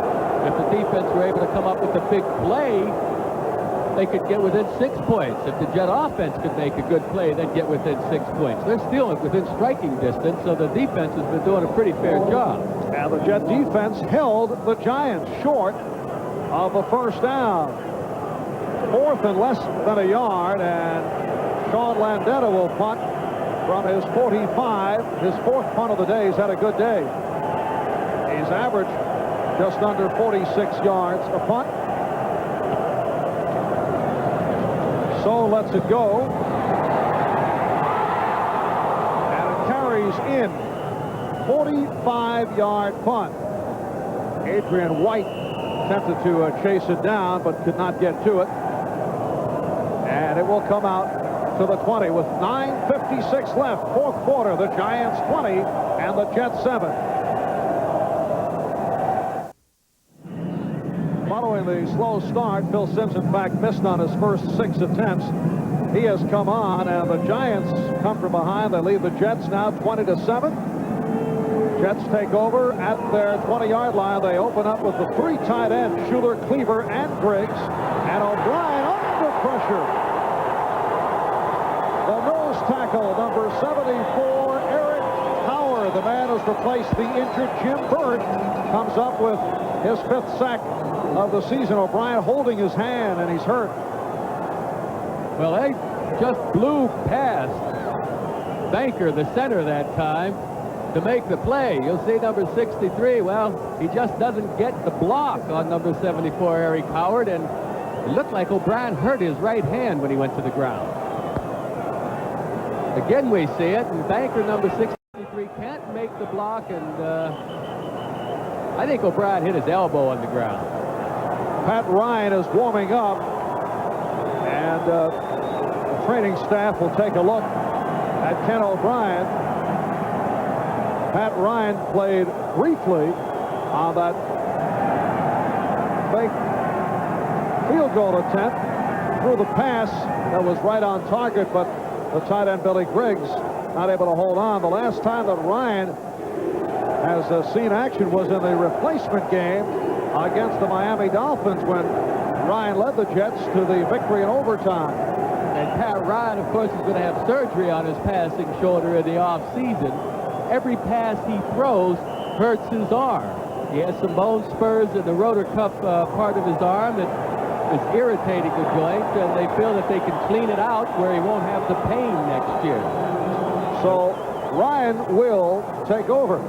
If the defense were able to come up with a big play, they could get within 6 points. If the Jet offense could make a good play, they'd get within 6 points. They're still within striking distance, so the defense has been doing a pretty fair job. And the Jet defense held the Giants short of the first down. 4th and less than a yard, and Sean Landeta will punt from his 45. His 4th punt of the day. He's had a good day. He He's averaged just under 46 yards a punt. So lets it go. And it carries in. 45-yard punt. Adrian White attempted to chase it down, but could not get to it. And it will come out to the 20 with 9:56 left. Fourth quarter, the Giants 20 and the Jets 7. Following the slow start, Phil Simms, in fact, missed on his first 6 attempts. He has come on, and the Giants come from behind. They lead the Jets now 20-7. Jets take over at their 20-yard line. They open up with the 3 tight ends, Schuler, Cleaver, and Griggs. And O'Brien under pressure. The nose tackle, number 74, Eric Howard. The man who's replaced the injured Jim Burt comes up with his 5th sack of the season. O'Brien holding his hand, and he's hurt. Well, they just blew past Banker, the center, that time to make the play. You'll see number 63. Well, he just doesn't get the block on number 74, Eric Howard, and it looked like O'Brien hurt his right hand when he went to the ground. Again, we see it, and Banker, number 63, can't make the block, and I think O'Brien hit his elbow on the ground. Pat Ryan is warming up, and the training staff will take a look at Ken O'Brien. Pat Ryan played briefly on that fake field goal attempt, threw the pass that was right on target, but the tight end Billy Griggs not able to hold on. The last time that Ryan has seen action was in the replacement game against the Miami Dolphins, when Ryan led the Jets to the victory in overtime. And Pat Ryan, of course, is going to have surgery on his passing shoulder in the offseason. Every pass he throws hurts his arm. He has some bone spurs in the rotor cuff part of his arm that is irritating the joint, and they feel that they can clean it out where he won't have the pain next year. So Ryan will take over.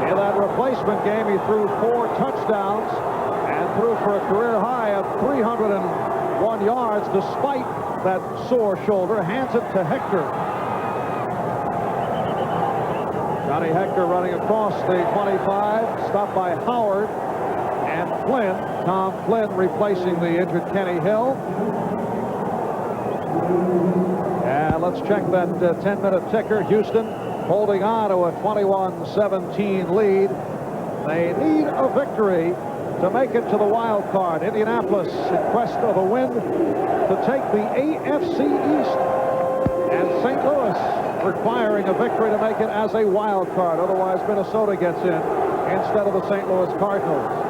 In that replacement game, he threw 4 touchdowns and threw for a career high of 301 yards despite that sore shoulder. Hands it to Hector. Johnny Hector running across the 25, stopped by Howard and Flynn. Tom Flynn replacing the injured Kenny Hill. And let's check that 10-minute ticker. Houston holding on to a 21-17 lead. They need a victory to make it to the wild card. Indianapolis in quest of a win to take the AFC East. And St. Louis requiring a victory to make it as a wild card. Otherwise, Minnesota gets in instead of the St. Louis Cardinals.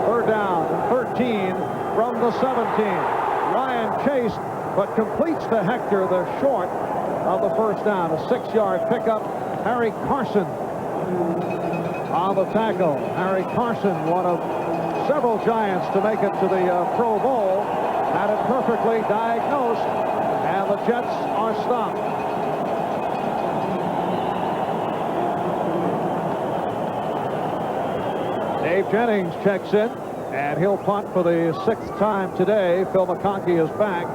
Third down, 13 from the 17. Ryan chased, but completes to Hector, the short of the first down. A 6-yard pickup. Harry Carson on the tackle. Harry Carson, one of several Giants to make it to the Pro Bowl, had it perfectly diagnosed, and the Jets are stopped. Dave Jennings checks in, and he'll punt for the 6th time today. Phil McConkey is back.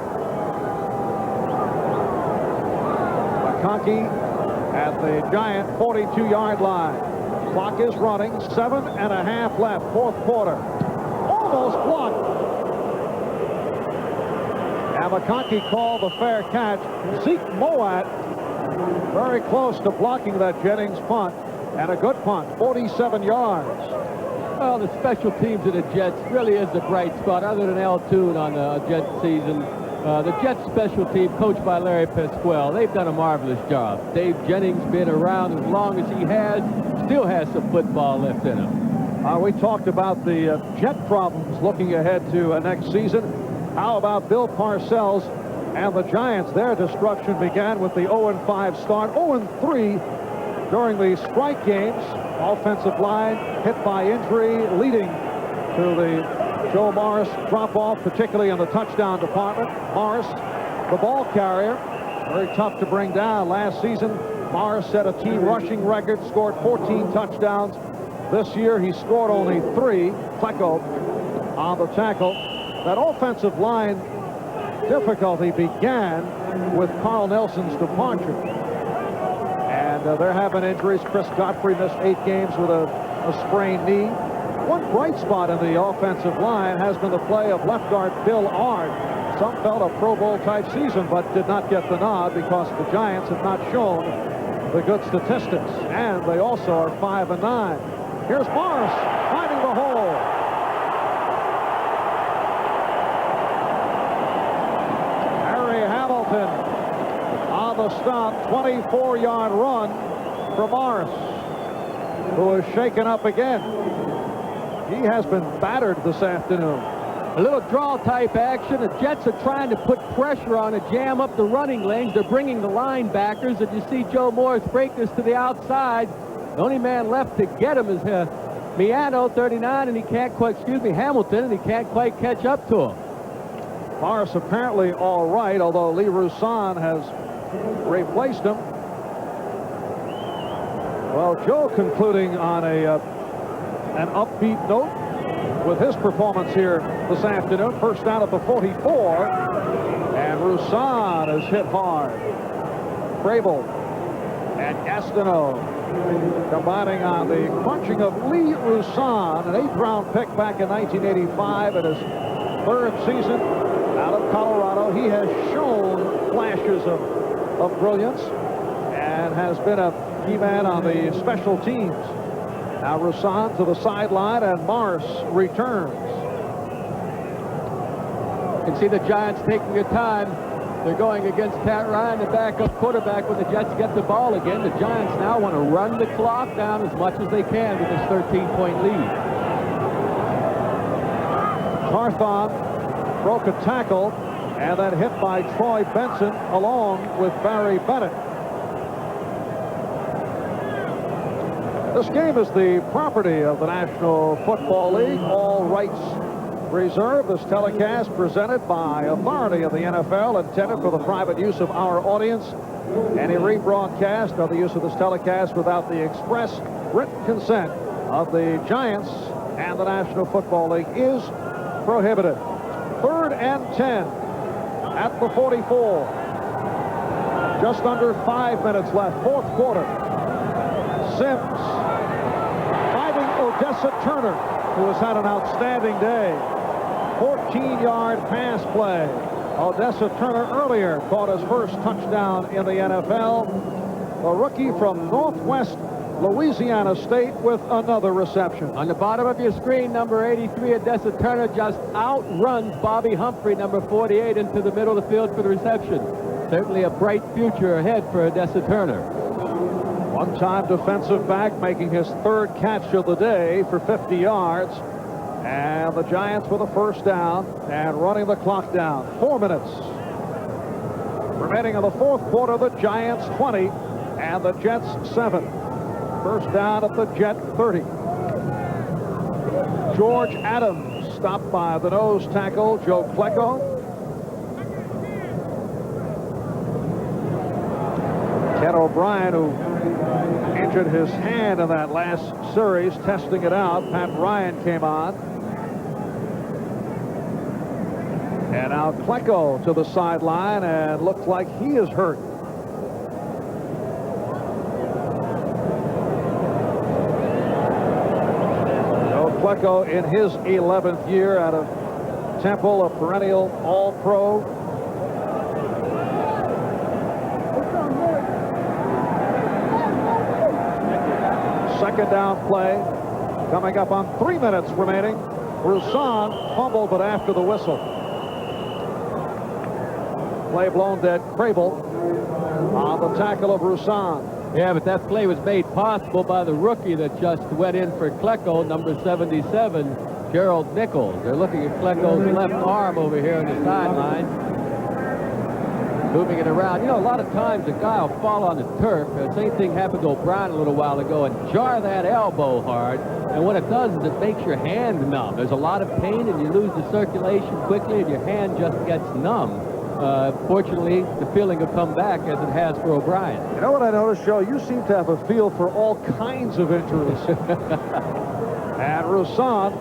McConkey at the Giant 42-yard line. Clock is running, 7.5 left, fourth quarter. Almost blocked. And McConkey called the fair catch. Zeke Moat very close to blocking that Jennings punt, and a good punt, 47 yards. Well, the special teams of the Jets really is the bright spot, other than Al Toon on the Jets season. The Jets special team, coached by Larry Pasquale, they've done a marvelous job. Dave Jennings been around as long as he has, still has some football left in him. We talked about the Jet problems looking ahead to next season. How about Bill Parcells and the Giants? Their destruction began with the 0-5 start, 0-3 during the strike games. Offensive line hit by injury, leading to the Joe Morris drop-off, particularly in the touchdown department. Morris, the ball carrier, Very tough to bring down. Last season, Morris set a team rushing record, scored 14 touchdowns. This year, he scored only 3. Klecko on the tackle. That offensive line difficulty began with Carl Nelson's departure. And there have been injuries. Chris Godfrey missed 8 games with a sprained knee. One bright spot in the offensive line has been the play of left guard Bill Ard. Some felt a Pro Bowl type season, but did not get the nod because the Giants have not shown the good statistics. And they also are 5-9. Here's Morris finding the hole. Harry Hamilton on the stop. 24-yard run for Morris, who is shaken up again. He has been battered this afternoon. A little draw type action. The Jets are trying to put pressure on to jam up the running lanes. They're bringing the linebackers, and you see Joe Morris break this to the outside. The only man left to get him is Miano, 39, and he can't quite, Hamilton, and he can't quite catch up to him. Morris apparently all right, although Lee Roussan has replaced him. Well, Joe concluding on an upbeat note with his performance here this afternoon. First down at the 44, and Roussan is hit hard. Crable and Gastineau combining on the crunching of Lee Roussan, an 8th-round pick back in 1985 in his 3rd season out of Colorado. He has shown flashes of brilliance and has been a key man on the special teams. Now Roussan to the sideline, and Morris returns. You can see the Giants taking their time. They're going against Pat Ryan, the backup quarterback, when the Jets get the ball again. The Giants now want to run the clock down as much as they can with this 13-point lead. Carthon broke a tackle and then hit by Troy Benson along with Barry Bennett. This game is the property of the National Football League. All rights reserved. This telecast presented by authority of the NFL, intended for the private use of our audience. Any rebroadcast or the use of this telecast without the express written consent of the Giants and the National Football League is prohibited. 3rd and 10 at the 44. Just under 5 minutes left, 4th quarter. Sims finding Odessa Turner, who has had an outstanding day. 14-yard pass play. Odessa Turner earlier caught his first touchdown in the NFL. A rookie from Northwest Louisiana State with another reception. On the bottom of your screen, number 83, Odessa Turner just outruns Bobby Humphrey, number 48, into the middle of the field for the reception. Certainly a bright future ahead for Odessa Turner. One-time defensive back making his 3rd catch of the day for 50 yards. And the Giants with a first down and running the clock down. 4 minutes remaining in the 4th quarter. The Giants 20 and the Jets 7. First down at the Jet 30. George Adams stopped by the nose tackle, Joe Klecko. Ken O'Brien, who injured his hand in that last series, testing it out. Pat Ryan came on. And now Klecko to the sideline, and looks like he is hurt. Joe Klecko in his 11th year out of Temple, a perennial All-Pro. Second down play coming up on 3 minutes remaining. Roussan fumbled, but after the whistle. Play blown dead. Crable on the tackle of Roussan. Yeah, but that play was made possible by the rookie that just went in for Klecko, number 77, Gerald Nichols. They're looking at Klecko's left arm over here on the sideline. Moving it around. You know, a lot of times a guy will fall on the turf. The same thing happened to O'Brien a little while ago, and jar that elbow hard. And what it does is it makes your hand numb. There's a lot of pain, and you lose the circulation quickly, and your hand just gets numb. Fortunately, the feeling will come back as it has for O'Brien. You know what I noticed, Joe? You seem to have a feel for all kinds of injuries. And Roussan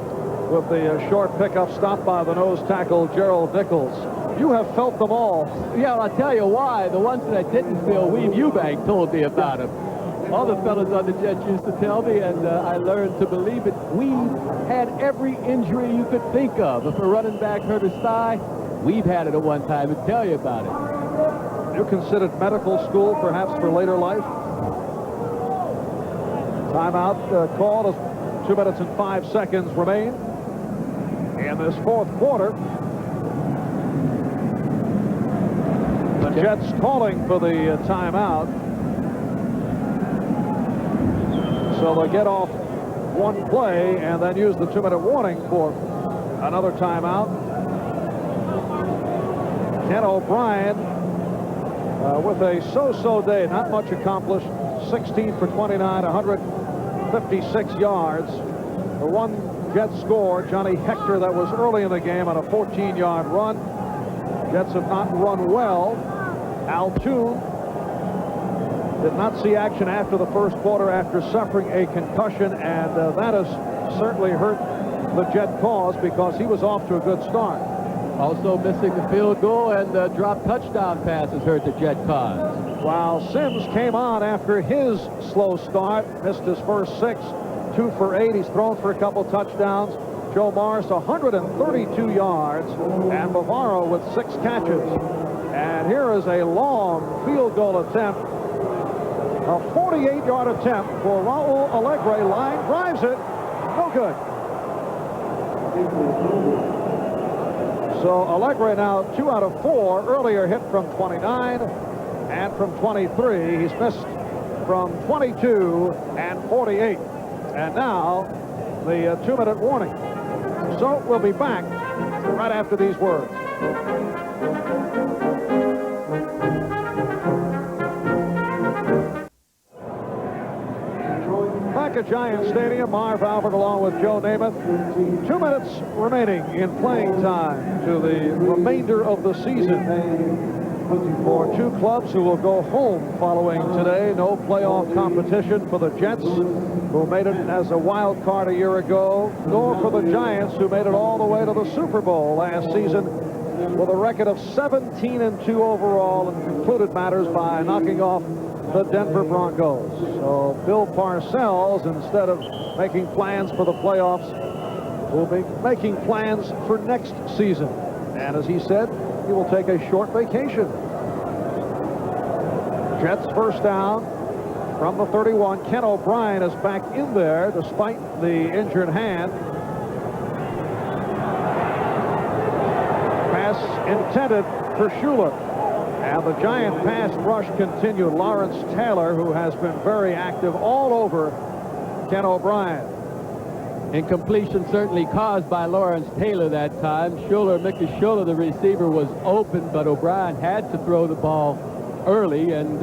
with the short pickup stop by the nose tackle, Gerald Nichols. You have felt them all. Yeah, well, I'll tell you why. The ones that I didn't feel, Weave Eubank told me about them. All the fellas on the Jets used to tell me, and I learned to believe it. Weave had every injury you could think of. If a running back hurt his thigh, We've had it at one time and tell you about it. You considered medical school perhaps for later life? Timeout called as 2 minutes and 5 seconds remain in this fourth quarter. The Jets calling for the timeout. So they'll get off one play and then use the 2-minute warning for another timeout. Ken O'Brien with a so-so day, not much accomplished. 16 for 29, 156 yards. The one Jets score, Johnny Hector, that was early in the game on a 14-yard run. Jets have not run well. Al Toon did not see action after the first quarter after suffering a concussion, and that has certainly hurt the Jet cause because he was off to a good start. Also missing the field goal and drop touchdown passes hurt the Jet cause. While Sims came on after his slow start, missed his first 6, 2 for 8. He's thrown for a couple touchdowns. Joe Morris, 132 yards, and Bavaro with 6 catches. And here is a long field goal attempt. A 48-yard attempt for Raul Alegre. Line drives it. No good. So Alegre now 2 out of 4. Earlier hit from 29 and from 23. He's missed from 22 and 48. And now the 2-minute warning. So we'll be back right after these words. Back at Giant Stadium, Marv Albert along with Joe Namath. 2 minutes remaining in playing time to the remainder of the season for two clubs who will go home following today. No playoff competition for the Jets, who made it as a wild card a year ago, nor for the Giants, who made it all the way to the Super Bowl last season with a record of 17-2 overall and concluded matters by knocking off the Denver Broncos. So Bill Parcells, instead of making plans for the playoffs, will be making plans for next season. And as he said, he will take a short vacation. Jets first down from the 31. Ken O'Brien is back in there despite the injured hand. Pass intended for Schuler. And the Giant pass rush continued. Lawrence Taylor, who has been very active all over Ken O'Brien. Incompletion certainly caused by Lawrence Taylor that time. Mickey Schuler, the receiver, was open, but O'Brien had to throw the ball early and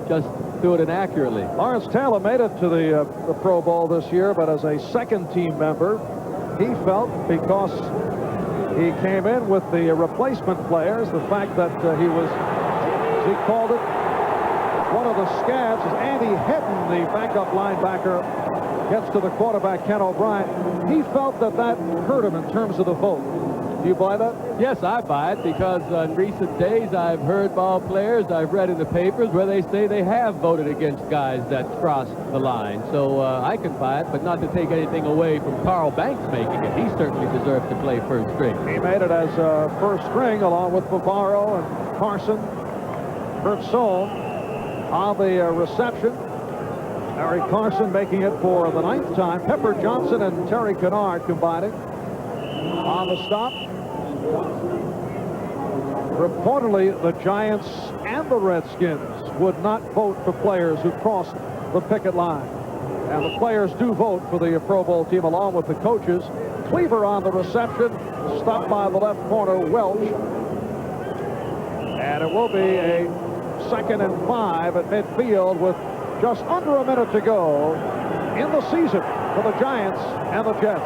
just threw it inaccurately. Lawrence Taylor made it to the Pro Bowl this year, but as a second-team member, he felt because he came in with the replacement players, the fact that he was, as he called it, one of the scabs, as Andy Hedden, the backup linebacker, gets to the quarterback, Ken O'Brien. He felt that hurt him in terms of the vote. Do you buy that? Yes, I buy it, because in recent days I've heard ball players, I've read in the papers where they say they have voted against guys that crossed the line. So I can buy it, but not to take anything away from Carl Banks making it. He certainly deserves to play first string. He made it as first string along with Bavaro and Carson. Kurt Sohn on the reception. Harry Carson making it for the 9th time. Pepper Johnson and Terry Kennard combining on the stop. Reportedly, the Giants and the Redskins would not vote for players who crossed the picket line. And the players do vote for the Pro Bowl team along with the coaches. Cleaver on the reception, stopped by the left corner, Welch. And it will be a 2nd and 5 at midfield with just under a minute to go in the season for the Giants and the Jets.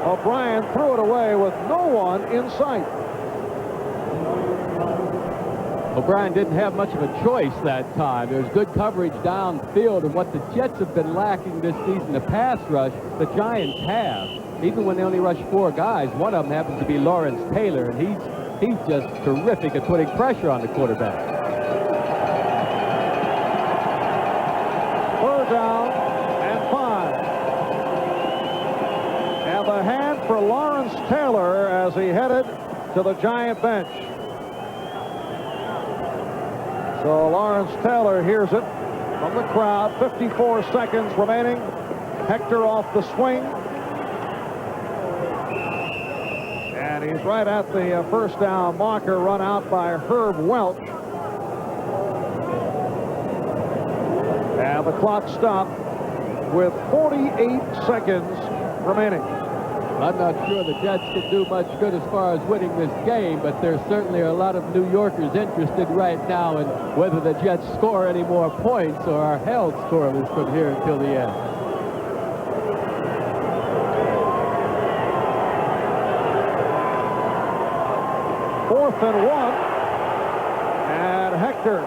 O'Brien threw it away with no one in sight. O'Brien didn't have much of a choice that time. There's good coverage downfield, and what the Jets have been lacking this season, the pass rush, the Giants have. Even when they only rush 4 guys, one of them happens to be Lawrence Taylor, and he's just terrific at putting pressure on the quarterback. 3rd down and 5. And the hand for Lawrence Taylor as he headed to the Giant bench. So Lawrence Taylor hears it from the crowd. 54 seconds remaining. Hector off the swing. And he's right at the 1st down marker, run out by Herb Welch. And the clock stopped with 48 seconds remaining. I'm not sure the Jets can do much good as far as winning this game, but there certainly are a lot of New Yorkers interested right now in whether the Jets score any more points or are held scoreless from here until the end. Fourth and 1. And Hector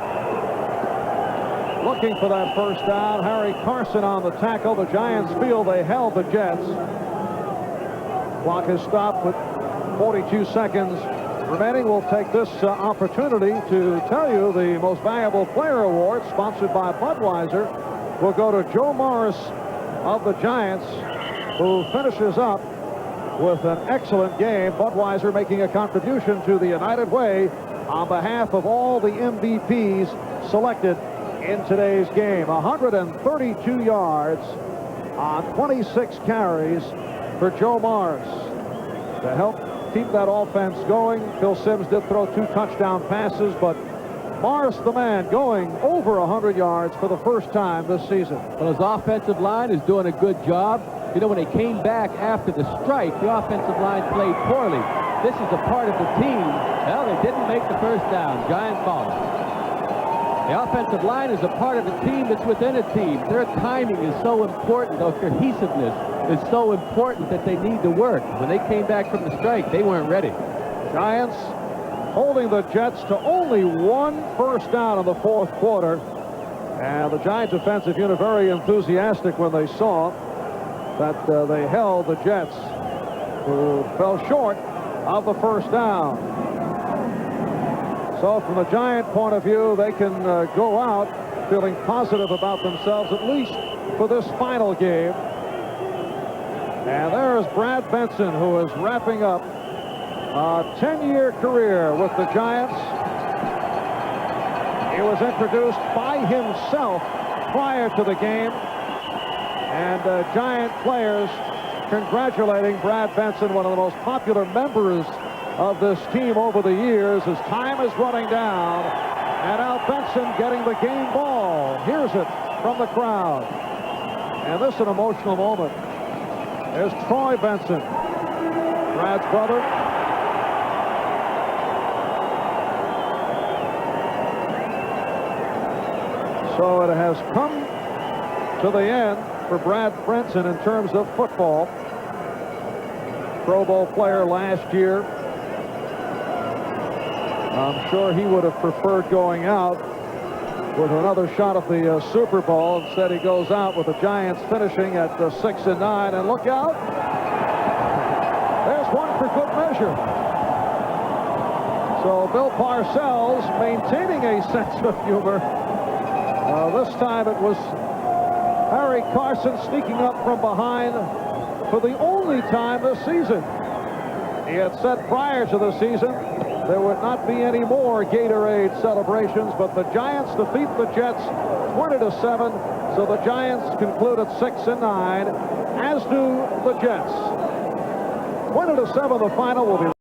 looking for that 1st down. Harry Carson on the tackle. The Giants feel they held the Jets. Clock is stopped with 42 seconds remaining. We'll take this opportunity to tell you the Most Valuable Player Award, sponsored by Budweiser, will go to Joe Morris of the Giants, who finishes up with an excellent game. Budweiser making a contribution to the United Way on behalf of all the MVPs selected in today's game. 132 yards on 26 carries for Joe Morris to help keep that offense going. Phil Simms did throw 2 touchdown passes, but Morris, the man, going over 100 yards for the first time this season. Well, his offensive line is doing a good job. You know, when they came back after the strike, the offensive line played poorly. This is a part of the team. Well, they didn't make the 1st down. Giant ball. The offensive line is a part of a team that's within a team. Their timing is so important. Their cohesiveness is so important that they need to work. When they came back from the strike, they weren't ready. Giants holding the Jets to only 1 first down in the 4th quarter. And the Giants defensive unit very enthusiastic when they saw that they held the Jets, who fell short of the 1st down. So from the Giant point of view, they can go out feeling positive about themselves, at least for this final game. And there's Brad Benson, who is wrapping up a 10-year career with the Giants. He was introduced by himself prior to the game. And Giant players congratulating Brad Benson, one of the most popular members of this team over the years. His time is running down. And now Benson getting the game ball. Here's it from the crowd. And this is an emotional moment. There's Troy Benson, Brad's brother. So it has come to the end for Brad Benson in terms of football. Pro Bowl player last year. I'm sure he would have preferred going out with another shot at the Super Bowl. Instead, he goes out with the Giants finishing at 6-9. And look out. There's one for good measure. So Bill Parcells maintaining a sense of humor. This time it was Harry Carson sneaking up from behind for the only time this season. He had said prior to the season there would not be any more Gatorade celebrations, but the Giants defeat the Jets 20-7. So the Giants conclude at 6-9, as do the Jets. 20-7 the final will be